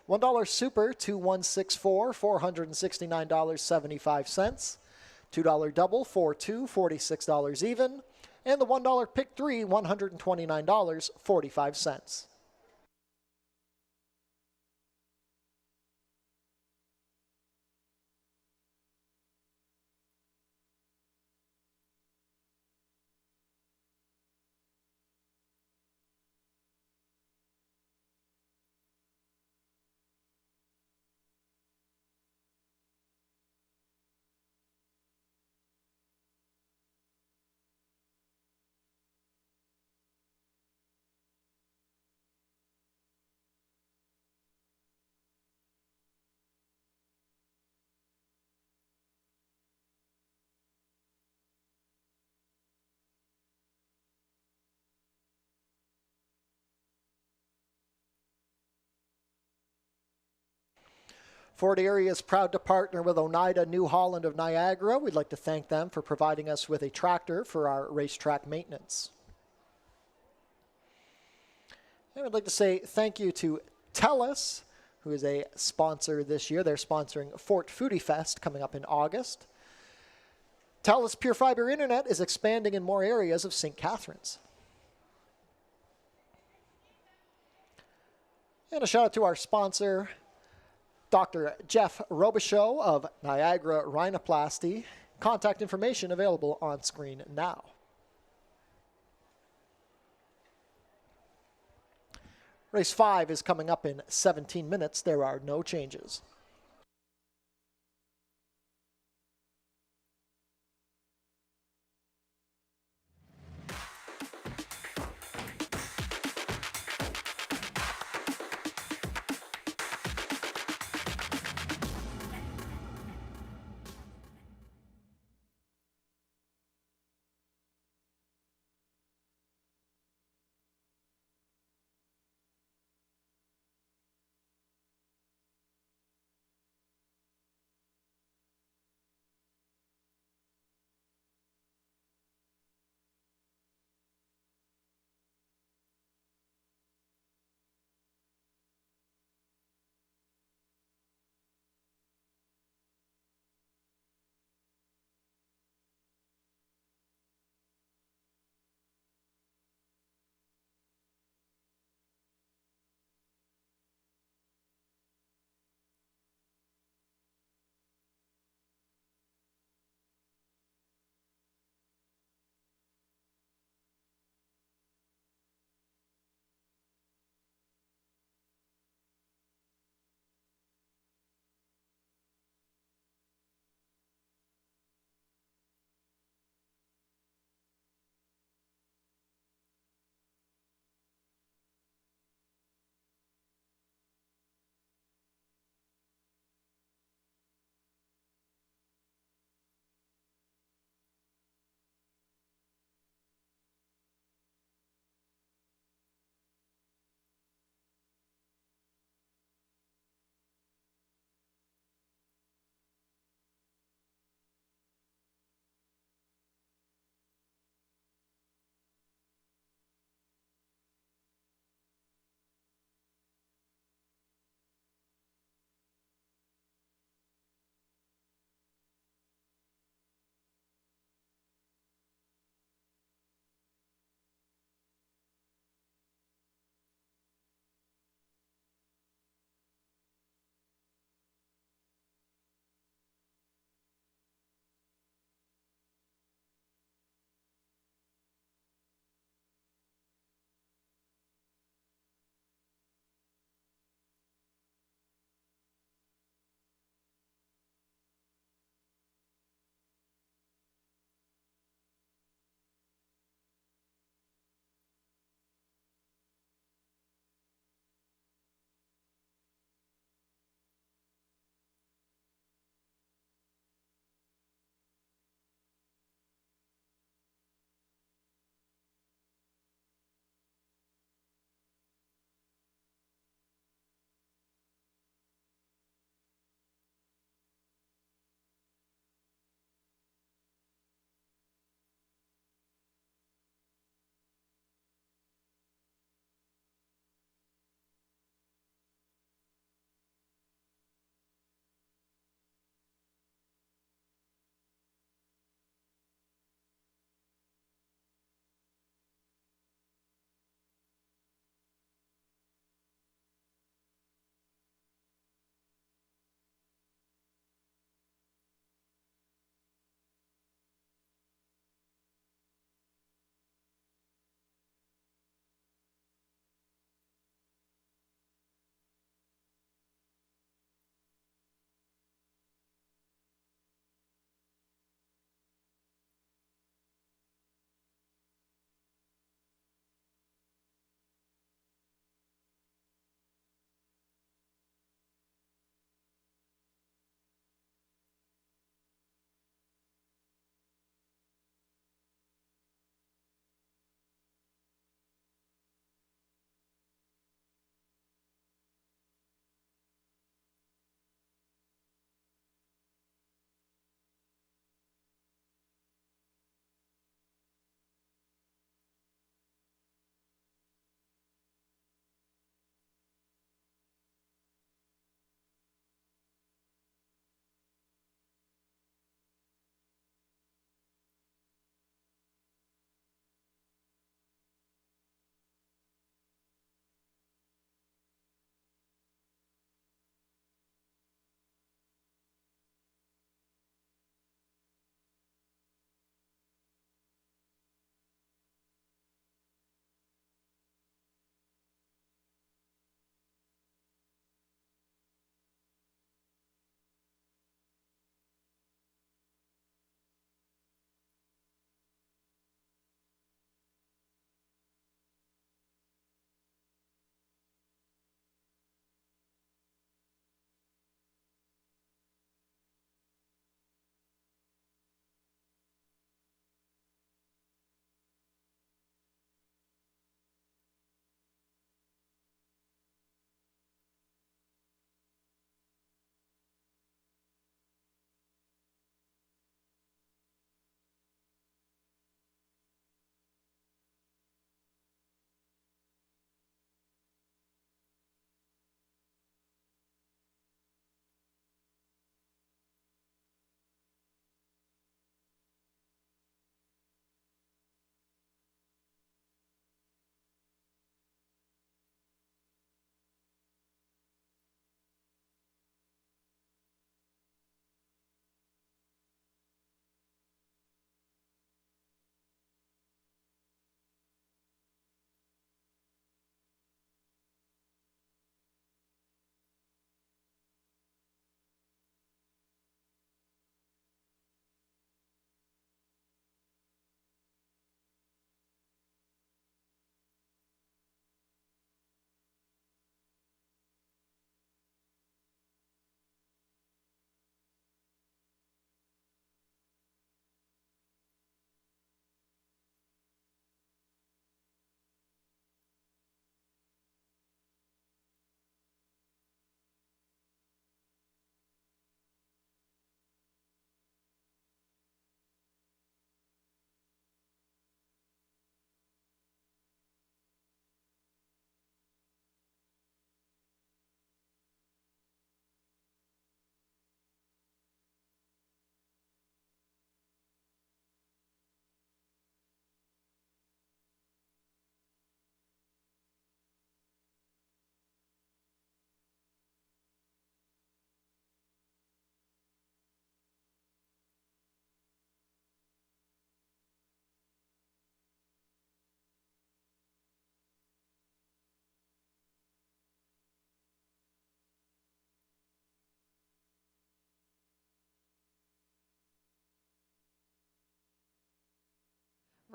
$1 super, 2-1-6-4, $469.75. $2 double, 4-2, $46 even. And the $1 pick 3, $129.45. Fort Erie is proud to partner with Oneida New Holland of Niagara. We'd like to thank them for providing us with a tractor for our racetrack maintenance. And I'd like to say thank you to TELUS, who is a sponsor this year. They're sponsoring Fort Foodie Fest coming up in August. TELUS Pure Fiber Internet is expanding in more areas of St. Catharines. And a shout out to our sponsor, Dr. Jeff Robichaux of Niagara Rhinoplasty. Contact information available on screen now. Race 5 is coming up in 17 minutes. There are no changes.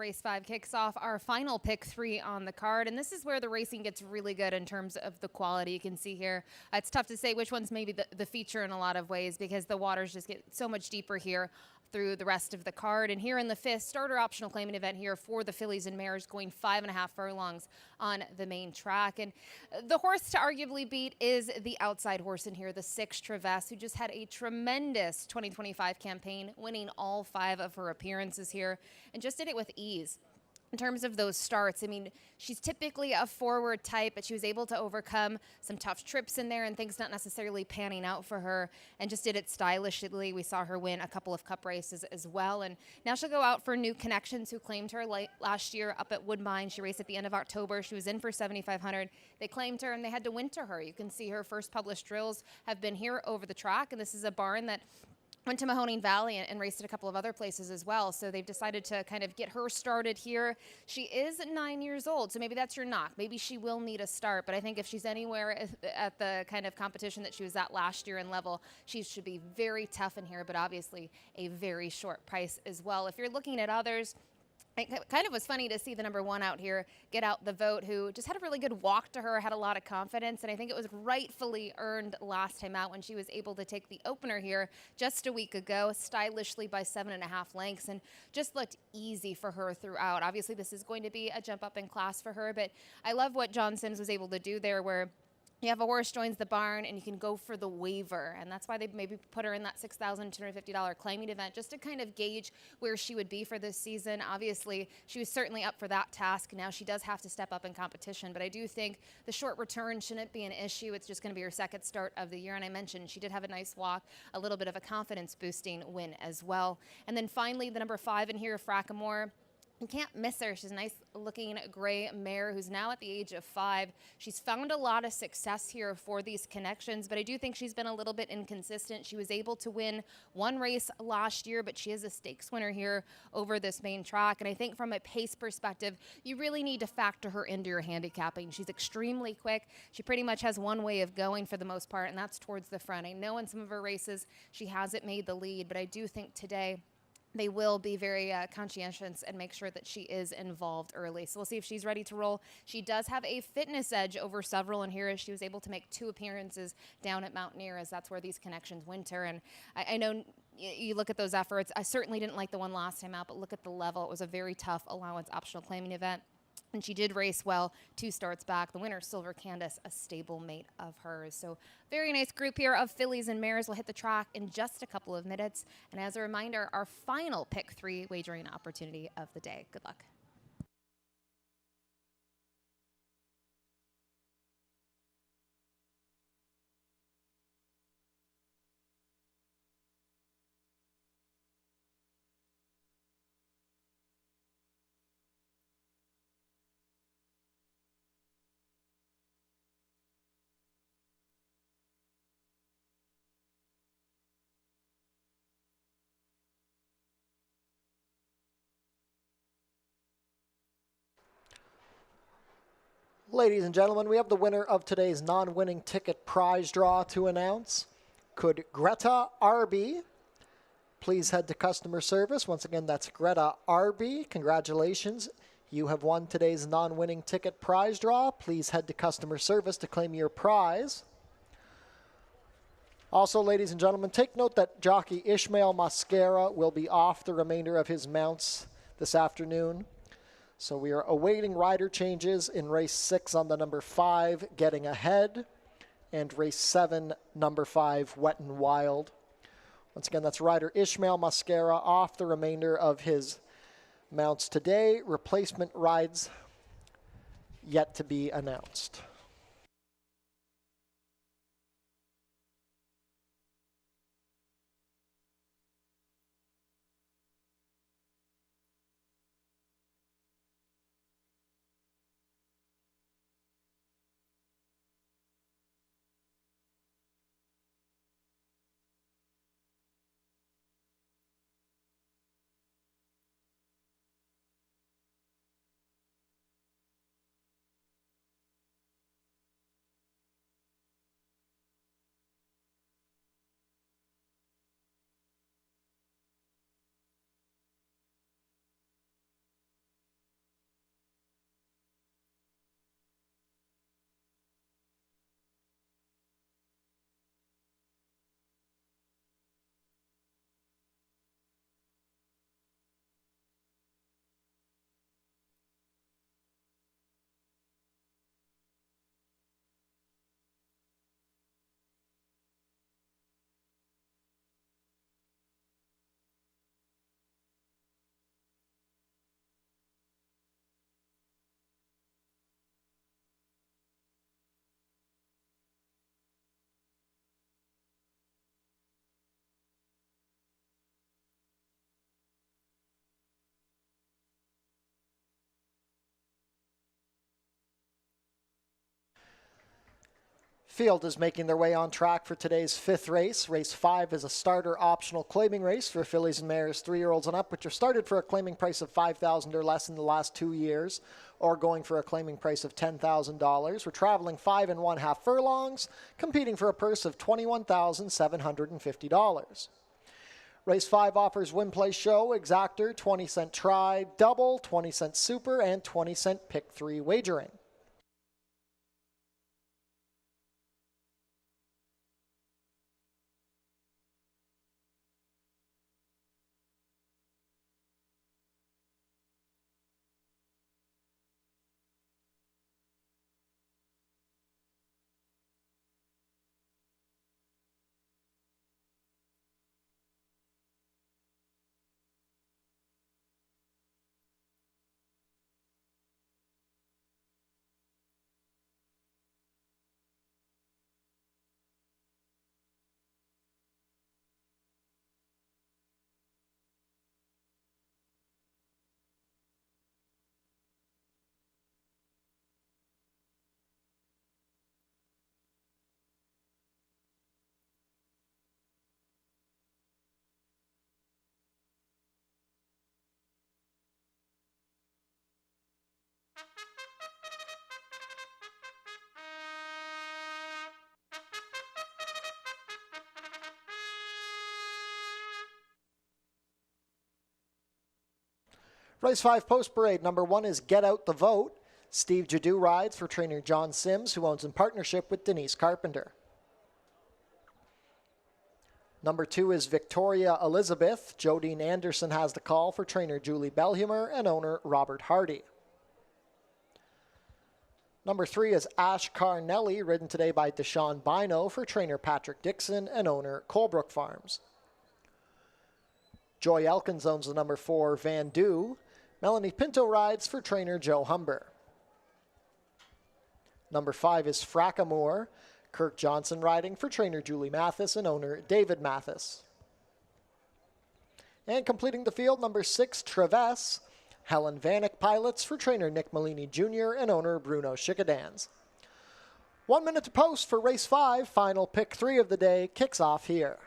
Race 5 kicks off our final pick 3 on the card, and this is where the racing gets really good in terms of the quality. You can see here, it's tough to say which one's maybe the feature in a lot of ways because the waters just get so much deeper here through the rest of the card. And here in the 5th starter optional claiming event here for the fillies and mares, going 5.5 furlongs on the main track. And the horse to arguably beat is the outside horse in here, the 6 Traverse, who just had a tremendous 2025 campaign, winning all 5 of her appearances here and just did it with ease. In terms of those starts, I mean, she's typically a forward type, but she was able to overcome some tough trips in there and things not necessarily panning out for her and just did it stylishly. We saw her win a couple of cup races as well. And now she'll go out for New Connections, who claimed her last year up at Woodbine. She raced at the end of October. She was in for 7,500. They claimed her and they had to winter her. You can see her first published drills have been here over the track. And this is a barn that went to Mahoning Valley and raced at a couple of other places as well. So they've decided to kind of get her started here. She is 9 years old, so maybe that's your knock. Maybe she will need a start, but I think if she's anywhere at the kind of competition that she was at last year in level, she should be very tough in here, but obviously a very short price as well. If you're looking at others, it kind of was funny to see the number 1 out here get out the vote, who just had a really good walk to her, had a lot of confidence, and I think it was rightfully earned last time out when she was able to take the opener here just a week ago, stylishly by 7.5 lengths, and just looked easy for her throughout. Obviously, this is going to be a jump up in class for her, but I love what John Sims was able to do there, where you have a horse joins the barn and you can go for the waiver. And that's why they maybe put her in that $6,250 claiming event, just to kind of gauge where she would be for this season. Obviously, she was certainly up for that task. Now she does have to step up in competition, but I do think the short return shouldn't be an issue. It's just going to be her second start of the year. And I mentioned she did have a nice walk, a little bit of a confidence boosting win as well. And then finally, the number 5 in here, Frackamore. You can't miss her. She's a nice looking gray mare who's now at the age of 5. She's found a lot of success here for these connections, but I do think she's been a little bit inconsistent. She was able to win 1 race last year, but she is a stakes winner here over this main track. And I think from a pace perspective, you really need to factor her into your handicapping. She's extremely quick. She pretty much has one way of going for the most part, and that's towards the front. I know in some of her races she hasn't made the lead, but I do think today they will be very conscientious and make sure that she is involved early. So we'll see if she's ready to roll. She does have a fitness edge over several in here, as she was able to make 2 appearances down at Mountaineer, as that's where these connections winter. And I know you look at those efforts. I certainly didn't like the one last time out, but look at the level. It was a very tough allowance optional claiming event. And she did race well 2 starts back. The winner, Silver Candace, a stable mate of hers. So very nice group here of fillies and mares. Will hit the track in just a couple of minutes. And as a reminder, our final pick 3 wagering opportunity of the day. Good luck. Ladies and gentlemen, we have the winner of today's non-winning ticket prize draw to announce. Could Greta Arby please head to customer service? Once again, that's Greta Arby. Congratulations. You have won today's non-winning ticket prize draw. Please head to customer service to claim your prize. Also, ladies and gentlemen, take note that jockey Ishmael Mascara will be off the remainder of his mounts this afternoon. So we are awaiting rider changes in race 6 on the number 5, Getting Ahead, and race 7, number 5, Wet and Wild. Once again, that's rider Ishmael Mascara off the remainder of his mounts today. Replacement rides yet to be announced. field is making their way on track for today's 5th race. Race 5 is a starter optional claiming race for fillies and mares 3-year-olds and up, which are started for a claiming price of $5,000 or less in the last 2 years, or going for a claiming price of $10,000. We're traveling 5 1/2 furlongs, competing for a purse of $21,750. Race 5 offers win, play, show, exactor, 20-cent try, double, 20-cent super, and 20-cent pick 3 wagering. Race 5 post parade. Number 1 is Get Out the Vote. Steve Jadu rides for trainer John Sims, who owns in partnership with Denise Carpenter. Number 2 is Victoria Elizabeth. Jodine Anderson has the call for trainer Julie Belhumer and owner Robert Hardy. Number 3 is Ash Carnelli, ridden today by Deshaun Bino for trainer Patrick Dixon and owner Colebrook Farms. Joy Elkins owns the number 4 Van Du. Melanie Pinto rides for trainer Joe Humber. Number 5 is Frackamore. Kirk Johnson riding for trainer Julie Mathis and owner David Mathis. And completing the field, number 6, Traves. Helen Vanek pilots for trainer Nick Malini Jr. and owner Bruno Chickadans. 1 minute to post for race 5. Final pick 3 of the day kicks off here.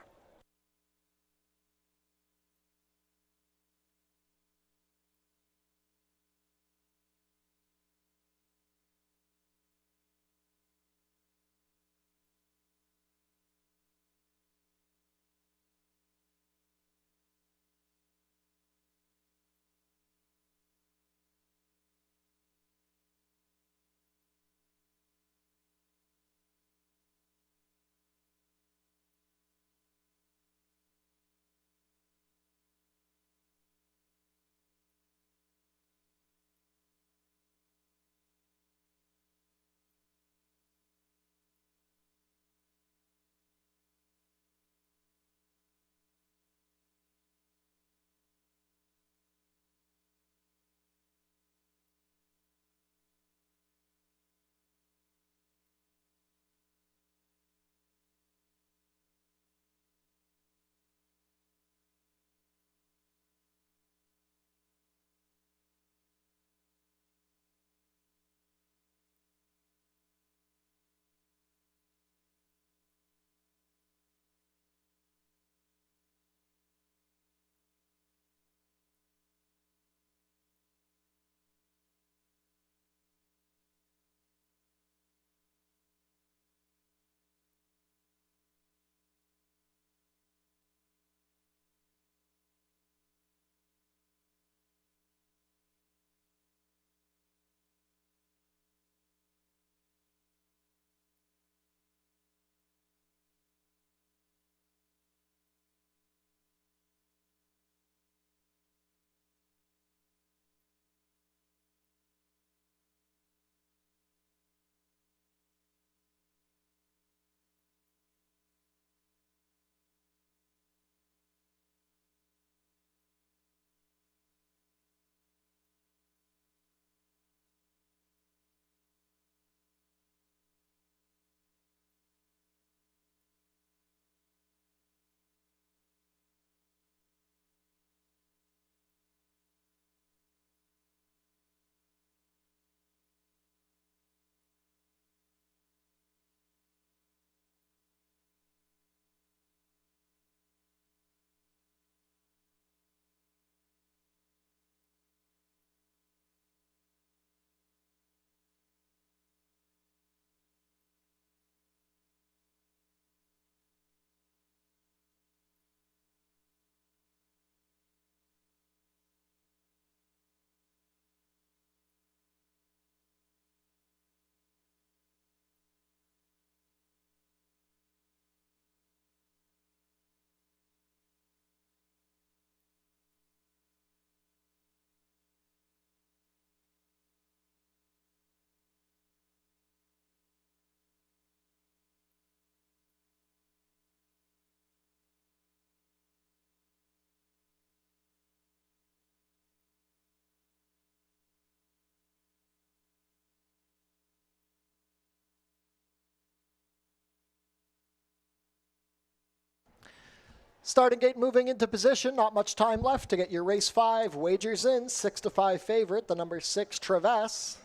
Starting gate moving into position. Not much time left to get your race 5 wagers in. 6-5 favorite, the number 6 Traverse.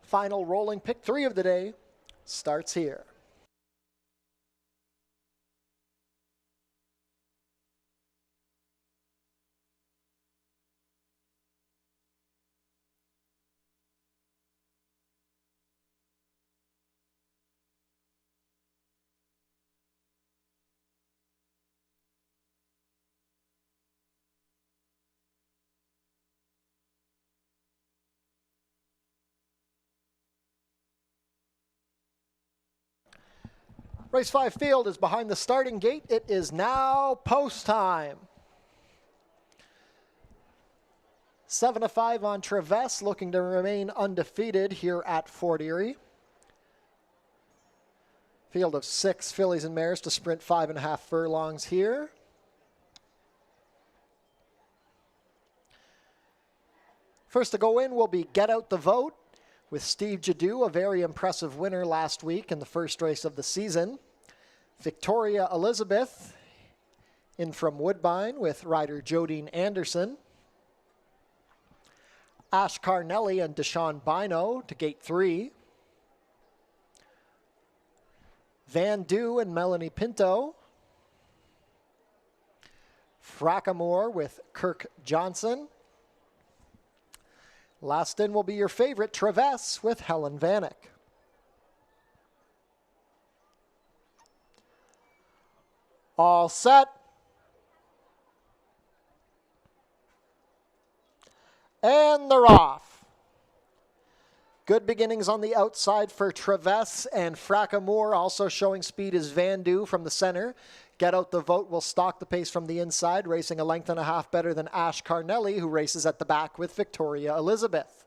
Final rolling pick 3 of the day starts here. Race 5 field is behind the starting gate. It is now post time. 7-5 on Traverse, looking to remain undefeated here at Fort Erie. Field of 6 fillies and mares to sprint 5.5 furlongs here. First to go in will be Get Out the Vote with Steve Jadu, a very impressive winner last week in the first race of the season. Victoria Elizabeth in from Woodbine with rider Jodine Anderson. Ash Carnelli and Deshaun Bino to gate 3. Van Dew and Melanie Pinto. Frackamore with Kirk Johnson. Last in will be your favorite, Traverse, with Helen Vanek. All set. And they're off. Good beginnings on the outside for Traverse and Frackamore. Also showing speed is Van Dew from the center. Get Out the Vote will stalk the pace from the inside, racing a length and a half better than Ash Carnelli, who races at the back with Victoria Elizabeth.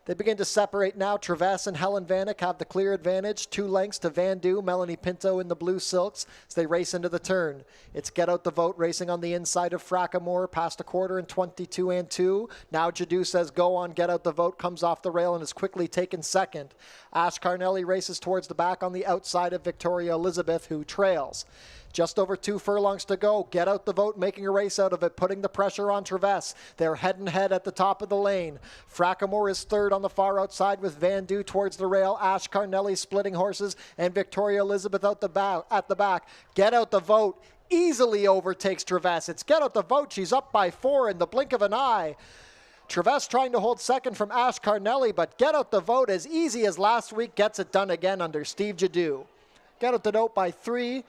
They begin to separate now. Traverse and Helen Vanek have the clear advantage. 2 lengths to Van Dew, Melanie Pinto in the blue silks as they race into the turn. It's Get Out the Vote racing on the inside of Frackamore, past a quarter in 22 and 2. Now Jadu says go on Get Out the Vote, comes off the rail and is quickly taken second. Ash Carnelli races towards the back on the outside of Victoria Elizabeth, who trails. Just over 2 furlongs to go. Get Out the Vote, making a race out of it, putting the pressure on Traverse. They're head and head at the top of the lane. Frackamore is third on the far outside with Van Dew towards the rail. Ash Carnelli splitting horses and Victoria Elizabeth out at the back. Get Out the Vote easily overtakes Traverse. It's Get Out the Vote. She's up by 4 in the blink of an eye. Traverse trying to hold second from Ash Carnelli, but Get Out the Vote, as easy as last week, gets it done again under Steve Jadu. Get Out the Vote by 3.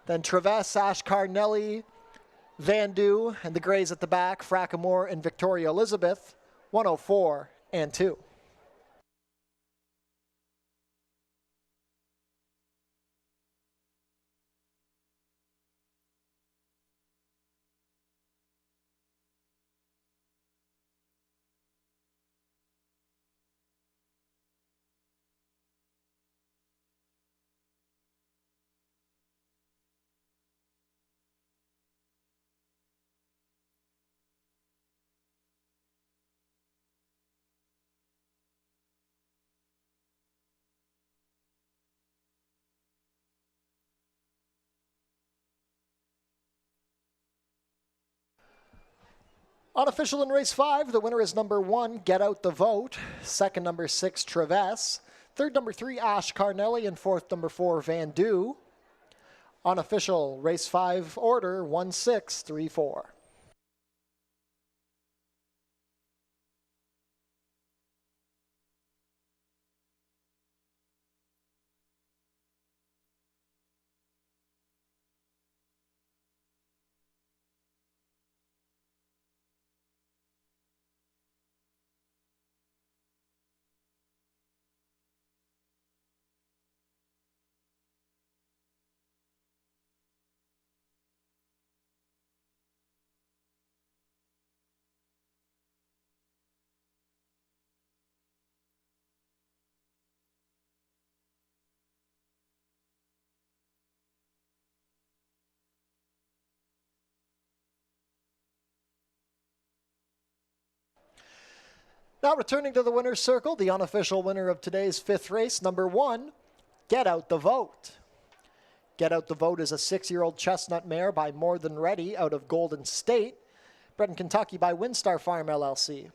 Then Traverse, Ash Carnelli, Van Dew, and the Grays at the back, Frackamore and Victoria Elizabeth, 104 and 2. Unofficial in race 5, the winner is number 1, Get Out the Vote. Second, number 6, Traverse. Third, number 3, Ash Carnelli. And fourth, number 4, Van Dew. Unofficial race 5 order, 1, 6, 3, 4. Now returning to the winner's circle, the unofficial winner of today's 5th race, number 1, Get Out the Vote. Get Out the Vote is a 6-year-old chestnut mare by More Than Ready out of Golden State, bred in Kentucky by Windstar Farm LLC.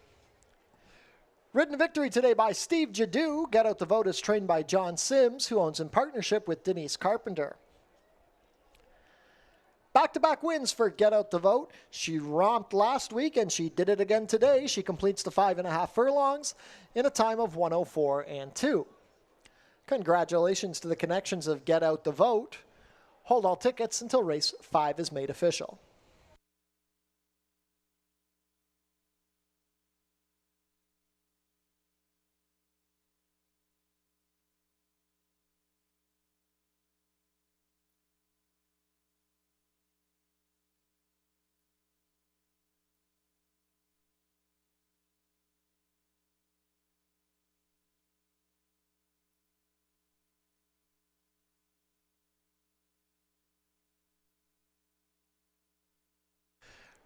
Ridden victory today by Steve Jadu. Get Out the Vote is trained by John Sims, who owns in partnership with Denise Carpenter. Back-to-back wins for Get Out the Vote. She romped last week, and she did it again today. She completes the 5.5 furlongs in a time of 1:04 and 2. Congratulations to the connections of Get Out the Vote. Hold all tickets until race 5 is made official.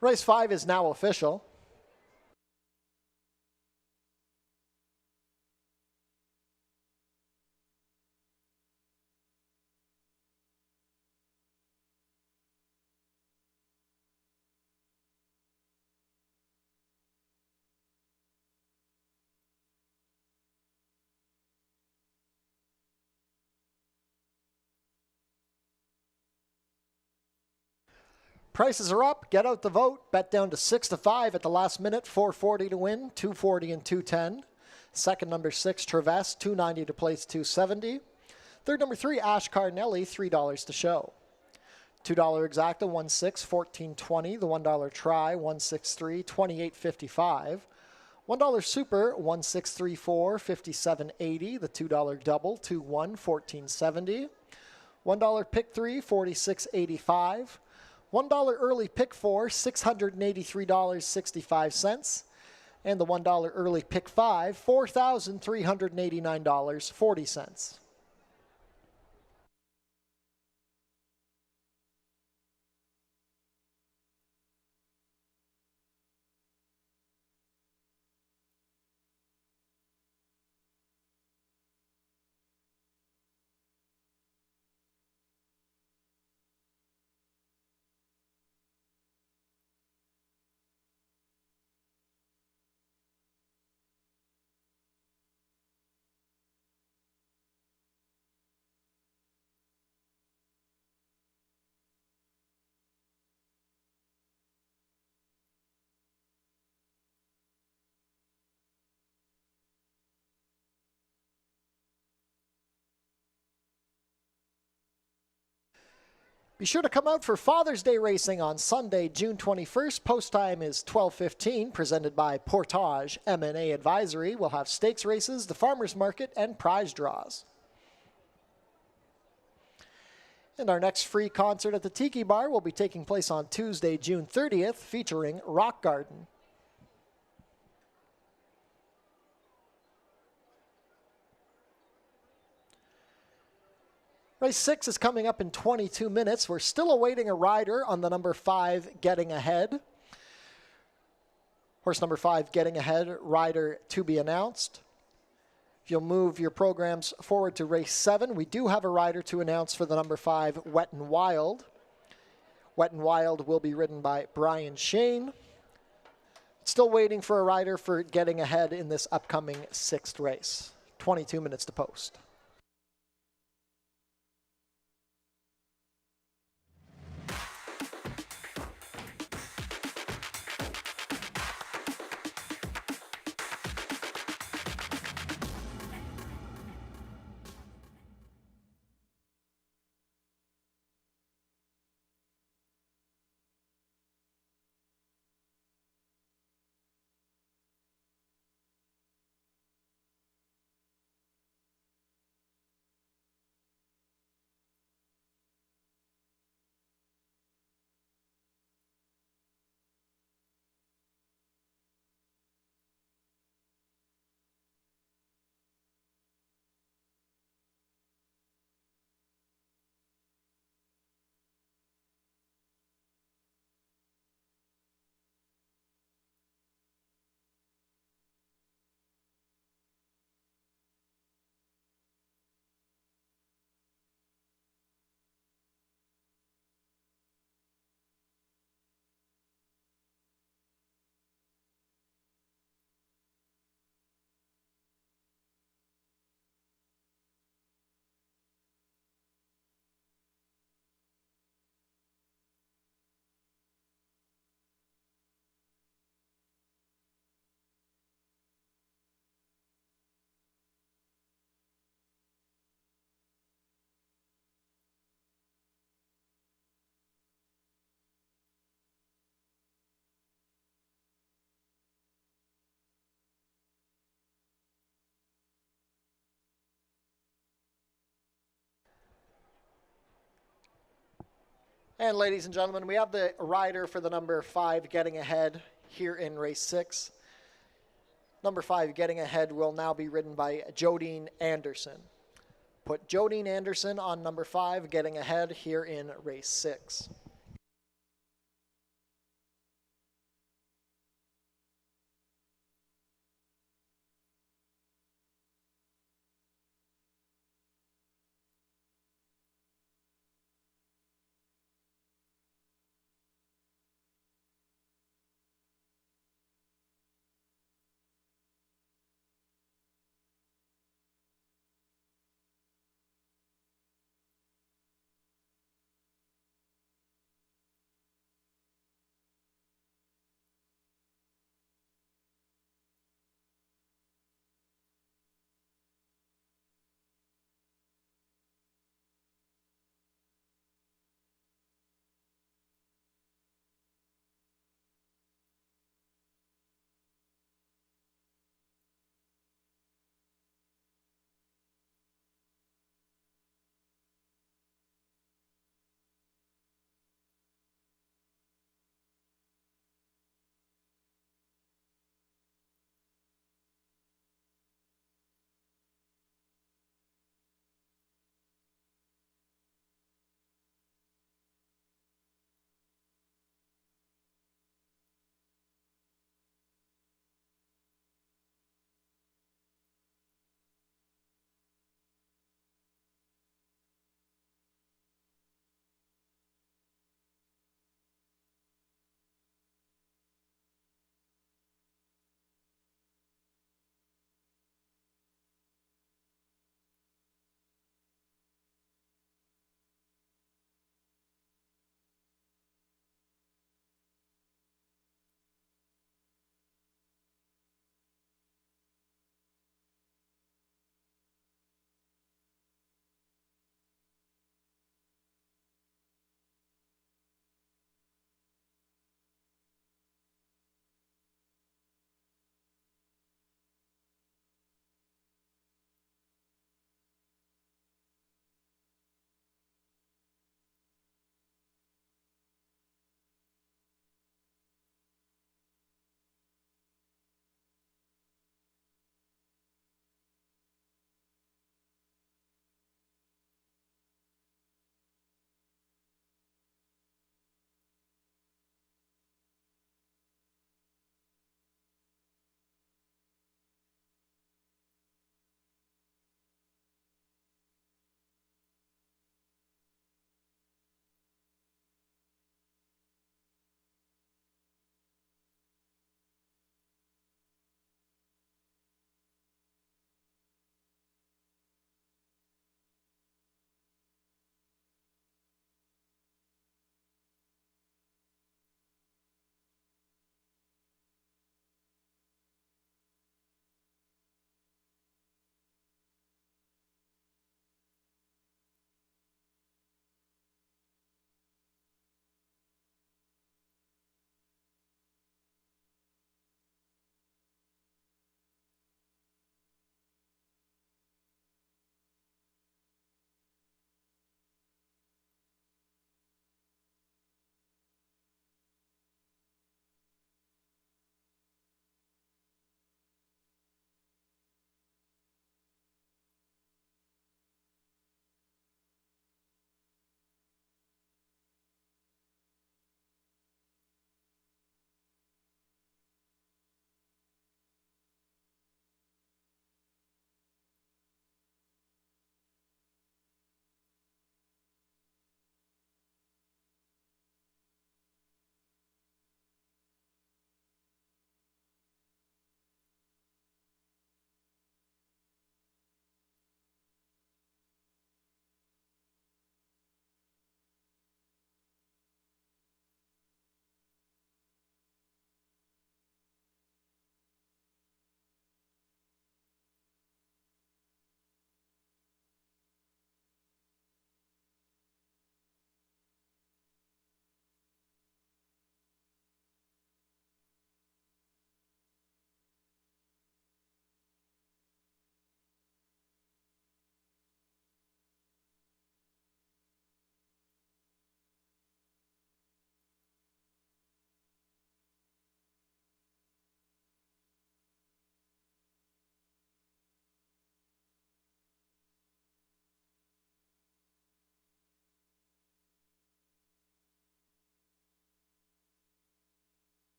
Race 5 is now official. Prices are up. Get Out the Vote. Bet down to 6-5 at the last minute. 440 to win, 240 and 210. Second, number 6, Traverse, 290 to place, 270. Third, number 3, Ash Carnelli, $3 to show. $2 exacta, 1.6, 14.20. The $1 try, 1.63, 28.55. $1 super, 1.634, 57.80. The $2 double, 2.1, 14.70. $1 pick 3, 46.85. $1 early pick 4, $683.65. And the $1 early pick 5, $4,389.40. Be sure to come out for Father's Day racing on Sunday, June 21st. Post time is 12:15, presented by Portage M&A Advisory. We'll have stakes races, the farmers market, and prize draws. And our next free concert at the Tiki Bar will be taking place on Tuesday, June 30th, featuring Rock Garden. Race 6 is coming up in 22 minutes. We're still awaiting a rider on the number 5, Getting Ahead. Horse number 5, Getting Ahead, rider to be announced. If you'll move your programs forward to race 7, we do have a rider to announce for the number 5, Wet and Wild. Wet and Wild will be ridden by Brian Shane. Still waiting for a rider for Getting Ahead in this upcoming 6th race. 22 minutes to post. And ladies and gentlemen, we have the rider for the number 5 getting ahead here in race 6. Number 5 getting ahead will now be ridden by Jodine Anderson. Put Jodine Anderson on number 5 getting ahead here in race 6.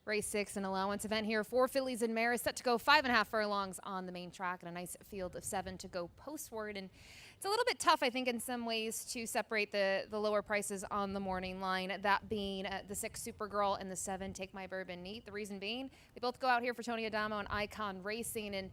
Race 6, an allowance event here. 4 fillies and mares set to go 5.5 furlongs on the main track, and a nice field of 7 to go postward. And it's a little bit tough, I think, in some ways to separate the lower prices on the morning line, that being the 6 Supergirl and the 7 Take My Bourbon Neat. The reason being, they both go out here for Tony Adamo and Icon Racing. And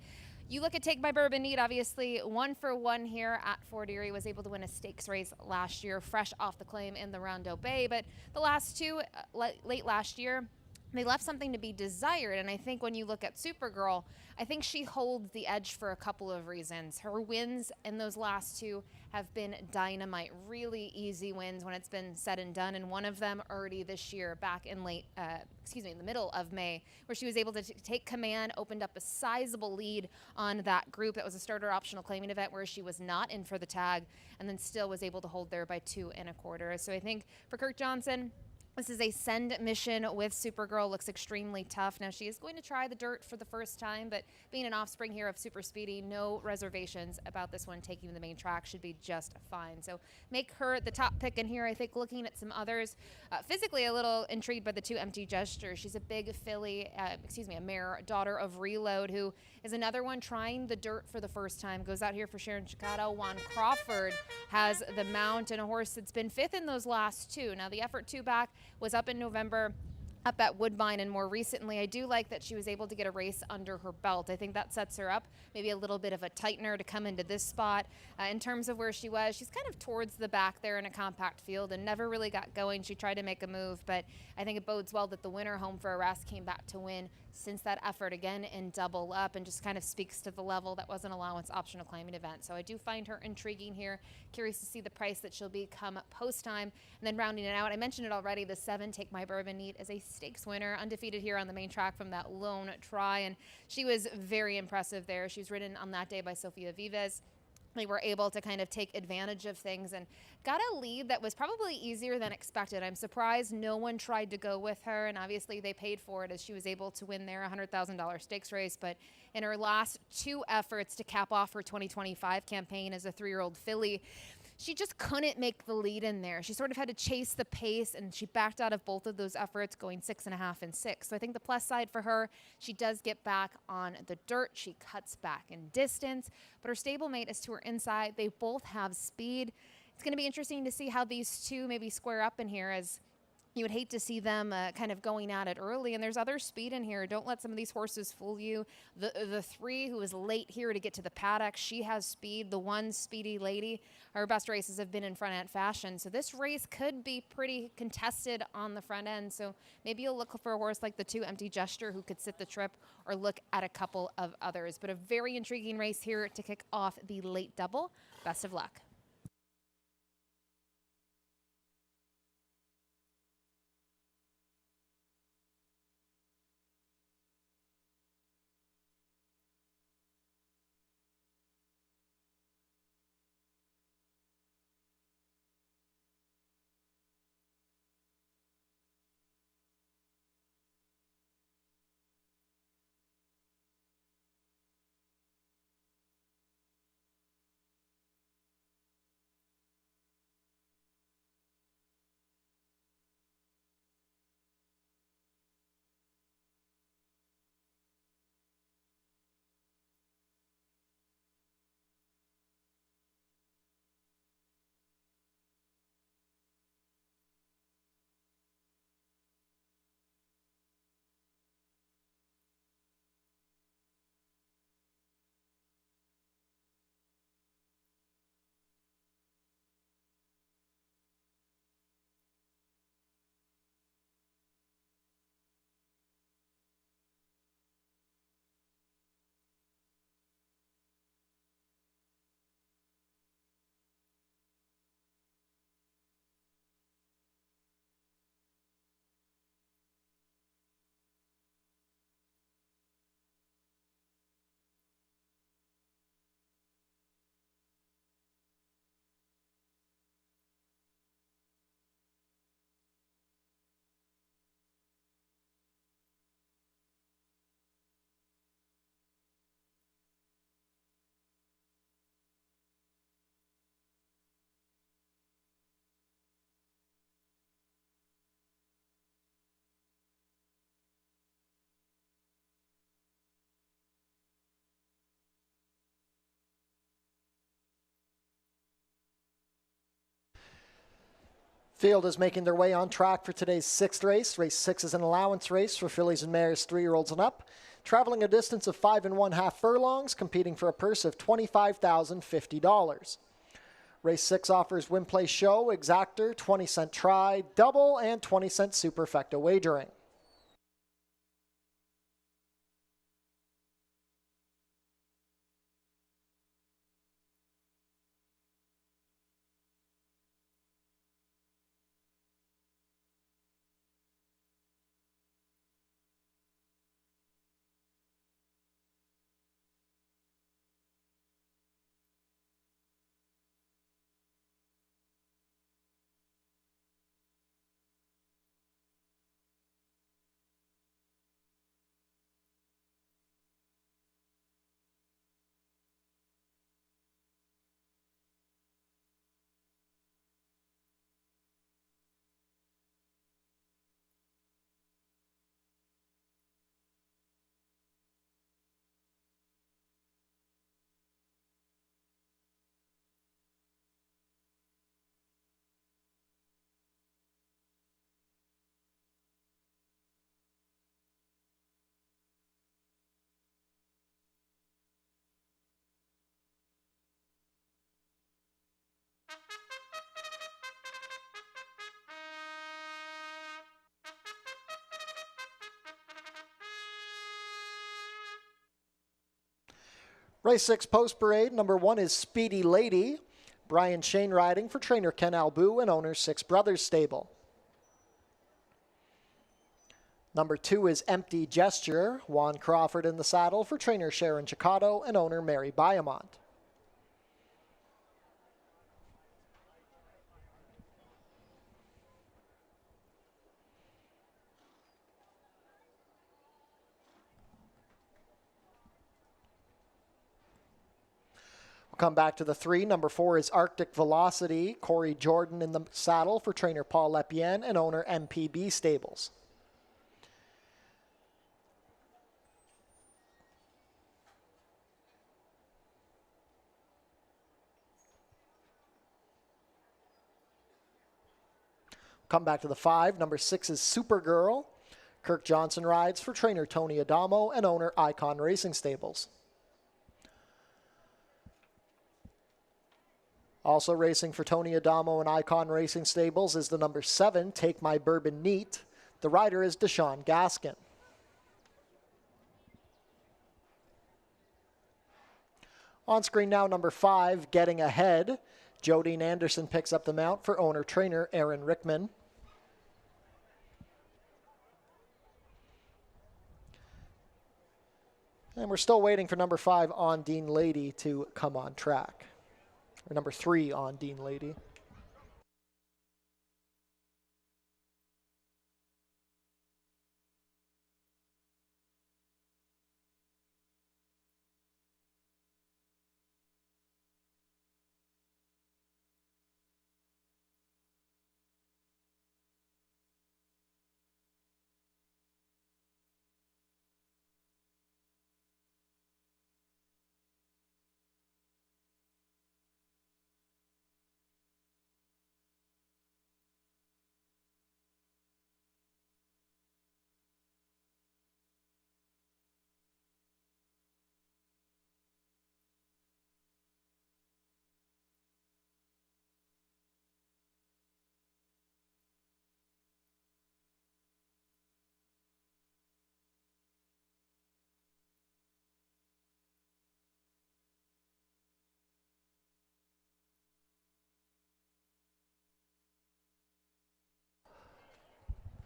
you look at Take My Bourbon Neat, obviously 1-for-1 here at Fort Erie, was able to win a stakes race last year, fresh off the claim in the Rondo Bay. But the last 2, late last year, they left something to be desired. And I think when you look at Supergirl, I think she holds the edge for a couple of reasons. Her wins in those last 2 have been dynamite, really easy wins when it's been said and done. And one of them already this year, back in in the middle of May, where she was able to take command, opened up a sizable lead on that group. That was a starter optional claiming event where she was not in for the tag, and then still was able to hold there by 2 1/4. So I think for Kirk Johnson, this is a send mission with Supergirl. Looks extremely tough. Now, she is going to try the dirt for the first time, but being an offspring here of Super Speedy, no reservations about this one taking the main track. Should be just fine. So make her the top pick in here. I think looking at some others, physically a little intrigued by the 2 Empty Gesture. She's a big filly, a mare, daughter of Reload, who is another one trying the dirt for the first time. Goes out here for Sharon Chicato. Juan Crawford has the mount, and a horse that's been 5th in those last 2. Now, the effort 2 back was up in November up at Woodbine, and more recently I do like that she was able to get a race under her belt. I think that sets her up maybe a little bit of a tightener to come into this spot. In terms of where she was, she's kind of towards the back there in a compact field and never really got going. She tried to make a move, but I think it bodes well that the winner, Home for a Rest, came back to win since that effort again in Double Up, and just kind of speaks to the level that was an allowance optional claiming event. So I do find her intriguing here. Curious to see the price that she'll be come post time. And then rounding it out, I mentioned it already, the 7 Take My Bourbon Neat is a stakes winner, undefeated here on the main track from that lone try, and she was very impressive there. She was ridden on that day by Sofia Vives. They were able to kind of take advantage of things and got a lead that was probably easier than expected. I'm surprised no one tried to go with her, and obviously they paid for it as she was able to win their $100,000 stakes race. But in her last 2 efforts to cap off her 2025 campaign as a 3-year-old filly, she just couldn't make the lead in there. She sort of had to chase the pace, and she backed out of both of those efforts, going 6.5 and 6. So I think the plus side for her, she does get back on the dirt. She cuts back in distance, but her stablemate is to her inside. They both have speed. It's going to be interesting to see how these 2 maybe square up in here, as you would hate to see them kind of going at it early. And there's other speed in here. Don't let some of these horses fool you. The 3 who is late here to get to the paddock, she has speed. The 1 Speedy Lady, her best races have been in front end fashion. So this race could be pretty contested on the front end. So maybe you'll look for a horse like the 2 Empty Gesture who could sit the trip, or look at a couple of others. But a very intriguing race here to kick off the late double. Best of luck. Field is making their way on track for today's 6th race. Race 6 is an allowance race for fillies and mares 3-year-olds and up, traveling a distance of 5 1/2 furlongs, competing for a purse of $25,050. Race 6 offers win, play, show, exactor, 20-cent try, double, and 20-cent superfecta wagering. Race 6 post parade. Number 1 is Speedy Lady. Brian Shane riding for trainer Ken Albu and owner Six Brothers Stable. Number 2 is Empty Gesture. Juan Crawford in the saddle for trainer Sharon Chicato and owner Mary Biamont. Come back to the 3. Number 4 is Arctic Velocity. Corey Jordan in the saddle for trainer Paul Lepien and owner MPB Stables. Come back to the 5. Number 6 is Supergirl. Kirk Johnson rides for trainer Tony Adamo and owner Icon Racing Stables. Also racing for Tony Adamo and Icon Racing Stables is the number 7, Take My Bourbon Neat. The rider is Deshaun Gaskin. On screen now, number 5, Getting Ahead. Jodine Anderson picks up the mount for owner-trainer Aaron Rickman. And we're still waiting for number 5, On Dean Lady, to come on track. Or number 3, On Dean Lady.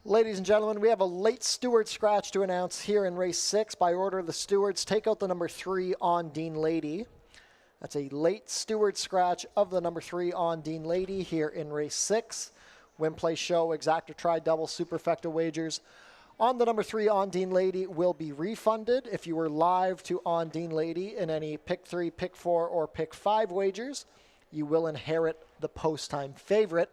Ladies and gentlemen, we have a late steward scratch to announce here in race 6. By order of the stewards, take out the number 3, On Dean Lady. That's a late steward scratch of the number 3, On Dean Lady here in race 6. Win, play, show, exactor, try, double, superfecta wagers on the number 3, On Dean Lady will be refunded. If you were live to On Dean Lady in any pick 3, pick 4, or pick 5 wagers, you will inherit the post-time favorite.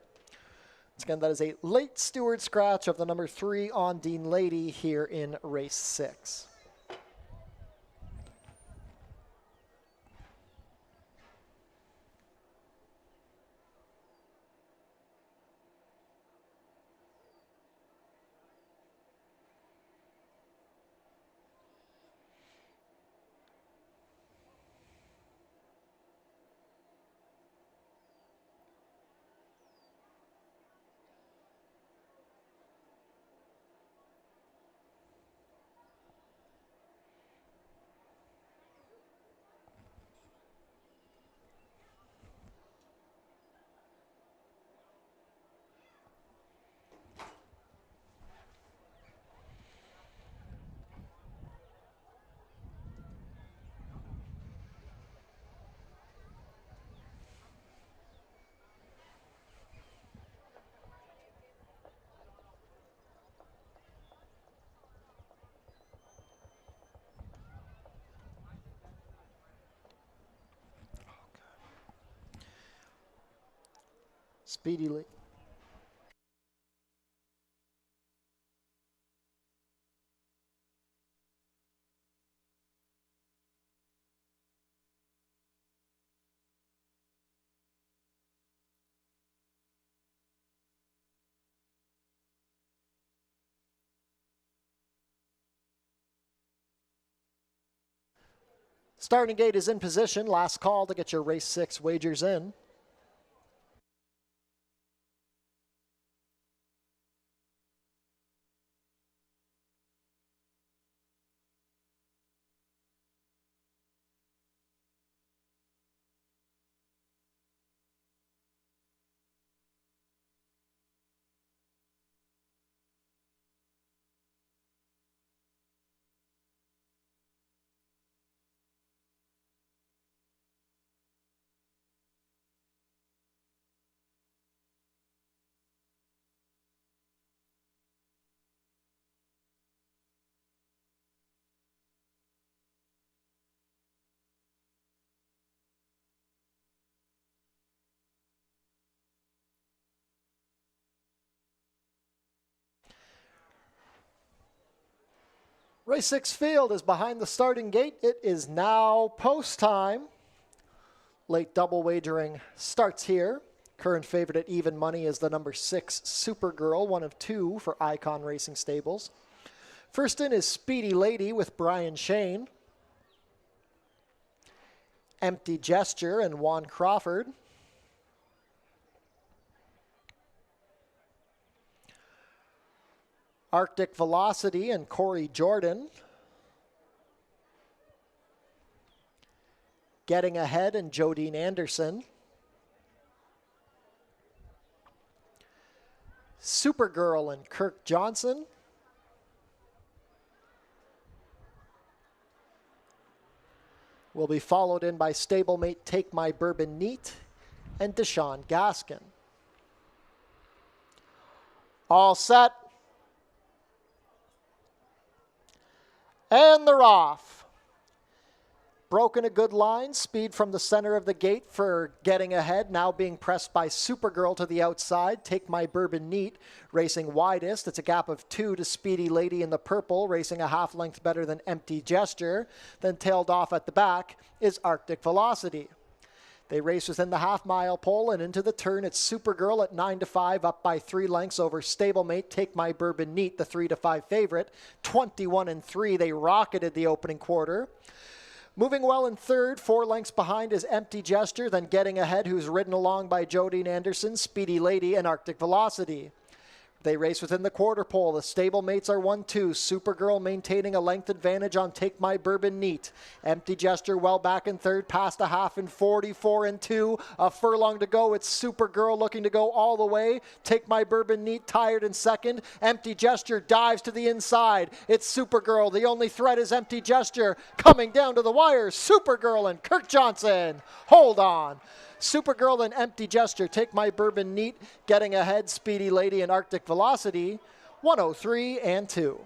Again, that is a late steward scratch of the number 3, On Dean Lady here in race 6. Speedily. Starting gate is in position. Last call to get your race 6 wagers in. Race 6 field is behind the starting gate. It is now post time. Late double wagering starts here. Current favorite at even money is the number 6 Supergirl, one of 2 for Icon Racing Stables. First in is Speedy Lady with Brian Shane. Empty Gesture and Juan Crawford. Arctic Velocity and Corey Jordan. Getting Ahead and Jodine Anderson. Supergirl and Kirk Johnson. Will be followed in by stablemate Take My Bourbon Neat and Deshaun Gaskin. All set. And they're off. Broken a good line. Speed from the center of the gate for Getting Ahead. Now being pressed by Supergirl to the outside. Take My Bourbon Neat racing widest. It's a gap of 2 to Speedy Lady in the purple, racing a half length better than Empty Gesture. Then tailed off at the back is Arctic Velocity. They race within the half-mile pole and into the turn. It's Supergirl at 9-5, up by 3 lengths over stablemate Take My Bourbon Neat, the 3-5 favorite. 21-3, they rocketed the opening quarter. Moving well in third, 4 lengths behind is Empty Gesture, then Getting Ahead, who's ridden along by Jodine Anderson, Speedy Lady, and Arctic Velocity. They race within the quarter pole. The stablemates are 1-2. Supergirl maintaining a length advantage on Take My Bourbon Neat. Empty Gesture well back in third, past a half in 44-2. A furlong to go. It's Supergirl looking to go all the way. Take My Bourbon Neat tired in second. Empty Gesture dives to the inside. It's Supergirl. The only threat is Empty Gesture. Coming down to the wire, Supergirl and Kirk Johnson. Hold on. Supergirl and Empty Gesture Take My Bourbon Neat. Getting Ahead, Speedy Lady and Arctic Velocity. 103-2.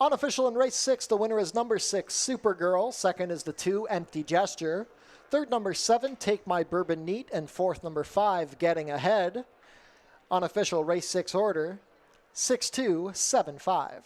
Unofficial in race 6, the winner is number 6, Supergirl. Second is the 2, Empty Gesture. Third, number 7, Take My Bourbon Neat. And fourth, number 5, Getting Ahead. Unofficial race 6 order, 6-2-7-5.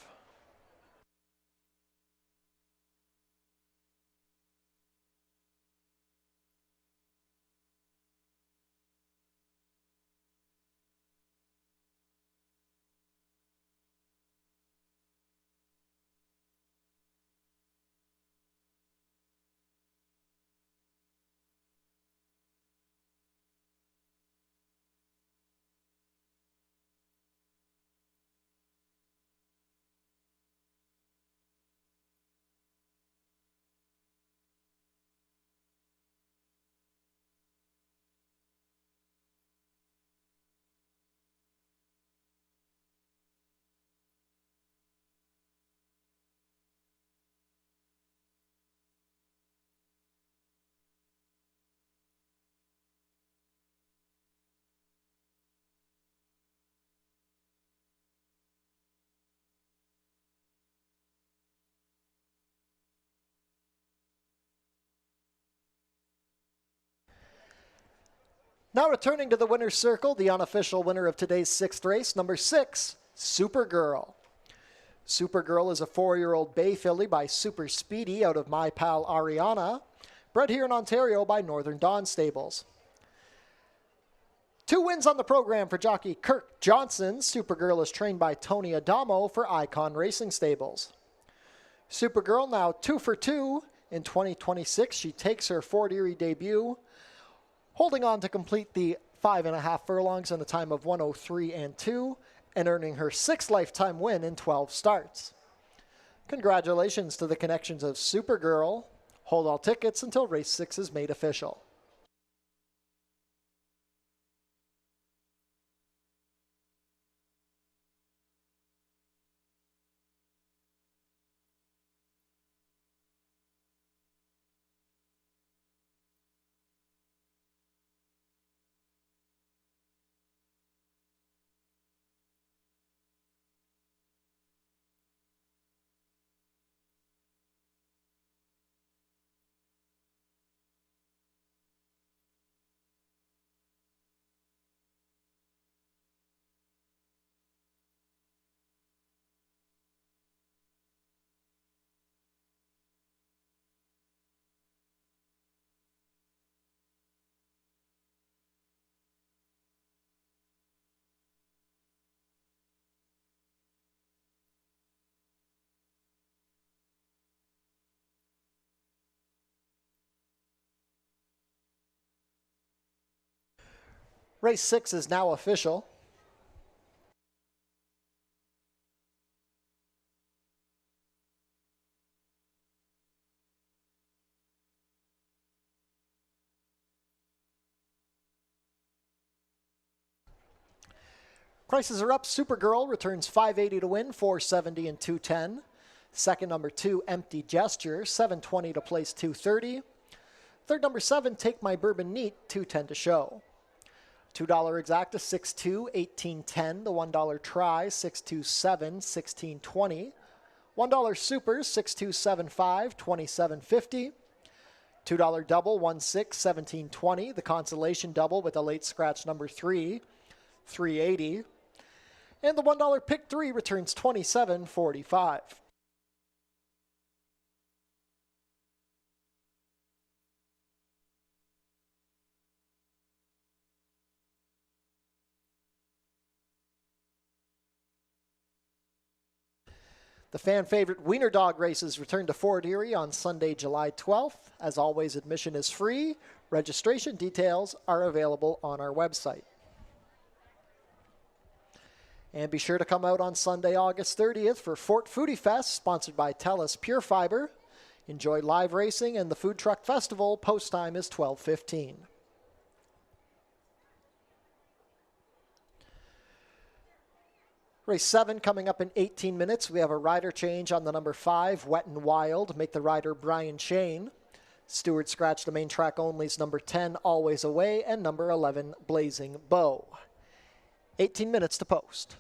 Now returning to the winner's circle, the unofficial winner of today's 6th race, number 6, Supergirl. Supergirl is a 4-year-old bay filly by Super Speedy out of My Pal Ariana, bred here in Ontario by Northern Dawn Stables. 2 wins on the program for jockey Kirk Johnson. Supergirl is trained by Tony Adamo for Icon Racing Stables. Supergirl now 2 for 2. In 2026, she takes her Fort Erie debut, holding on to complete the 5.5 furlongs in a time of 1:03 and 2, and earning her 6th lifetime win in 12 starts. Congratulations to the connections of Supergirl. Hold all tickets until race 6 is made official. Race 6 is now official. Prices are up. Supergirl returns $580 to win, $470 and $210. Second, number 2, Empty Gesture, $720 to place, $230. Third, number 7, Take My Bourbon Neat, $210 to show. $2 exacta, 6-2, 18-10. The $1 try, 627, 16-20. $1 supers, 6275, 2750. $2 double, 1-6, 17-20. The consolation double with a late scratch number 3, 380. And the $1 pick 3 returns 27.45. The fan favorite Wiener Dog races return to Fort Erie on Sunday, July 12th. As always, admission is free. Registration details are available on our website. And be sure to come out on Sunday, August 30th for Fort Foodie Fest, sponsored by TELUS Pure Fiber. Enjoy live racing and the Food Truck Festival. Post time is 12:15. Race 7 coming up in 18 minutes. We have a rider change on the number 5, Wet and Wild. Make the rider Brian Shane. Stewart scratch the main track only's number 10, Always Away, and number 11, Blazing Bow. 18 minutes to post.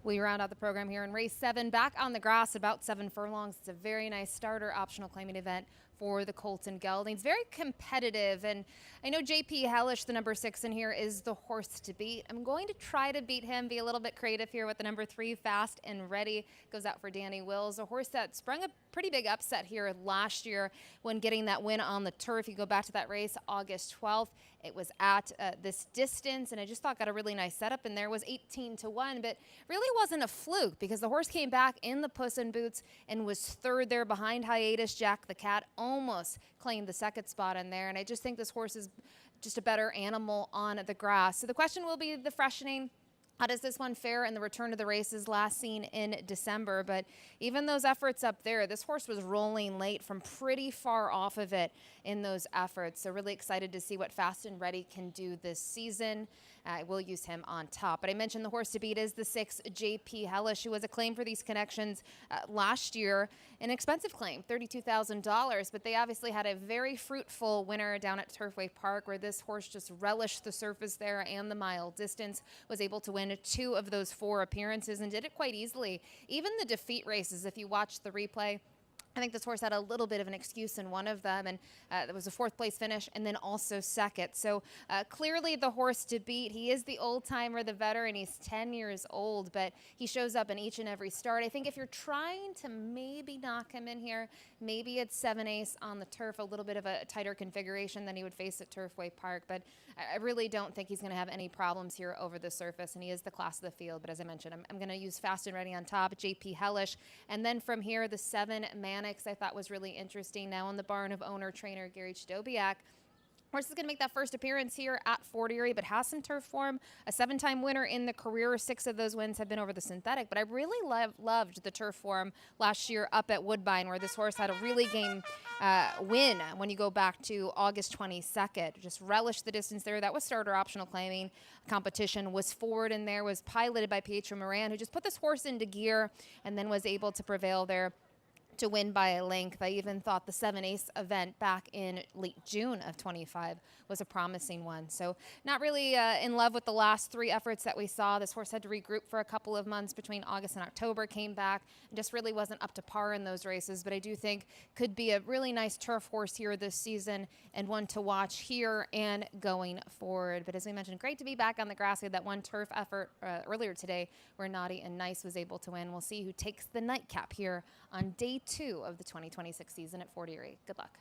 We round out the program here in race 7, back on the grass, about 7 furlongs. It's a very nice starter optional claiming event for the Colton Geldings. Very competitive, and I know JP Hellish, the number 6 in here, is the horse to beat. I'm going to try to beat him, be a little bit creative here with the number 3, Fast and Ready. Goes out for Danny Wills, a horse that sprung a pretty big upset here last year when getting that win on the turf. You go back to that race August 12th. It was at this distance, and I just thought got a really nice setup in there. Was 18-1, but really wasn't a fluke because the horse came back in the Puss in Boots and was third there behind Hiatus Jack the Cat. Almost claimed the second spot in there, and I just think this horse is just a better animal on the grass. So the question will be the freshening. How does this one fare in the return to the races last seen in December? But even those efforts up there, this horse was rolling late from pretty far off of it in those efforts. So really excited to see what Fast and Ready can do this season. We'll use him on top. But I mentioned the horse to beat is the 6, JP Hellish, who was a claim for these connections last year. An expensive claim, $32,000, but they obviously had a very fruitful winner down at Turfway Park where this horse just relished the surface there and the mile distance, was able to win 2 of those 4 appearances and did it quite easily. Even the defeat races, if you watch the replay, I think this horse had a little bit of an excuse in one of them, and there was a 4th place finish and then also 2nd. So clearly the horse to beat. He is the old timer, the veteran. He's 10 years old, but he shows up in each and every start. I think if you're trying to maybe knock him in here, maybe it's 7 Ace on the turf, a little bit of a tighter configuration than he would face at Turfway Park, but I really don't think he's going to have any problems here over the surface, and he is the class of the field. But as I mentioned, I'm going to use Fast and Ready on top, JP Hellish, and then from here, the 7 Mannix I thought was really interesting. Now in the barn of owner-trainer Gary Chidobiak. Horse is going to make that first appearance here at Fort Erie, but has some turf form. A 7-time winner in the career. 6 of those wins have been over the synthetic, but I really loved the turf form last year up at Woodbine, where this horse had a really game win when you go back to August 22nd. Just relished the distance there. That was starter optional claiming competition. Was forward in there, was piloted by Pietro Moran, who just put this horse into gear and then was able to prevail there to win by a length. I even thought the 7 Ace event back in late June of 25 was a promising one. So not really in love with the last 3 efforts that we saw. This horse had to regroup for a couple of months between August and October, came back and just really wasn't up to par in those races. But I do think could be a really nice turf horse here this season and one to watch here and going forward. But as we mentioned, great to be back on the grass. We had that one turf effort earlier today where Naughty and Nice was able to win. We'll see who takes the nightcap here on day 2 of the 2026 season at Fort Erie. Good luck.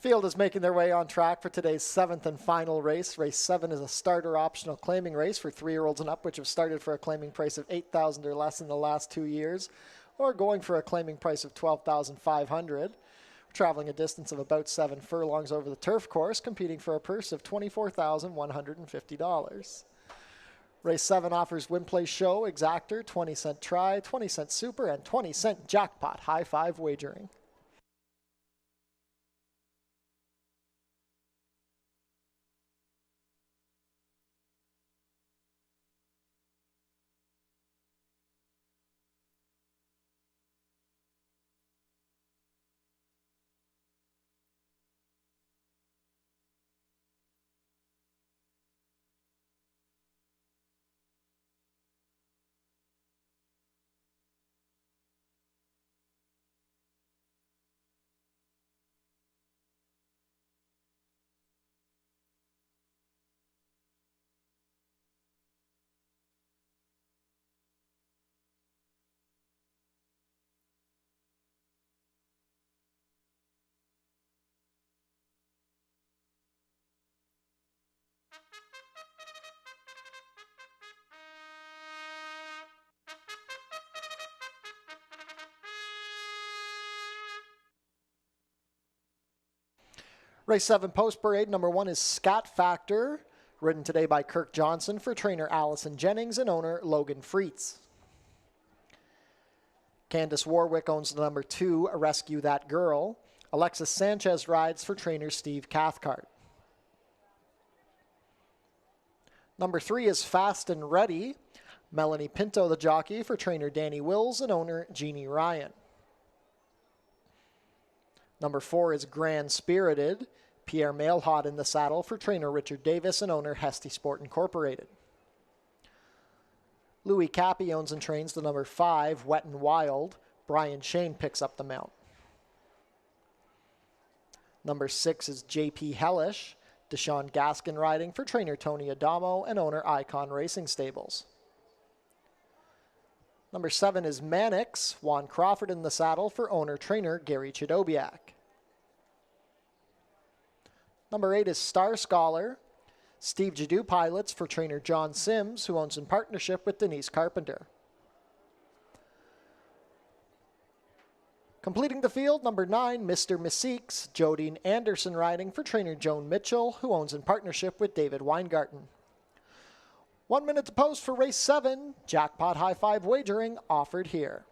Field is making their way on track for today's 7th and final race. Race 7 is a starter optional claiming race for 3-year-olds and up, which have started for a claiming price of $8,000 or less in the last 2 years, or going for a claiming price of $12,500. Traveling a distance of about 7 furlongs over the turf course, competing for a purse of $24,150. Race 7 offers win, play, show, exactor, 20-cent try, 20-cent super, and 20-cent jackpot high five wagering. Race 7 post parade, number 1 is Scat Factor, ridden today by Kirk Johnson for trainer Allison Jennings and owner Logan Freitz. Candace Warwick owns the number 2, Rescue That Girl. Alexis Sanchez rides for trainer Steve Cathcart. Number 3 is Fast and Ready. Melanie Pinto, the jockey, for trainer Danny Wills and owner Jeannie Ryan. Number 4 is Grand Spirited. Pierre Mailhot in the saddle for trainer Richard Davis and owner Hesty Sport Incorporated. Louis Cappy owns and trains the number 5, Wet and Wild. Brian Shane picks up the mount. Number 6 is JP Hellish. Deshaun Gaskin riding for trainer Tony Adamo and owner Icon Racing Stables. Number 7 is Mannix. Juan Crawford in the saddle for owner-trainer Gary Chidobiak. Number 8 is Star Scholar. Steve Jadu pilots for trainer John Sims, who owns in partnership with Denise Carpenter. Completing the field, number 9, Mr. Mystiques. Jodine Anderson riding for trainer Joan Mitchell, who owns in partnership with David Weingarten. 1 minute to post for race 7. Jackpot high five wagering offered here.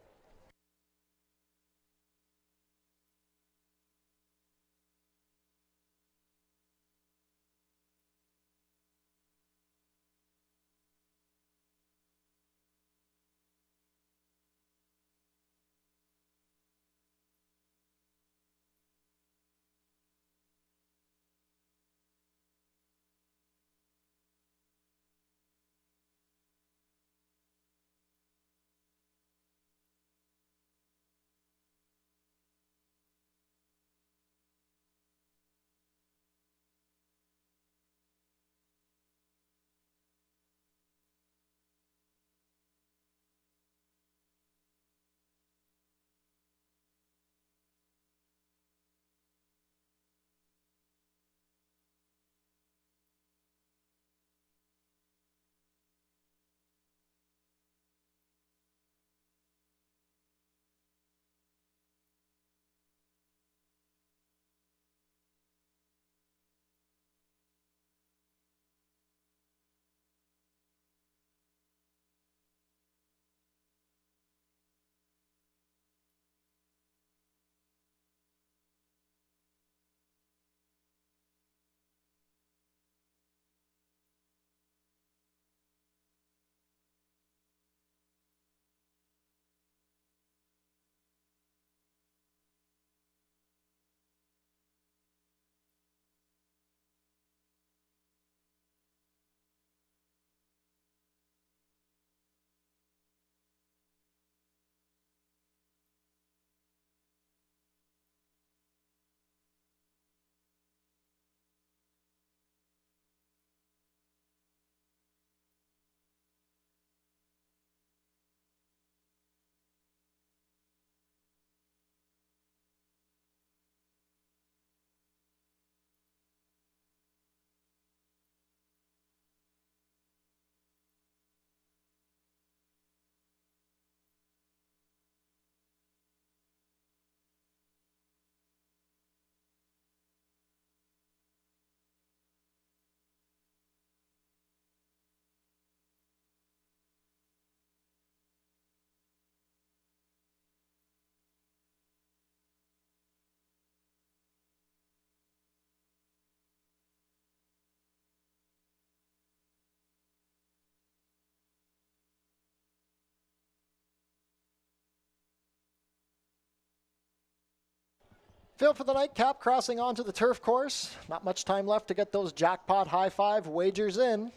Field for the nightcap crossing onto the turf course. Not much time left to get those jackpot high five wagers in.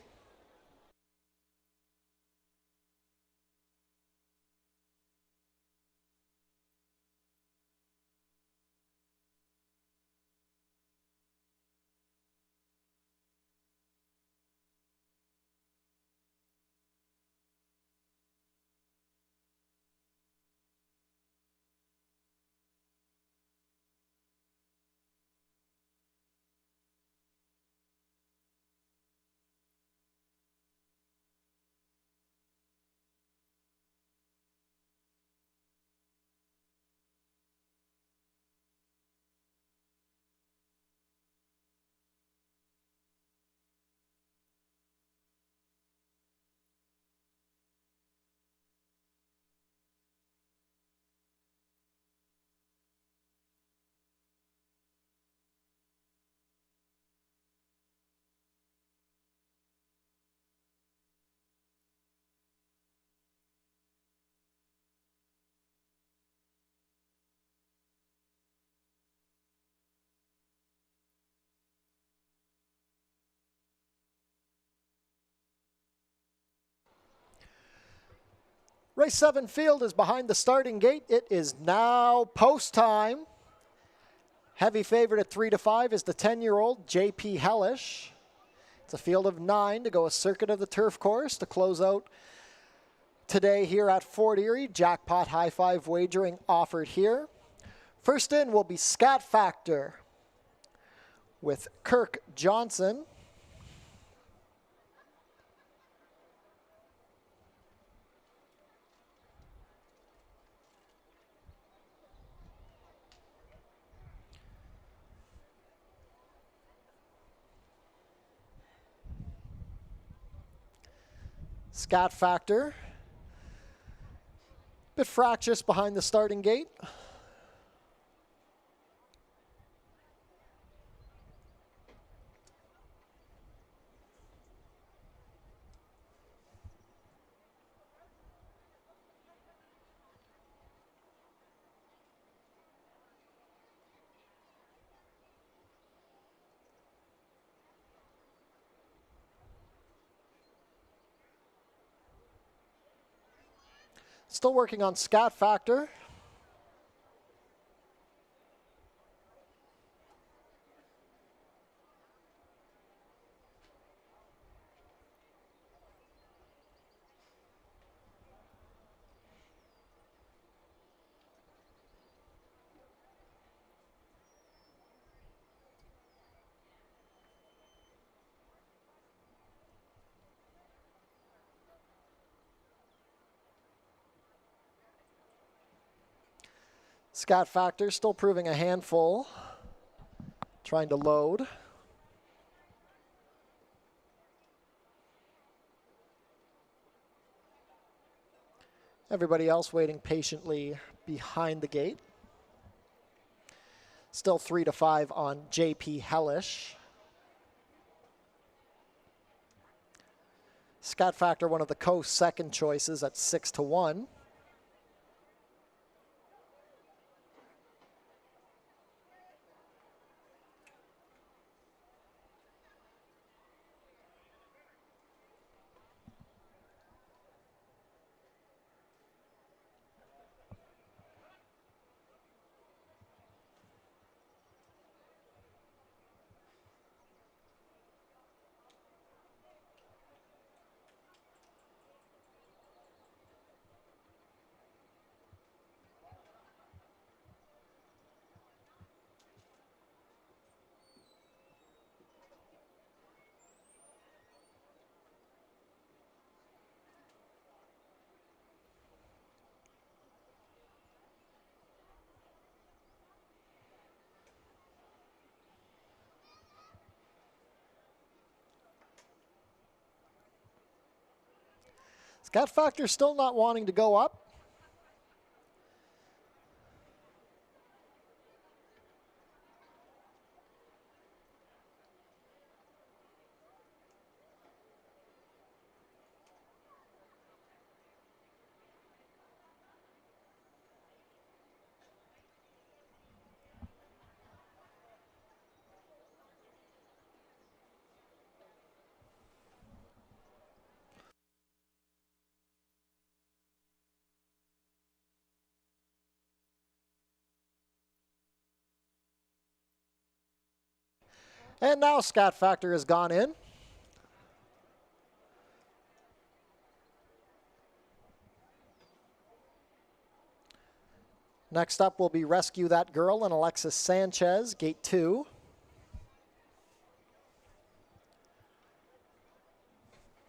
Race 7 field is behind the starting gate. It is now post time. Heavy favorite at 3-5 is the 10-year-old JP Hellish. It's a field of 9 to go a circuit of the turf course to close out today here at Fort Erie. Jackpot high five wagering offered here. First in will be Scat Factor with Kirk Johnson. Scat Factor, bit fractious behind the starting gate. Still working on Scat Factor. Scat Factor still proving a handful. Trying to load. Everybody else waiting patiently behind the gate. Still 3-5 on JP Hellish. Scat Factor, one of the coast's second choices at 6-1. Scat Factor still not wanting to go up. And now Scat Factor has gone in. Next up will be Rescue That Girl and Alexis Sanchez, gate 2.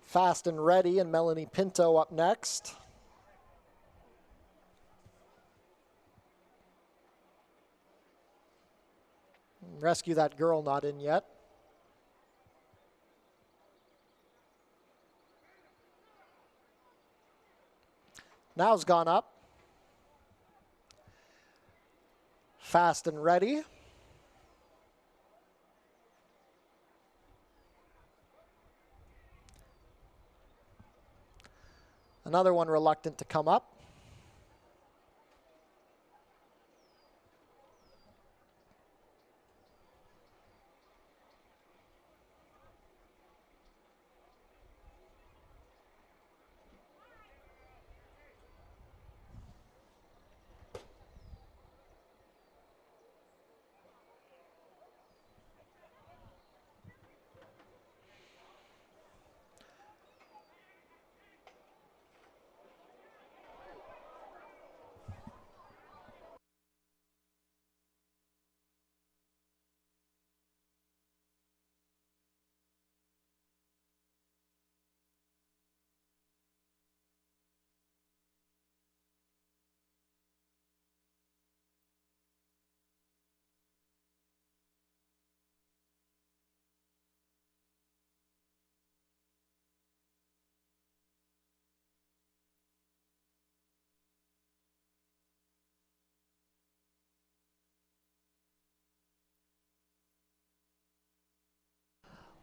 Fast and Ready and Melanie Pinto up next. Rescue That Girl not in yet. Now's gone up. Fast and Ready. Another one reluctant to come up.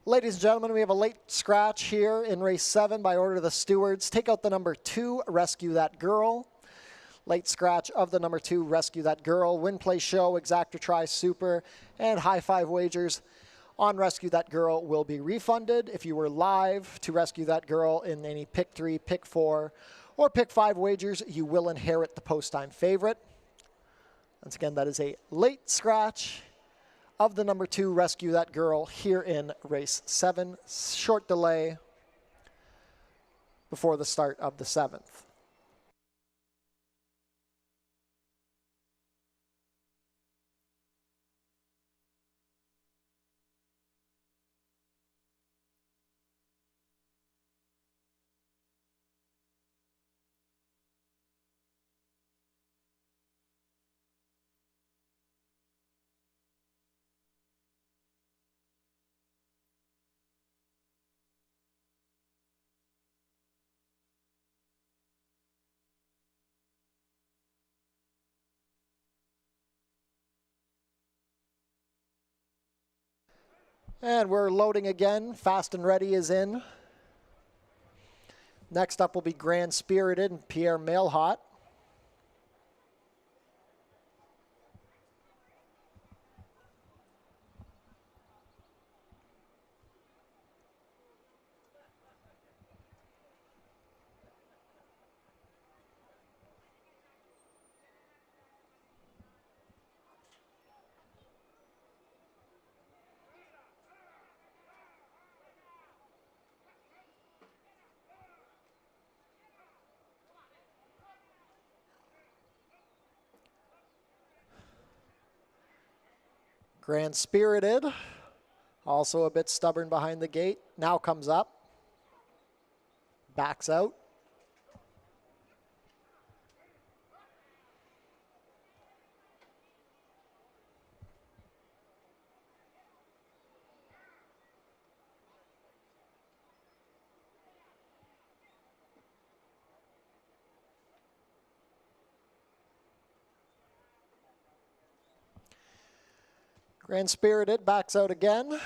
Ladies and gentlemen, we have a late scratch here in race 7 by order of the stewards. Take out the number 2, Rescue That Girl. Late scratch of the number 2, Rescue That Girl. Win, play, show, exacta, try, super, and high five wagers on Rescue That Girl will be refunded. If you were live to Rescue That Girl in any pick 3, pick 4, or pick 5 wagers, you will inherit the post-time favorite. Once again, that is a late scratch of the number 2, Rescue That Girl, here in race 7. Short delay before the start of the 7th. And we're loading again. Fast and Ready is in. Next up will be Grand Spirited and Pierre Mailhot. Grand Spirited, also a bit stubborn behind the gate, now comes up, backs out. Grand Spirited backs out again.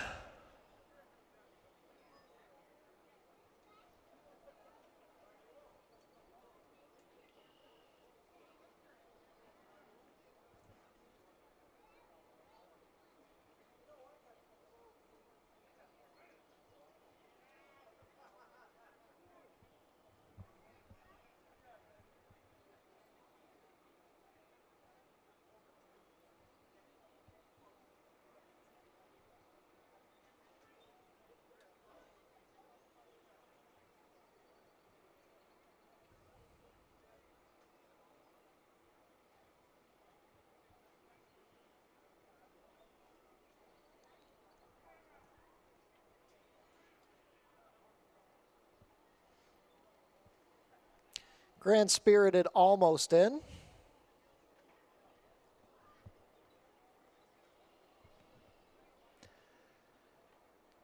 Grand Spirited almost in.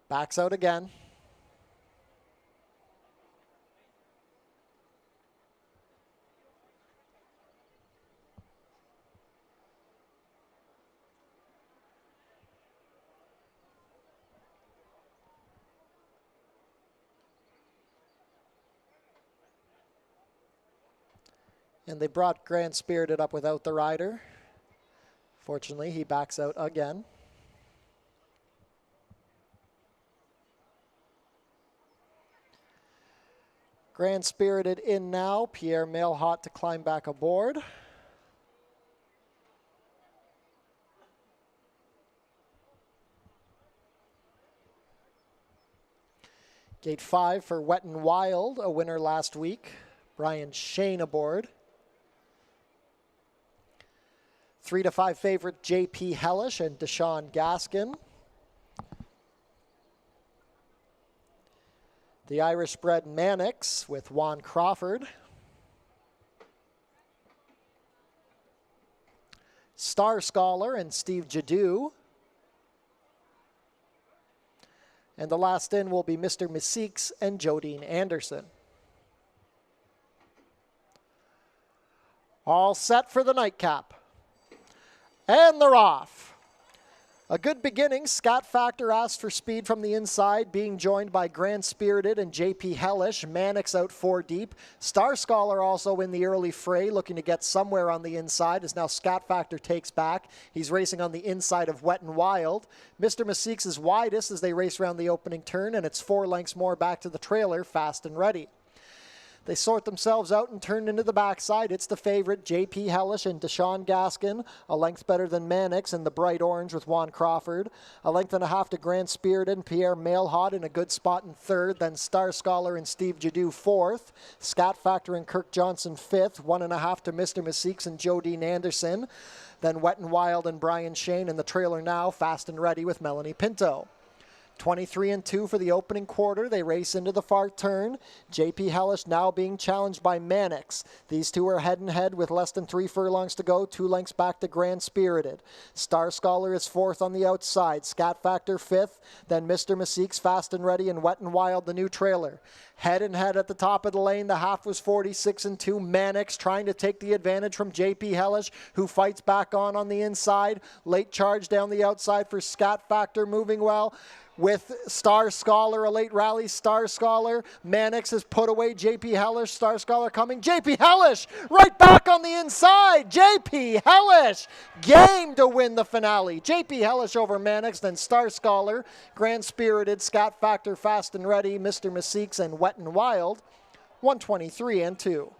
Backs out again. And they brought Grand Spirited up without the rider. Fortunately, he backs out again. Grand Spirited in now. Pierre Mailhot to climb back aboard. Gate 5 for Wet and Wild, a winner last week. Brian Shane aboard. 3 to 5 favorite JP Hellish and Deshaun Gaskin. The Irish bred Mannix with Juan Crawford. Star Scholar and Steve Jadu. And the last in will be Mr. Meeseeks and Jodine Anderson. All set for the nightcap. And they're off. A good beginning. Scat Factor asked for speed from the inside, being joined by Grand Spirited and JP Hellish. Mannix out 4 deep. Star Scholar also in the early fray, looking to get somewhere on the inside, as now Scat Factor takes back. He's racing on the inside of Wet and Wild. Mr. Meeseeks is widest as they race around the opening turn, and it's 4 lengths more back to the trailer, Fast and Ready. They sort themselves out and turn into the backside. It's the favorite, JP Hellish and Deshaun Gaskin, a length better than Mannix in the bright orange with Juan Crawford. A length and a half to Grand Spirited and Pierre Mailhot in a good spot in third. Then Star Scholar and Steve Jadu fourth. Scat Factor and Kirk Johnson fifth. 1.5 to Mr. Meeseeks and Jodine Anderson. Then Wet and Wild and Brian Shane in the trailer now, Fast and Ready with Melanie Pinto. 23-2 for the opening quarter. They race into the far turn. JP Hellish now being challenged by Mannix. These two are head and head with less than 3 furlongs to go. 2 lengths back to Grand Spirited. Star Scholar is fourth on the outside. Scat Factor fifth. Then Mr. Meeseeks, Fast and Ready, and Wet and Wild, the new trailer. Head and head at the top of the lane. The half was 46-2. Mannix trying to take the advantage from JP Hellish, who fights back on the inside. Late charge down the outside for Scat Factor, moving well. With Star Scholar, a late rally, Star Scholar. Mannix has put away JP Hellish. Star Scholar coming. JP Hellish right back on the inside. JP Hellish game to win the finale. JP Hellish over Mannix, then Star Scholar, Grand Spirited, Scat Factor, Fast and Ready, Mr. Meeseeks, and Wet and Wild. 123-2.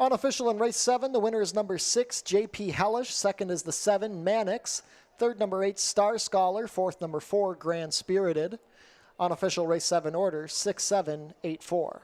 Unofficial in race 7, the winner is number 6, JP Hellish. Second is the 7, Mannix. Third, number 8, Star Scholar. Fourth, number 4, Grand Spirited. Unofficial race 7 order, 6, 7, 8, 4.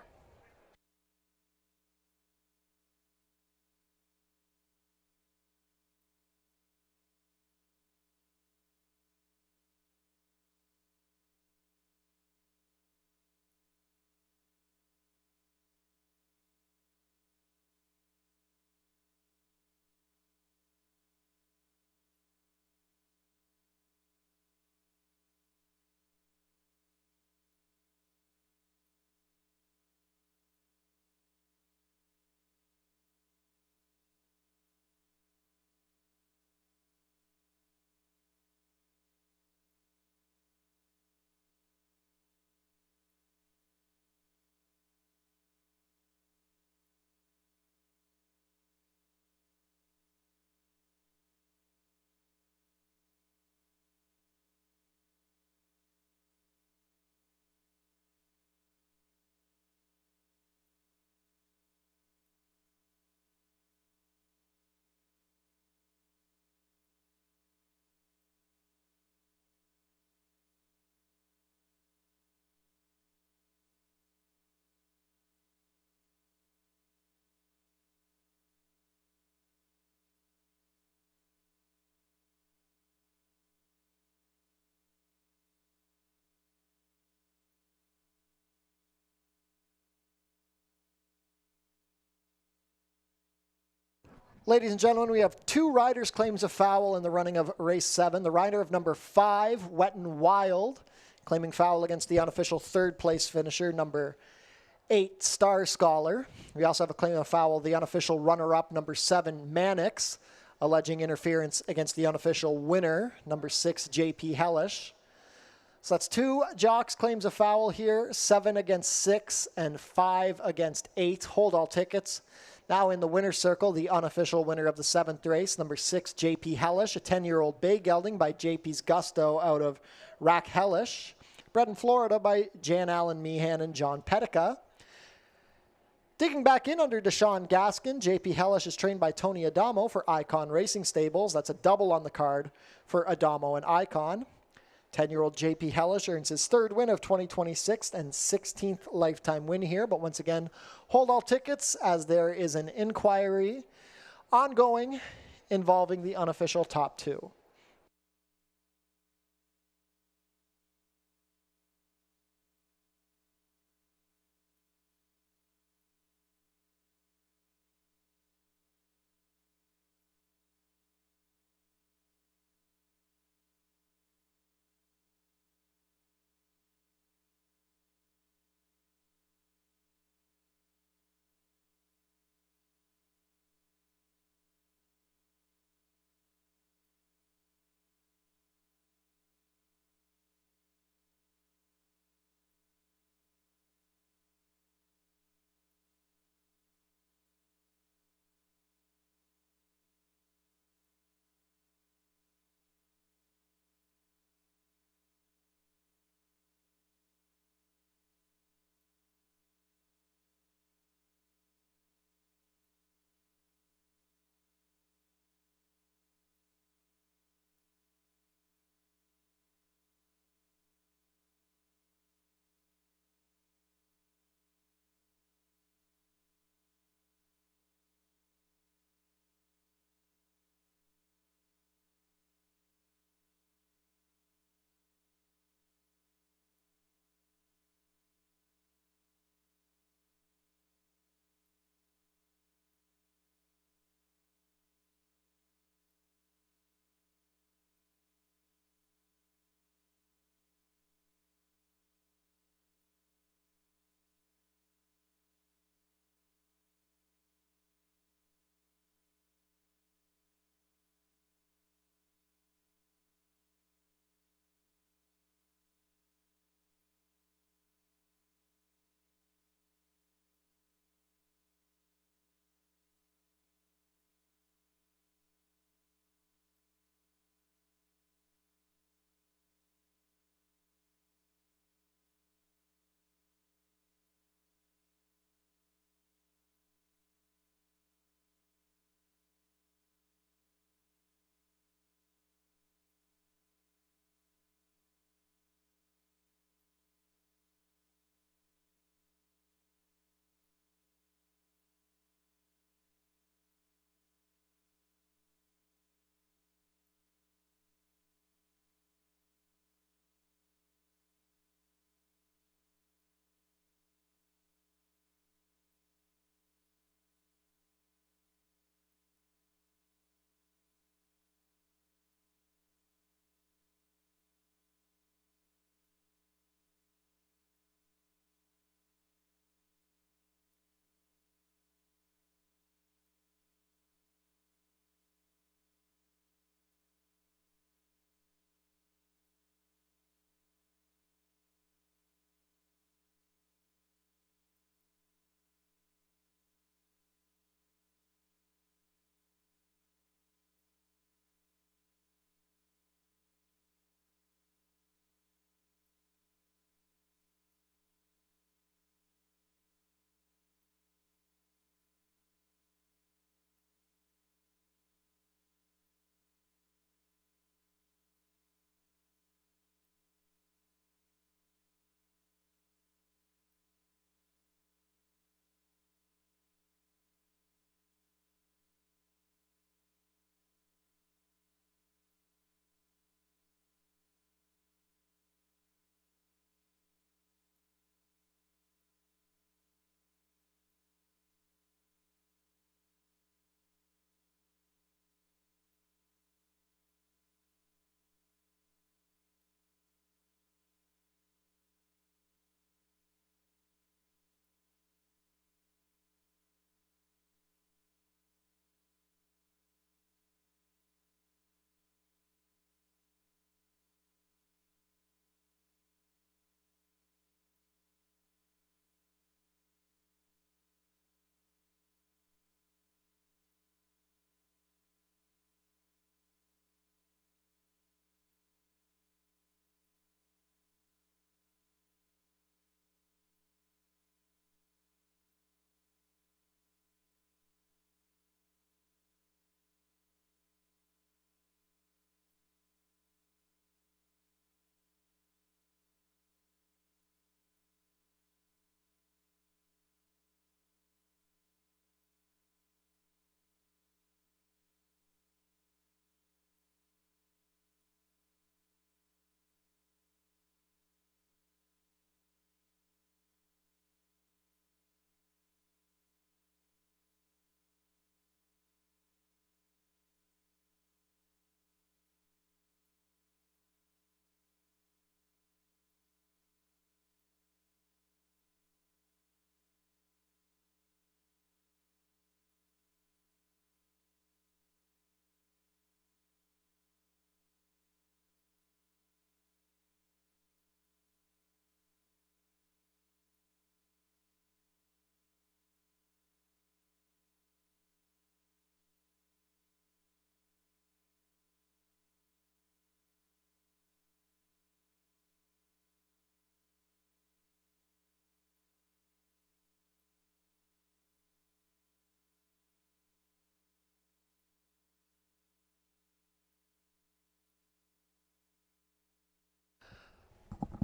Ladies and gentlemen, we have 2 riders' claims of foul in the running of race 7. The rider of number 5, Wet n Wild, claiming foul against the unofficial 3rd place finisher, number 8, Star Scholar. We also have a claim of foul, the unofficial runner-up, number 7, Mannix, alleging interference against the unofficial winner, number 6, JP Hellish. So that's 2 jocks' claims of foul here, 7 against 6 and 5 against 8. Hold all tickets. Now in the winner's circle, the unofficial winner of the 7th race, number 6, JP Hellish, a 10-year-old bay gelding by JP's Gusto out of Rack Hellish. Bred in Florida by Jan Allen Meehan and John Petica. Digging back in under Deshaun Gaskin, JP Hellish is trained by Tony Adamo for Icon Racing Stables. That's a double on the card for Adamo and Icon. 10-year-old JP Hellish earns his 3rd win of 2026 and 16th lifetime win here. But once again, hold all tickets as there is an inquiry ongoing involving the unofficial top 2.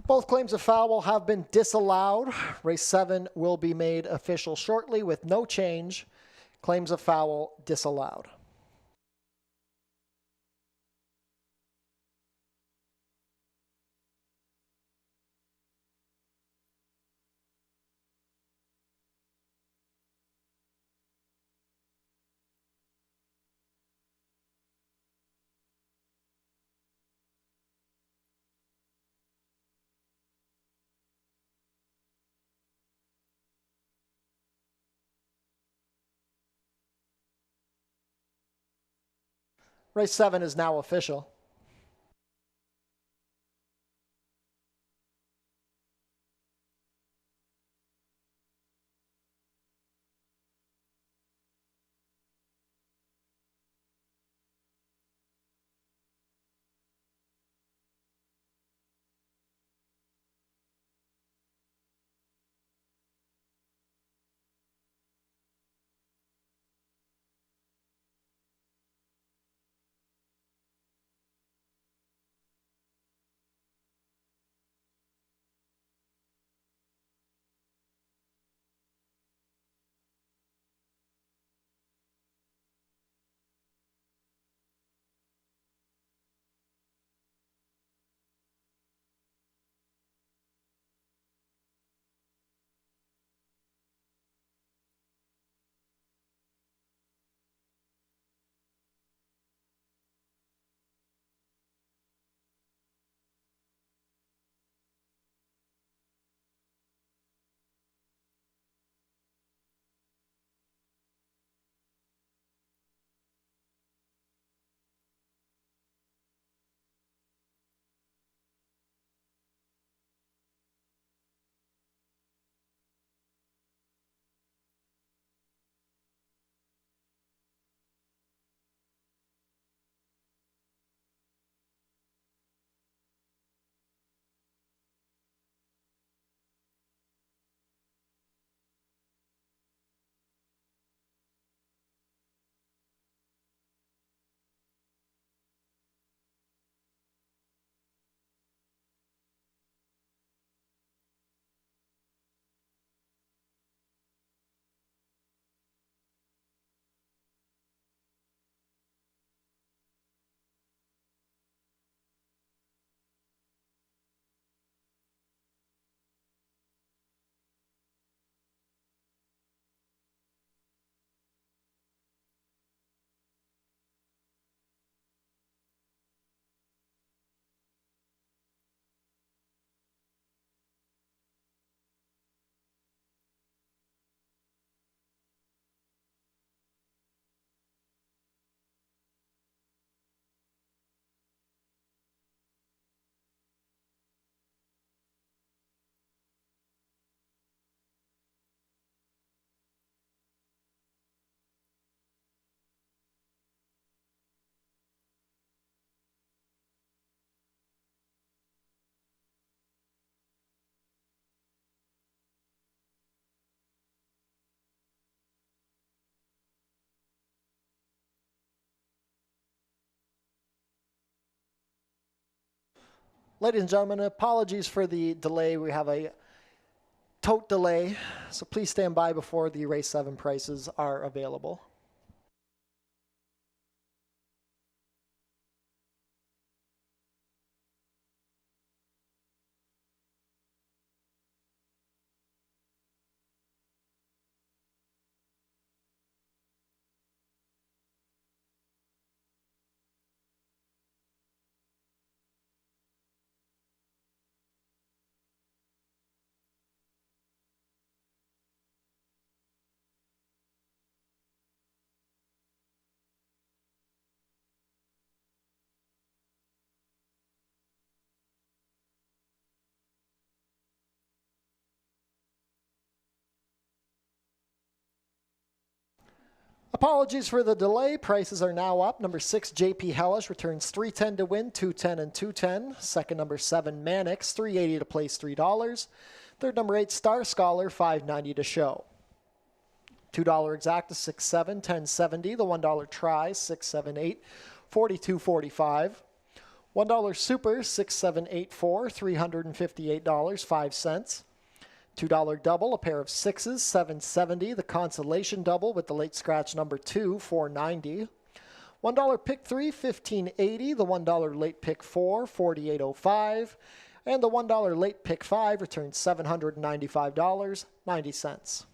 Both claims of foul have been disallowed. Race 7 will be made official shortly with no change. Claims of foul disallowed. Race 7 is now official. Ladies and gentlemen, apologies for the delay. We have a tote delay, so please stand by before the race 7 prices are available. Apologies for the delay. Prices are now up. Number 6, JP Hellish, returns $3.10 to win, $2.10 and $2.10. Second, number 7, Mannix, $3.80 to place, $3. Third, number 8, Star Scholar, $5.90 to show. $2 exacta, 6.7, 10.70. The $1 try, 6.78, 42.45. $1 Super 6784, $358.05. $2 double, a pair of sixes, $770. The consolation double with the late scratch number 2, $490. $1 pick 3, $15.80. The $1 late pick 4, $48.05. And the $1 late pick 5 returns $795.90.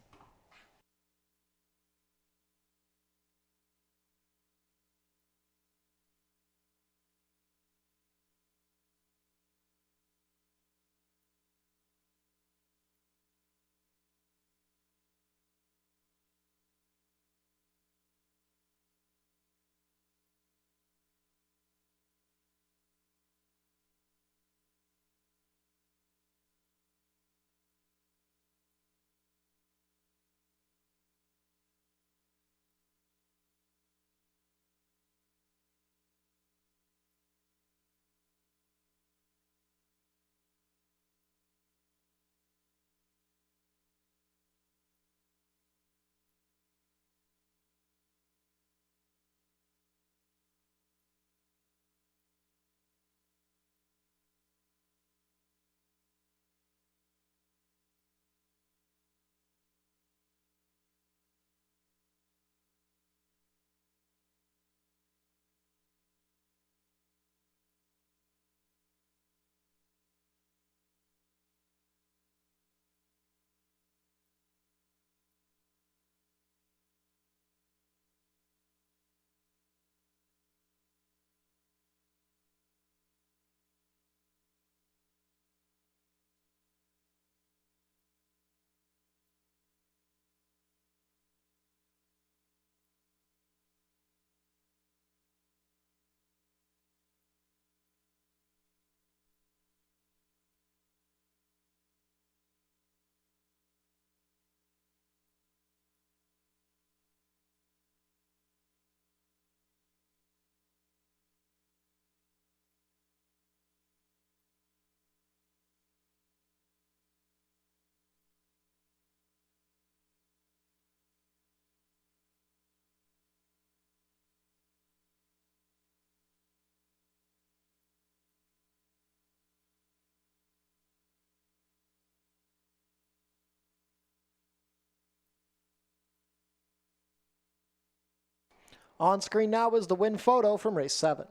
On screen now is the win photo from race 7.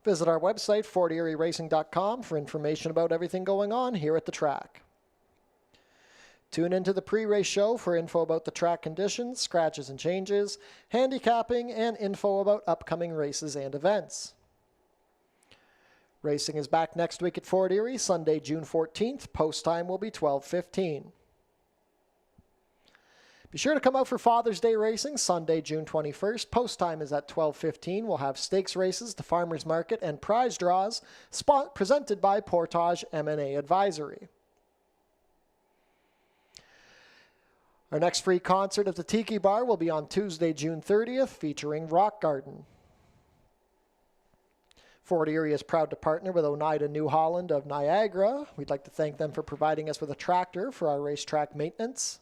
Visit our website, FortErieRacing.com, for information about everything going on here at the track. Tune into the pre-race show for info about the track conditions, scratches and changes, handicapping, and info about upcoming races and events. Racing is back next week at Fort Erie, Sunday, June 14th. Post time will be 12:15. Be sure to come out for Father's Day racing, Sunday, June 21st. Post time is at 12:15. We'll have stakes races, the farmers market, and prize draws presented by Portage M&A Advisory. Our next free concert at the Tiki Bar will be on Tuesday, June 30th, featuring Rock Garden. Fort Erie is proud to partner with Oneida New Holland of Niagara. We'd like to thank them for providing us with a tractor for our racetrack maintenance.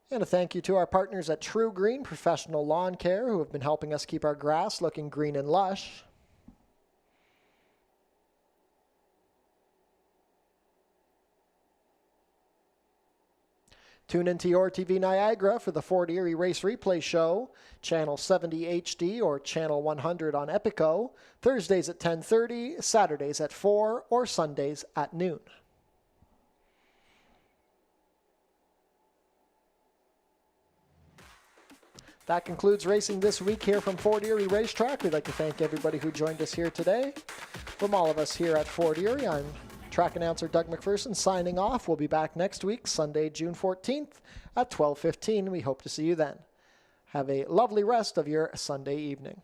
And a thank you to our partners at True Green Professional Lawn Care, who have been helping us keep our grass looking green and lush. Tune into Your TV Niagara for the Fort Erie Race Replay Show, Channel 70 HD or Channel 100 on Epico, Thursdays at 10:30, Saturdays at 4, or Sundays at noon. That concludes racing this week here from Fort Erie Racetrack. We'd like to thank everybody who joined us here today. From all of us here at Fort Erie, I'm track announcer Doug McPherson signing off. We'll be back next week, Sunday, June 14th at 12:15. We hope to see you then. Have a lovely rest of your Sunday evening.